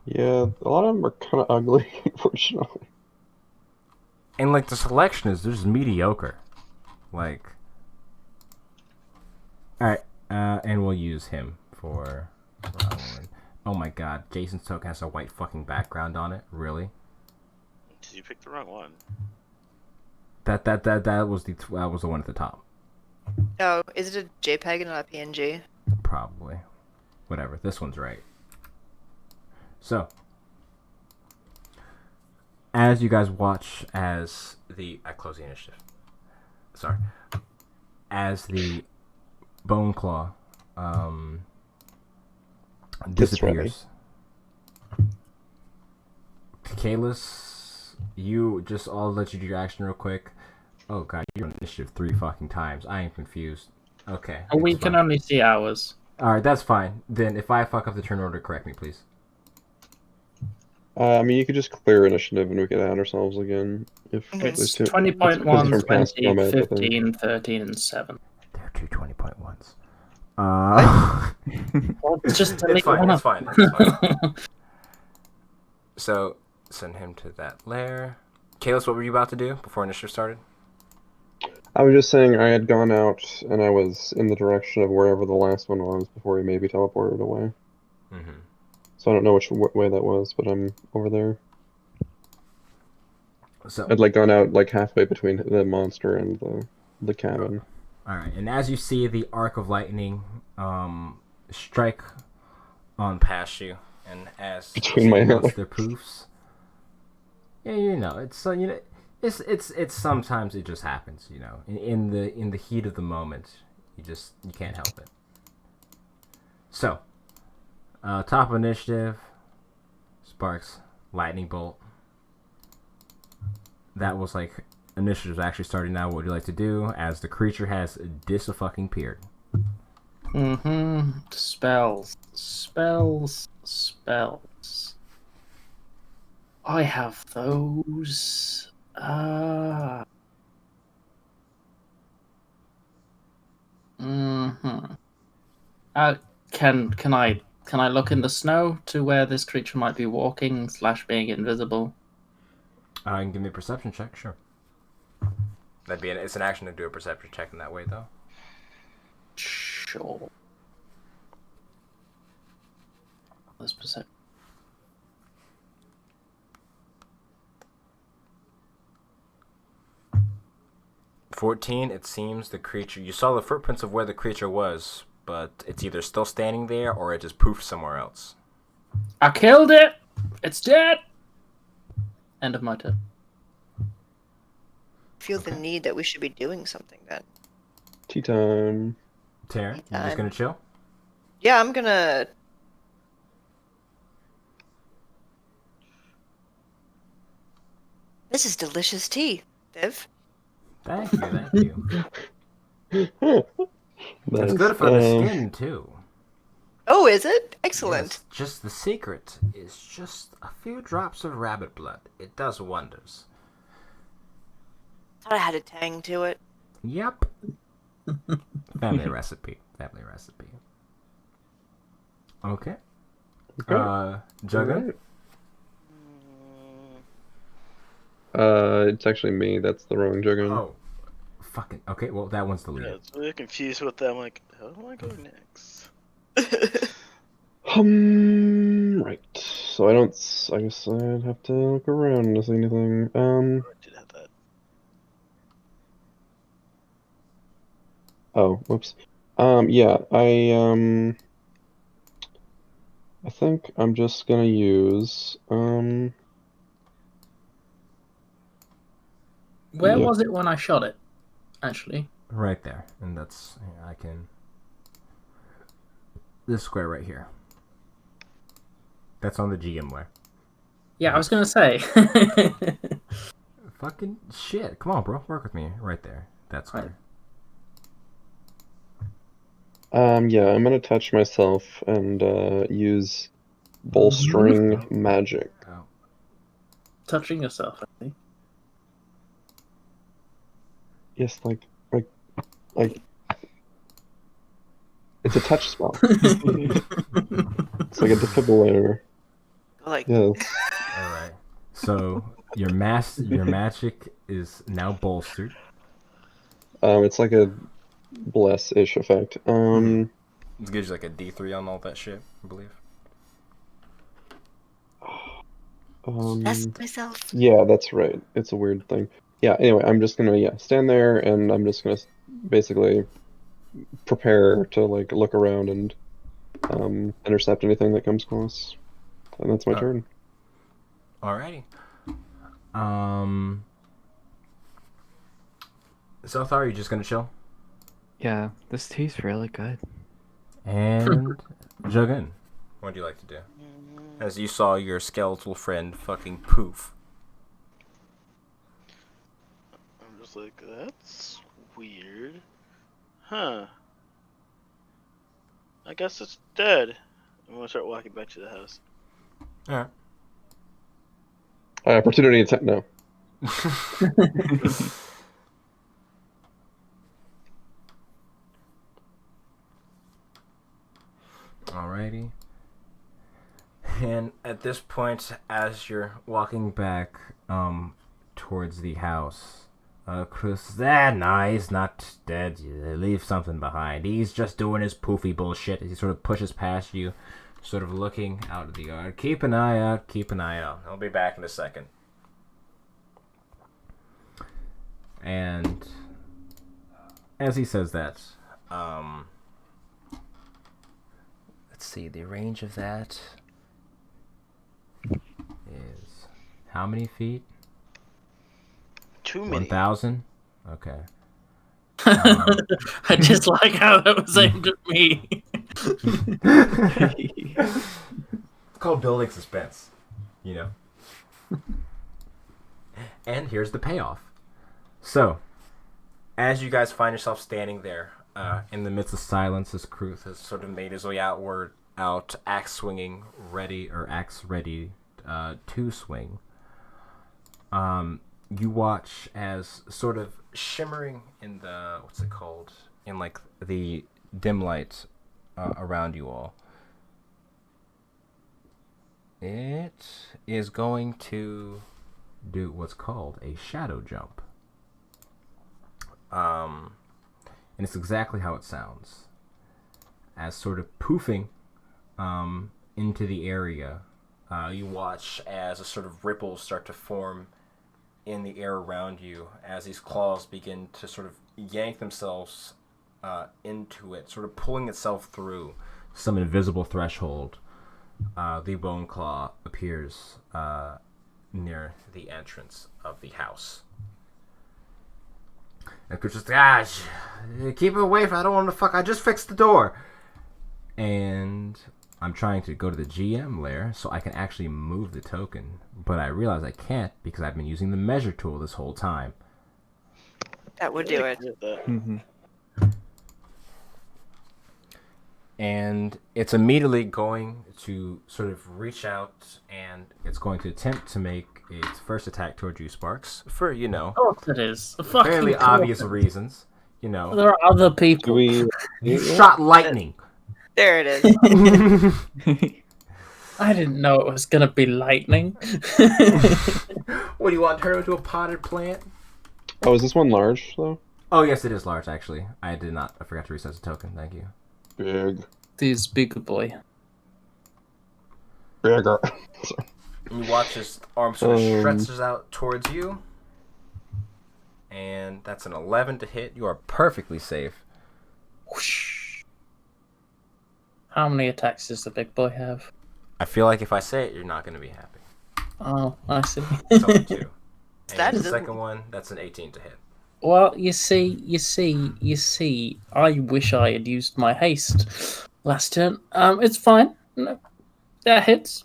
Yeah, a lot of them are kind of ugly, unfortunately. And like the selection is just mediocre. Like, all right, and we'll use him for. Oh my god, Jason's token has a white fucking background on it. Really? You picked the wrong one. That was the one at the top. No, is it a JPEG and not a PNG? Probably. Whatever. This one's right. So, as you guys watch as I close the initiative. Sorry. As the Bone Claw disappears. Kalis, I'll let you do your action real quick. Oh god, you're on initiative 3 fucking times. I am confused. Okay. We it's can fine. only see ours. Alright, that's fine. Then if I fuck up the turn order, correct me, please. I mean, you could just clear initiative and we could add ourselves again. If It's there's two. 20.1, because it's from past 20, combat, I think. 15, 13, and 7. There are two 20.1s. Well, just It's delete fine, one it's of fine, it's fine. So, send him to that lair. Kalis, what were you about to do before initiative started? I was just saying I had gone out and I was in the direction of wherever the last one was before he maybe teleported away. Mm-hmm. So I don't know which way that was, but I'm over there. So, I'd like gone out like halfway between the monster and the cabin. alright, and as you see the arc of lightning strike on past you, and as Between my once hands. their poofs, yeah, you know, it's sometimes it just happens, you know, in the heat of the moment, you can't help it. So, top of initiative, Sparks, lightning bolt. That was like initiative's actually starting now. What would you like to do as the creature has dis-fucking-peered? Spells. I have those. Can I look in the snow to where this creature might be walking / being invisible? You can give me a perception check, sure. It's an action to do a perception check in that way, though. Sure. This perception. 14, it seems the creature... You saw the footprints of where the creature was, but it's either still standing there or it just poofed somewhere else. I killed it. It's dead. End of my turn. Feel the need that we should be doing something then. Tea time. Taryn, Tea you just time. gonna chill? Yeah, I'm gonna. This is delicious tea, Viv. Thank you, thank you. Nice. It's good for the skin, too. Oh, is it? Excellent. Yes, just the secret is just a few drops of rabbit blood. It does wonders. Thought I had a tang to it. Yep. Family recipe. Family recipe. Okay. Okay. Jugga? It's actually me. That's the wrong Juggin. Oh. Fucking. Okay, well, that one's the Yeah, leader. it's really confused with that. I'm like, how do I go next? Right. So I guess I'd have to look around to see anything. I did have that. Oh, whoops. Yeah, I think I'm just gonna use, Where yeah. was it when I shot it? Actually. Right there. And that's... I can... This square right here. That's on the GMware. Yeah, I was gonna say. Fucking shit. Come on, bro. Work with me. Right there. That square. Yeah, I'm gonna touch myself and, use bolstering magic. Oh. Touching yourself, I think. Yes, like, it's a touch spell. It's like a defibrillator. Like, Yes. Alright. So, your magic is now bolstered. It's like a bless-ish effect. It gives you like a D3 on all that shit, I believe. that's myself. Yeah, that's right. It's a weird thing. Yeah, anyway, I'm just gonna, stand there, and I'm just gonna basically prepare to, like, look around and, intercept anything that comes close. And that's my turn. Alrighty. Zothar, are you just gonna chill? Yeah, this tea's really good. And Jugin, what do you like to do? As you saw your skeletal friend fucking poof. I'm just like, that's weird. Huh. I guess it's dead. I'm gonna start walking back to the house. Alright. Opportunity attack. No. Alrighty. And at this point, as you're walking back towards the house, Chris says, nah, he's not dead. Leave something behind. He's just doing his poofy bullshit. He sort of pushes past you, sort of looking out of the yard. Keep an eye out, keep an eye out. I'll be back in a second. And as he says that, let's see, the range of that is how many feet? Too many. 1,000? Okay. I just like how that was aimed at me. It's called building suspense, you know. And here's the payoff. So, as you guys find yourself standing there in the midst of silence, as Kruth has sort of made his way out, axe swinging, axe ready to swing. You watch as sort of shimmering in the what's it called? In like the dim light around you all. It is going to do what's called a shadow jump. And it's exactly how it sounds. As sort of poofing into the area, you watch as a sort of ripples start to form in the air around you as these claws begin to sort of yank themselves into it, sort of pulling itself through some invisible threshold. The bone claw appears near the entrance of the house. And Kuch just, gosh, keep it away from, I don't want to fuck, I just fixed the door. And I'm trying to go to the GM lair so I can actually move the token, but I realize I can't because I've been using the measure tool this whole time. That would do it. Mm-hmm. And it's immediately going to sort of reach out and it's going to attempt to make its first attack towards you, Sparks, for, you know, Of course it is. Fucking fairly course obvious it is. reasons. You know, There are other Do people. we? you shot lightning. There it is. I didn't know it was gonna be lightning. What do you want to turn into a potted plant? Oh, is this one large though? Oh yes, it is large actually. I forgot to reset the token. Thank you. Big. This big boy. Bigger. You watch his arm sort of Um, stretches out towards you, and that's an 11 to hit. You are perfectly safe. Whoosh. How many attacks does the big boy have? I feel like if I say it, you're not going to be happy. Oh, I see. It's only 2. And That the is a- second one, that's an 18 to hit. Well, you see, I wish I had used my haste last turn. It's fine. No, that hits.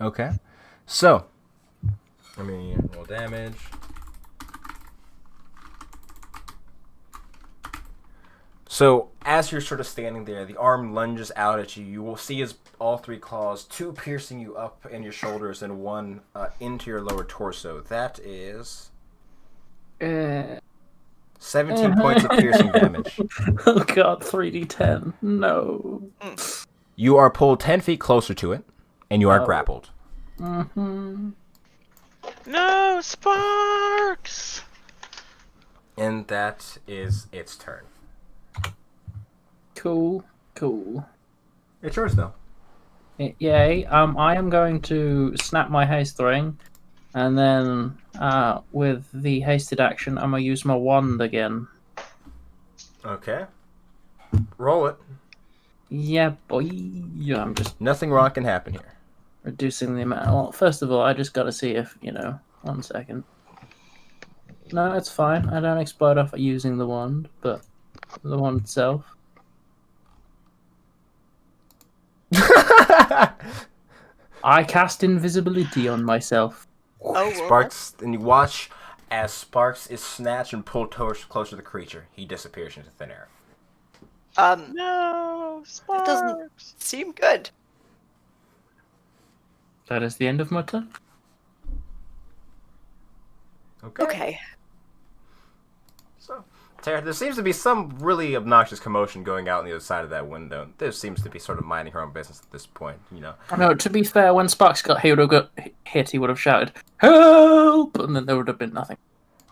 Okay. So, let me roll damage. So, as you're sort of standing there, the arm lunges out at you. You will see as all 3 claws, 2 piercing you up in your shoulders and 1 into your lower torso. That is 17 points of piercing damage. Oh god, 3d10. No. You are pulled 10 feet closer to it, and you are Oh. grappled. Mm-hmm. No, Sparks! And that is its turn. Cool. It's yours, though. Yay. I am going to snap my haste ring, and then with the hasted action, I'm gonna use my wand again. Okay. Roll it. Yeah, boy. Yeah, I'm just Nothing wrong can happen here. reducing the amount. Well, first of all, I just gotta see if, 1 second. No, it's fine. I don't explode off using the wand, but the wand itself. I cast invisibility on myself. Oh, well, Sparks, and you watch as Sparks is snatched and pulled closer to the creature. He disappears into thin air. No, it Sparks! doesn't seem good. That is the end of my turn. Okay. So, Tara, there seems to be some really obnoxious commotion going out on the other side of that window. There seems to be sort of minding her own business at this point, you know. No, to be fair, when Sparks got hit, he would have shouted, "Help!" and then there would have been nothing.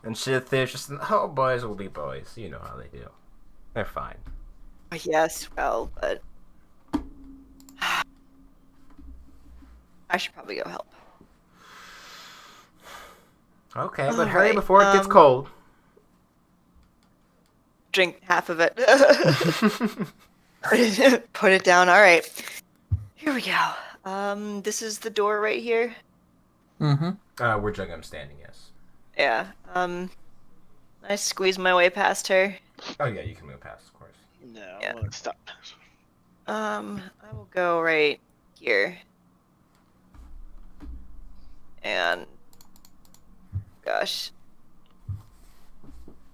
And shit, there's just, oh, boys will be boys. You know how they do. They're fine. Yes, well, but I should probably go help. Okay, but All hurry right, before it gets cold. Drink half of it. Put it down. All right. Here we go. This is the door right here. Mm-hmm. Where Jugham's standing, yes. Yeah. I squeeze my way past her. Oh, yeah, you can move past, of course. No, Yeah. I want to stop. I will go right here. And gosh.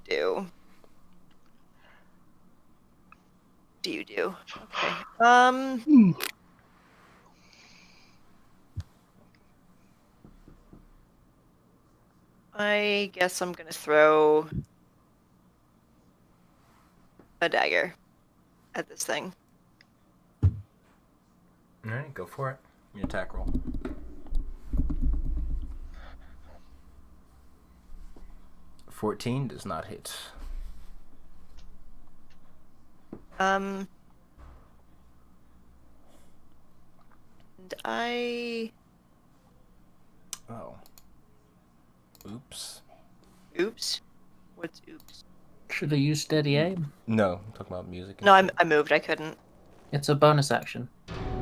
Do you do? Okay. I guess I'm gonna throw a dagger at this thing. Alright, go for it. Your attack roll. $14 does not hit. And I Oh. Oops. Oops. What's oops? Should have used steady aim. No, I'm talking about music. No, instead. I moved. I couldn't. It's a bonus action.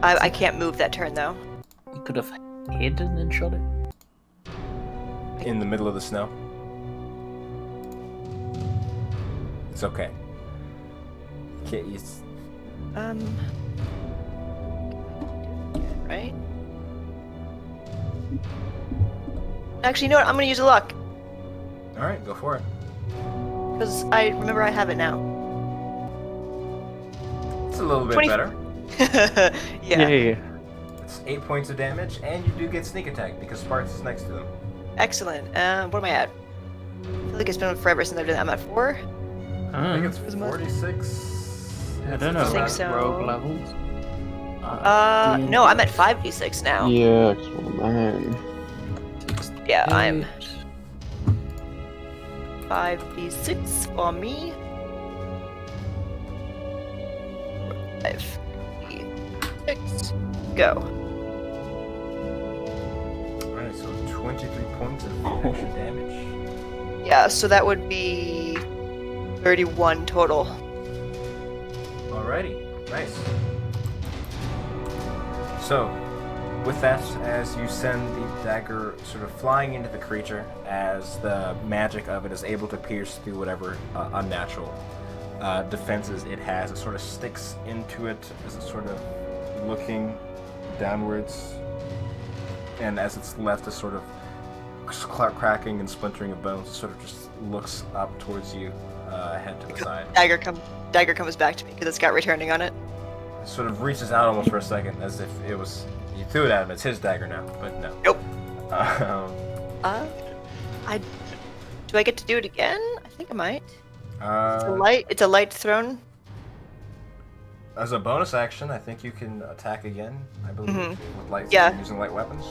I can't move that turn though. You could have hidden and shot it. In the middle of the snow. It's okay. Can't use. Right. Actually, you know what? I'm gonna use a luck All right, go for it. because I remember I have it now. It's a little bit 20 better. Yeah. Yay. It's 8 points of damage, and you do get sneak attack because Sparks is next to them. Excellent. What am I at? I feel like it's been forever since I've done that. I'm at 4. I think it's Where's my- 46. I don't know think about so. rogue levels. No, I'm at 5d6 now. Yeah, extra 9. Yeah, I'm 5d6 for me. 5d6. Go. Alright, so 23 points of extra damage. Yeah, so that would be 31 total. Alrighty, nice. So, with that, as you send the dagger sort of flying into the creature, as the magic of it is able to pierce through whatever unnatural defenses it has, it sort of sticks into it as it's sort of looking downwards, and as it's left is sort of cracking and splintering of bones, it sort of just looks up towards you, head to the side. Dagger comes back to me because it's got returning on it. It sort of reaches out almost for a second, as if it was you threw it at him. It's his dagger now, but no. Nope. Um, Do I get to do it again? I think I might. uh, It's a light thrown. as a bonus action, I think you can attack again. I believe with light, Yeah. using light weapons.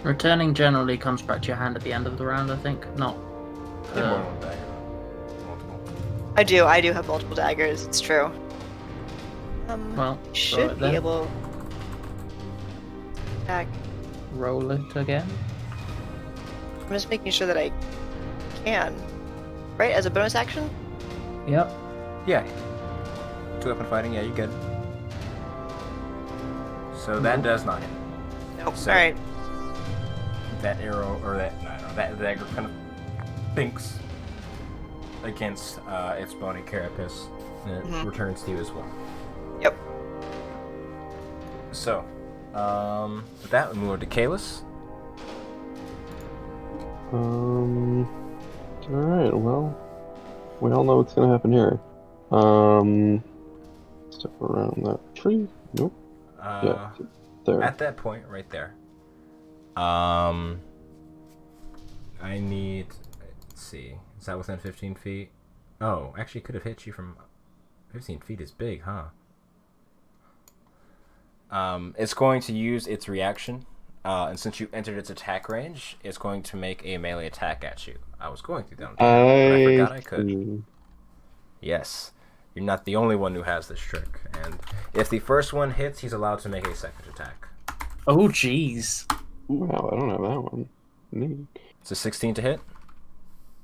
Returning generally comes back to your hand at the end of the round, I think. Not. You have more than one dagger. Multiple. I do have multiple daggers. It's true. Well, Should it be then. able. Attack. Roll it again. I'm just making sure that I can. Right, as a bonus action. Yep. Yeah. 2-weapon fighting. Yeah, you good. So that does not hit. Nope. So- All right. That arrow or that dagger kind of thinks against its bony carapace, and it returns to you as well. Yep. So, with that, we move on to Kalis. Alright, well, we all know what's gonna happen here. Step around that tree. Nope. Yeah, there. At that point, right there. I need. Let's see. Is that within 15 feet? Oh, actually, could have hit you from 15 feet. Is big, huh? It's going to use its reaction, and since you entered its attack range, it's going to make a melee attack at you. I was going through that, but I forgot I could. see. Yes, you're not the only one who has this trick, and if the first one hits, he's allowed to make a second attack. Oh, jeez. Wow, I don't have that one. Neat. It's a 16 to hit.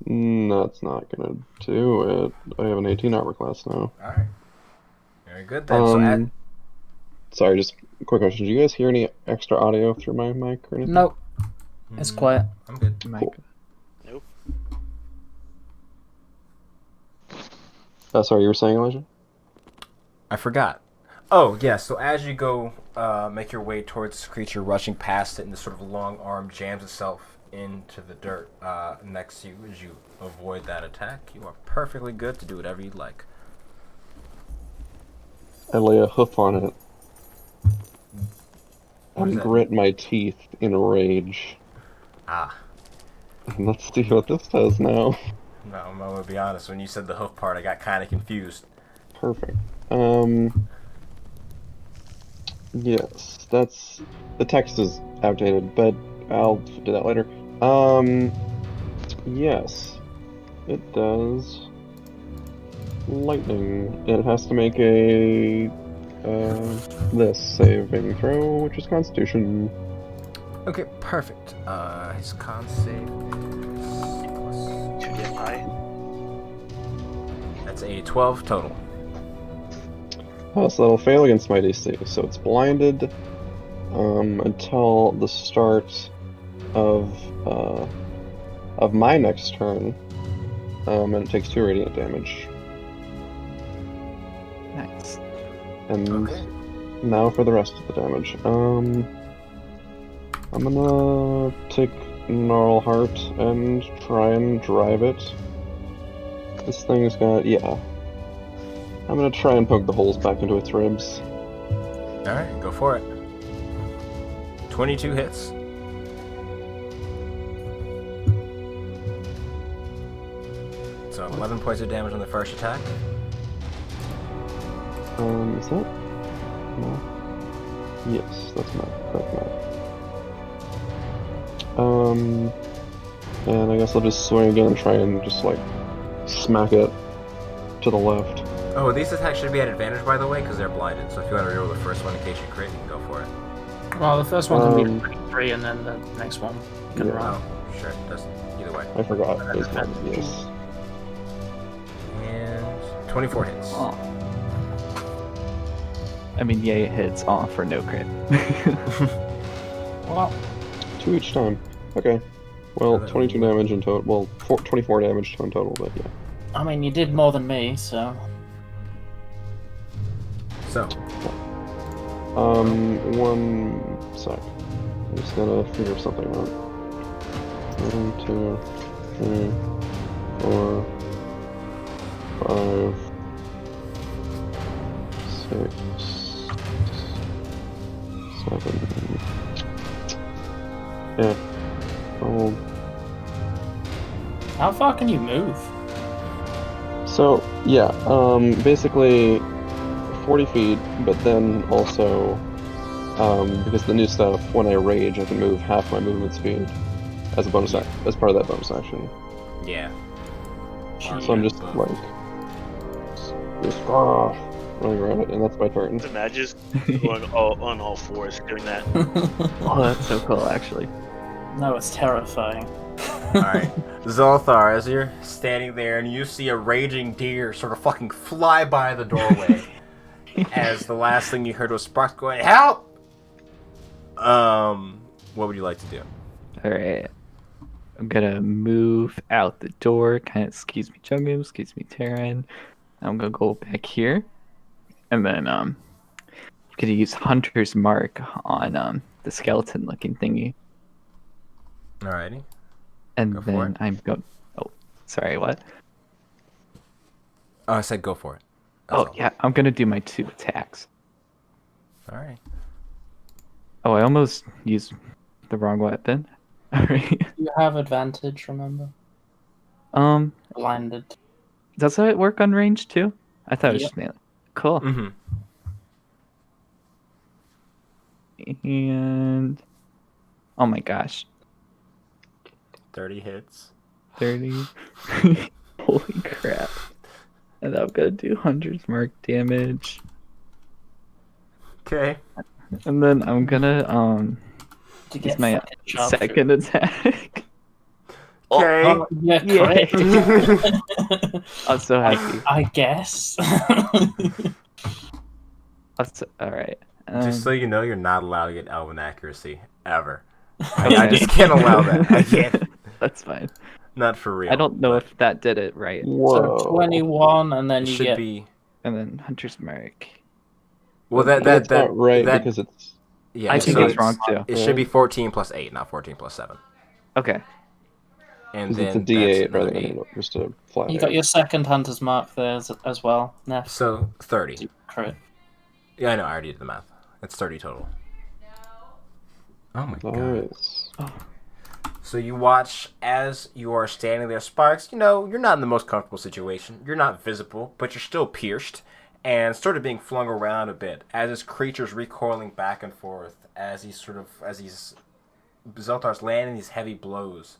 That's not gonna do it. I have an 18 armor class now. All right, very good then. So Sorry, just a quick question. Do you guys hear any extra audio through my mic or anything? Nope. It's quiet. I'm good. Cool. Nope. Sorry, you were saying, Elijah? I forgot. Oh, yeah, so as you go make your way towards this creature, rushing past it, and this sort of long arm jams itself into the dirt next to you as you avoid that attack, you are perfectly good to do whatever you'd like. I lay a hoof on it What does and that grit my teeth in rage. Ah. And let's see what this does now. No, I'm going to be honest. When you said the hoof part, I got kind of confused. Perfect. Yes, that's... The text is outdated, but I'll do that later. Yes. It does... lightning. It has to make a... this saving throw, which is Constitution. Okay, perfect. His con save is Too damn high. that's a 12 total. So that'll fail against my DC. So it's blinded until the start of my next turn, and it takes 2 radiant damage. Nice. And Okay. now for the rest of the damage. I'm gonna take Gnarl Heart and try and drive it. This thing's got, yeah. I'm gonna try and poke the holes back into its ribs. Alright, go for it. 22 hits. So 11 points of damage on the first attack. Is that? No. Yes, that's math. And I guess I'll just swing again and try and just like smack it to the left. Oh, these attacks should be at advantage, by the way, because they're blinded. So if you want to reroll the first one in case you crit, you can go for it. Well, the first one's gonna be 3, and then the next one can Yeah. run. Oh, sure. Doesn't either way. I forgot. It's not, yes. And 24 hits. Oh. I mean, yay, it hits off for no crit. Well, 2 each time. Okay. Well, 22 damage in total. Well, 24 damage in total, but yeah. I mean, you did more than me, so. So, 1 sec. I'm just gonna figure something out. 1, 2, 3, 4, 5, 6, 7. Yeah. Oh. How far can you move? So yeah, basically 40 feet, but then also because the new stuff, when I rage, I can move half my movement speed as a bonus as part of that bonus action. yeah. So I'm just like just running around it, and that's my turn. Imagine just going on all fours doing that. Oh, that's so cool, actually. No, it's terrifying. Alright. Zolthar, as you're standing there and you see a raging deer sort of fucking fly by the doorway, as the last thing you heard was Sparks going, "Help!" What would you like to do? Alright. I'm gonna move out the door, kind of excuse me, Jungum, excuse me, Terran. I'm gonna go back here. And then, I'm gonna use Hunter's Mark on, the skeleton looking thingy. Alrighty. And Go for then it. I'm going. Oh, sorry, what? Oh, I said go for it. That's Oh, all. yeah, I'm gonna do my 2 attacks. Alright. Oh, I almost used the wrong weapon. Alright. You have advantage, remember? Blinded. Does that work on range too? I thought it was Yep. just melee. Cool. Mm-hmm. And oh my gosh, 30 hits. 30. Holy crap! And I'm gonna do Hunter's Mark damage, Okay. and then I'm gonna To use get my fucking sharp. second attack. Okay. Oh, yeah, Yay. correct. I'm so happy. I guess. All right. Just so you know, you're not allowed to get Elven accuracy ever. Okay. I just can't allow that. I can't. That's fine. Not for real. I don't know but if that did it right. Whoa. So 21, and then it you should get. be. And then Hunter's Mark. Well, That's not right that because it's. yeah. I think so it's wrong too. It should be 14 plus 8, not 14 plus 7. Okay. And Because then it's a D8 that's rather another than 8. just a flat. You got 8. your second hunter's mark there as well, Neff. So 30. Crit. Yeah, I know. I already did the math. It's 30 total. Oh my god. Nice. So you watch as you are standing there, Sparks. You know, you're not in the most comfortable situation. You're not visible, but you're still pierced and sort of being flung around a bit as this creature's recoiling back and forth as Zeltar's landing these heavy blows,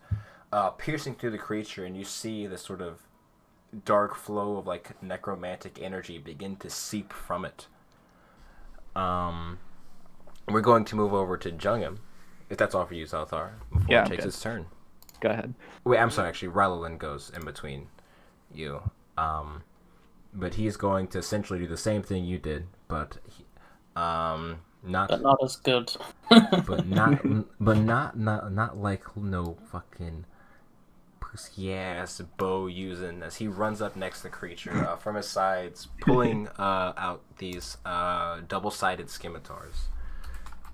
piercing through the creature, and you see this sort of dark flow of like necromantic energy begin to seep from it. We're going to move over to Jungum. If that's all for you, Zalthar, before Yeah, it I'm takes good. its turn. Go ahead. Wait, I'm sorry. Actually, Rylolin goes in between you. But he's going to essentially do the same thing you did, but not, But not as good. but not like no fucking pussy ass bow using as he runs up next to the creature from his sides, pulling out these double-sided scimitars.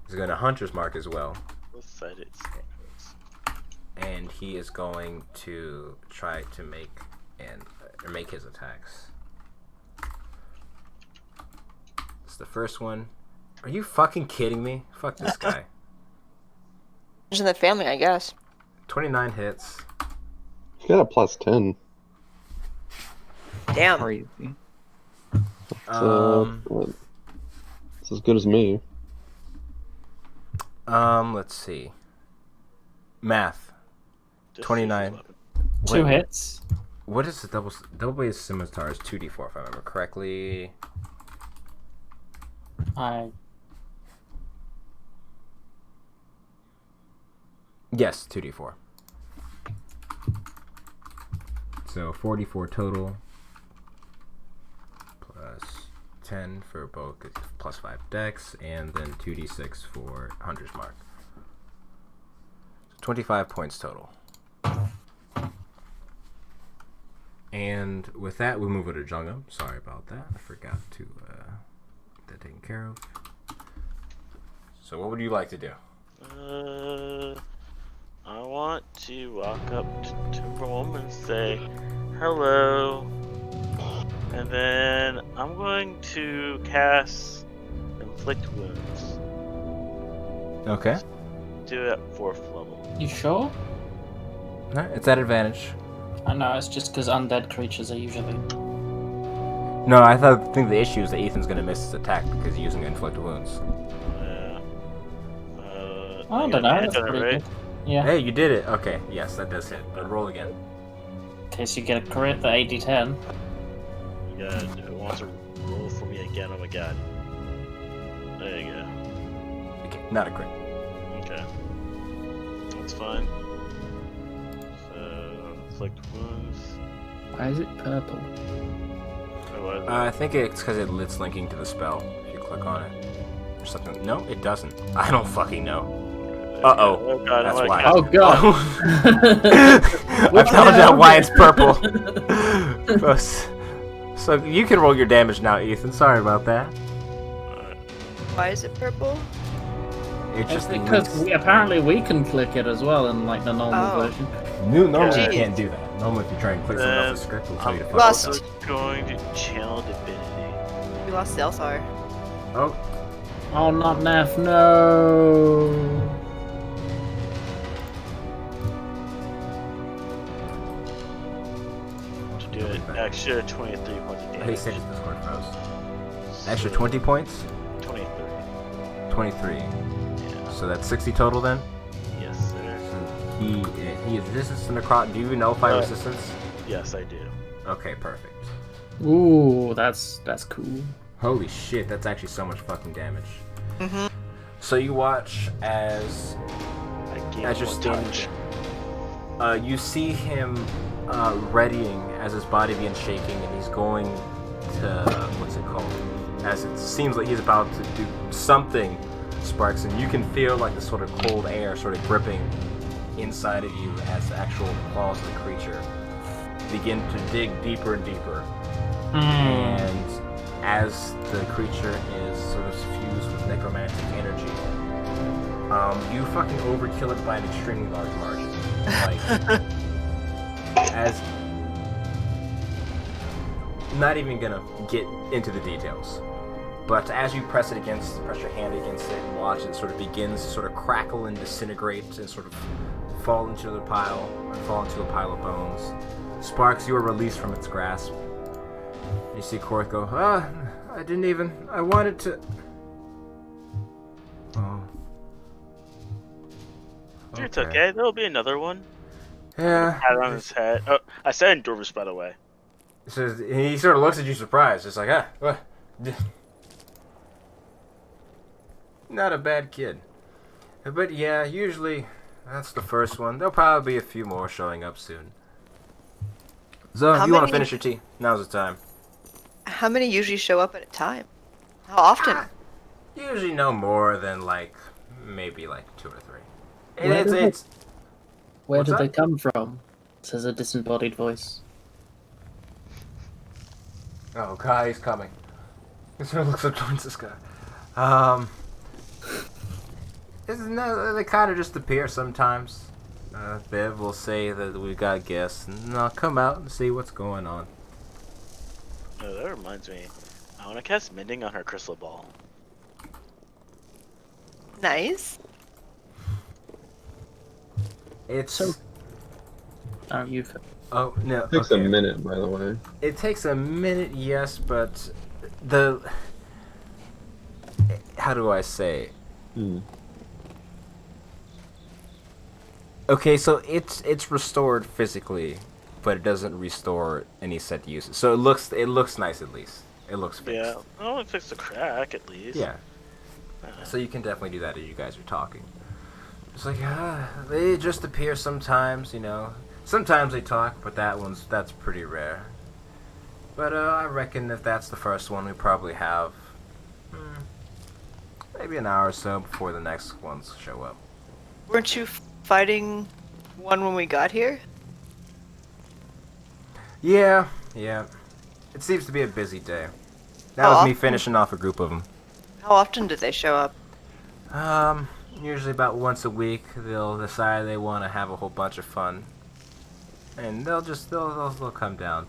He's going to hunter's mark as well. Double-sided scimitars. And he is going to try to make his attacks. It's the first one. Are you fucking kidding me? Fuck this guy. Just in the family, I guess. 29 hits. He's got a +10. Damn. Crazy. It's as good as me. Let's see. Math. 29. 2 hits. What is the double-bladed scimitar? Is 2d4 if I remember correctly. Yes, 2d4. So 44 total. Plus 10 for both, plus 5 dex, and then 2d6 for Hunter's Mark. 25 points total. And with that, we move over to Junga. Sorry about that. I forgot to get that taken care of. So what would you like to do? I want to walk up to Timberwolf and say, hello. And then I'm going to cast Inflict Wounds. Okay. Do it at 4th level. You sure? Alright, it's at advantage. I know, it's just because undead creatures are usually... No, I think the issue is that Ethan's going to miss his attack because he's using Inflict Wounds. I don't know, that's Right? pretty good. Yeah. Hey, you did it. Okay, yes, that does hit. But roll again. In case you get a crit, the 80-10. God, it wants to roll for me again. Oh my god. There you go. Okay, not a crit. Okay. That's fine. So, Inflict Wounds. Why is it purple? Oh, what is it? I think it's because it's linking to the spell. If you click on it. Or something. No, it doesn't. I don't fucking know. Uh-oh. Oh god, That's I'm why. gonna Oh god! I found out why it's purple. So you can roll your damage now, Ethan. Sorry about that. Why is it purple? It just because links. apparently we can click it as well in like the normal Oh. version. Normally you Jeez. can't do that. Normally if you try and click someone else's script, it'll tell you to fuck Lost. yourself. also going to channel divinity. We lost Zelthar. Oh, Oh, not Neff, no! To do an extra 23 points of hey, damage. save Discord froze. Extra 20 points? 23. 23. Yeah. So that's 60 total then? Yes, sir. So he is resistant to necrot. Do you nullify resistance? Yes, I do. Okay, perfect. Ooh, that's cool. Holy shit, that's actually so much fucking damage. Mm-hmm. So you watch as I gain you're 1 standing touch. there. You see him readying as his body begins shaking, and he's going to what's it called? As it seems like he's about to do something, Sparks, and you can feel like the sort of cold air sort of gripping inside of you as the actual claws of the creature begin to dig deeper and deeper. And as the creature is sort of fused with necromantic energy, you fucking overkill it by an extremely large margin. Like, as not even gonna get into the details, but as you press your hand against it and watch it sort of begins to sort of crackle and disintegrate and sort of fall into a pile of bones. Sparks, you are released from its grasp. You see Korth go, I wanted to... Oh. It's okay, there'll be another one. Yeah. Pat on his head. Oh, I said Endorvis, by the way. So he sort of looks at you surprised, just like, what? Not a bad kid. But yeah, usually that's the first one. There'll probably be a few more showing up soon. So How if you want to many- finish your tea, now's the time. How many usually show up at a time? How often? Usually no more than like maybe like 2 or 3. Where It's did it's Where What's did they that? come from? Says a disembodied voice. Oh god, he's coming. He sort of looks up towards the sky. They kind of just appear sometimes. Bev will say that we got guests, and I'll come out and see what's going on. Oh, that reminds me. I want to cast Mending on her crystal ball. Nice. It's So- Oh, oh no. It takes okay. a minute, by the way. It takes a minute, yes, but how do I say? Hmm. Okay, so it's restored physically, but it doesn't restore any set uses. So it looks nice at least. It looks fixed. Yeah, I want to fix the crack at least. Yeah. So you can definitely do that as you guys are talking. It's like they just appear sometimes, you know. Sometimes they talk, but that's pretty rare. But I reckon if that's the first one, we probably have maybe an hour or so before the next ones show up. Weren't you fighting one when we got here? Yeah. It seems to be a busy day. That How was me often? finishing off a group of them. How often do they show up? Usually about once a week, they'll decide they want to have a whole bunch of fun, and they'll come down.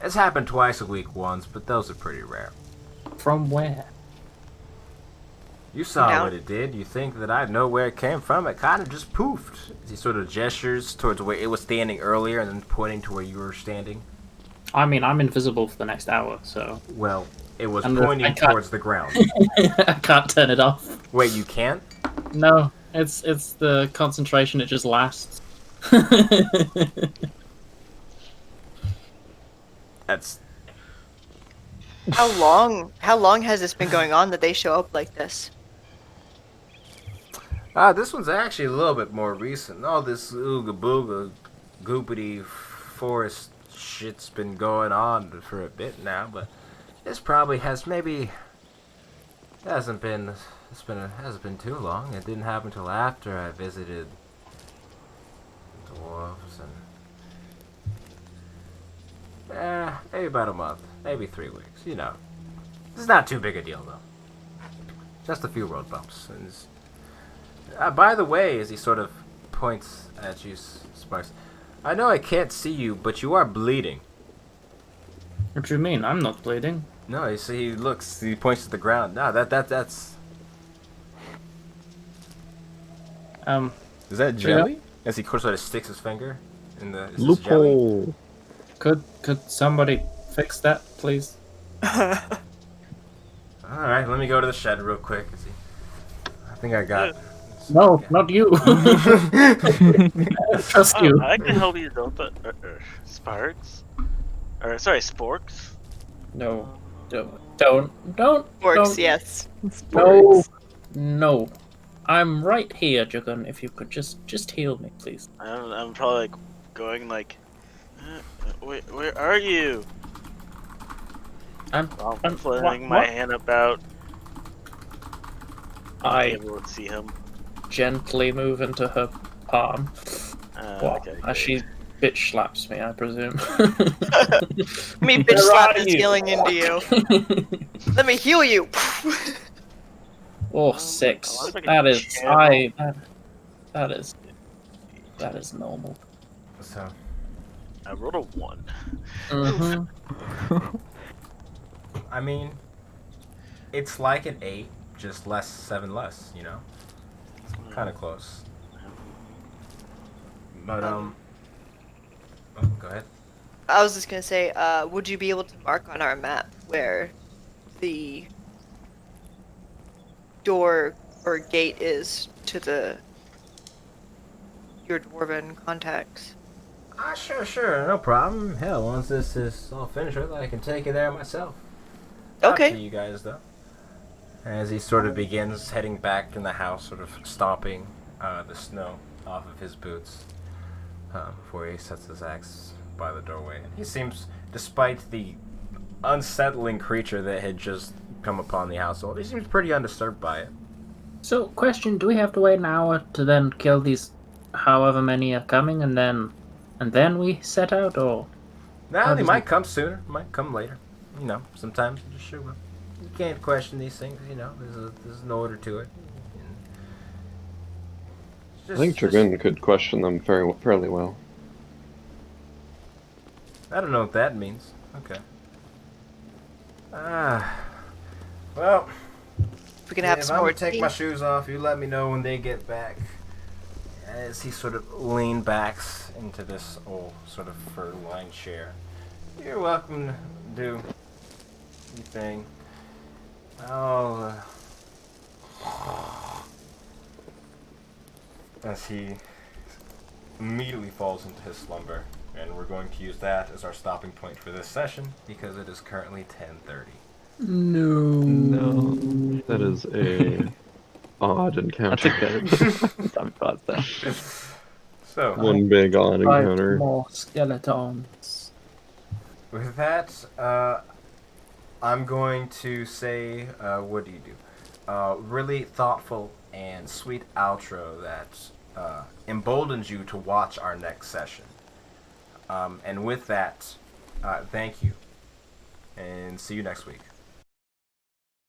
It's happened twice a week once, but those are pretty rare. From where? You saw Down. what it did. You think that I'd know where it came from? It kind of just poofed. He sort of gestures towards where it was standing earlier, and then pointing to where you were standing. I mean, I'm invisible for the next hour, so Well, it was And I pointing can't- towards the ground. I can't turn it off. Wait, you can't? No, it's the concentration. It just lasts. That's How long has this been going on that they show up like this? This one's actually a little bit more recent. All this ooga booga goopity forest shit's been going on for a bit now, but this probably hasn't been too long. It didn't happen till after I visited dwarves and maybe about a month, maybe 3 weeks. You know, it's not too big a deal though. Just a few road bumps. And by the way, as he sort of points at you, Sparks, I know I can't see you, but you are bleeding. What do you mean? I'm not bleeding. No, you see, he points to the ground. No, that's. Is that jelly? As he sort of sticks his finger in the. Is this jelly? Loophole. Could somebody fix that, please? Alright, let me go to the shed real quick. I think I got. No, not you. I trust you. I can help you, don't Sparks? Or sorry, Sporks. No, don't. Works, don't. yes. No. I'm right here, Jugun. If you could just heal me, please. I'm probably like going like, where are you? I'm Flailing my what? hand about. I able to see him. gently move into her palm. Okay. As she bitch slaps me, I presume. Me bitch Where slap are is you? yelling into you. Let me heal you. Oh, 6. I like That a is channel. that is normal. So. I rolled a 1. Mm-hmm. I mean, it's like an 8, just 7 less, you know? Kind of close. But, oh, go ahead. I was just gonna say, would you be able to mark on our map where the door or gate is to your dwarven contacts? Sure, no problem. Hell, once this is all finished with, I can take you there myself. Okay. Up to you guys, though. as he sort of begins heading back in the house, sort of stomping the snow off of his boots before he sets his axe by the doorway. He seems, despite the unsettling creature that had just come upon the household, he seems pretty undisturbed by it. So, question: do we have to wait an hour to then kill these, however many are coming, and then we set out, or? Now, How they does might it- come sooner, might come later. You know, sometimes you just show up. You can't question these things, you know, there's an order to it. I think Dragoon could question them fairly well. I don't know what that means. Okay. Well, We can have if some I'm more gonna take tea. my shoes off, you let me know when they get back. As he sort of lean backs into this old sort of fur-lined chair. You're welcome to do your thing. As he immediately falls into his slumber, and we're going to use that as our stopping point for this session because it is currently 10:30. No. That is a odd encounter. That's a good. Time pause though. So, One big odd 5 encounter. more skeletons. with that, I'm going to say, what do you do? Really thoughtful and sweet outro that emboldens you to watch our next session. And with that, thank you, and see you next week.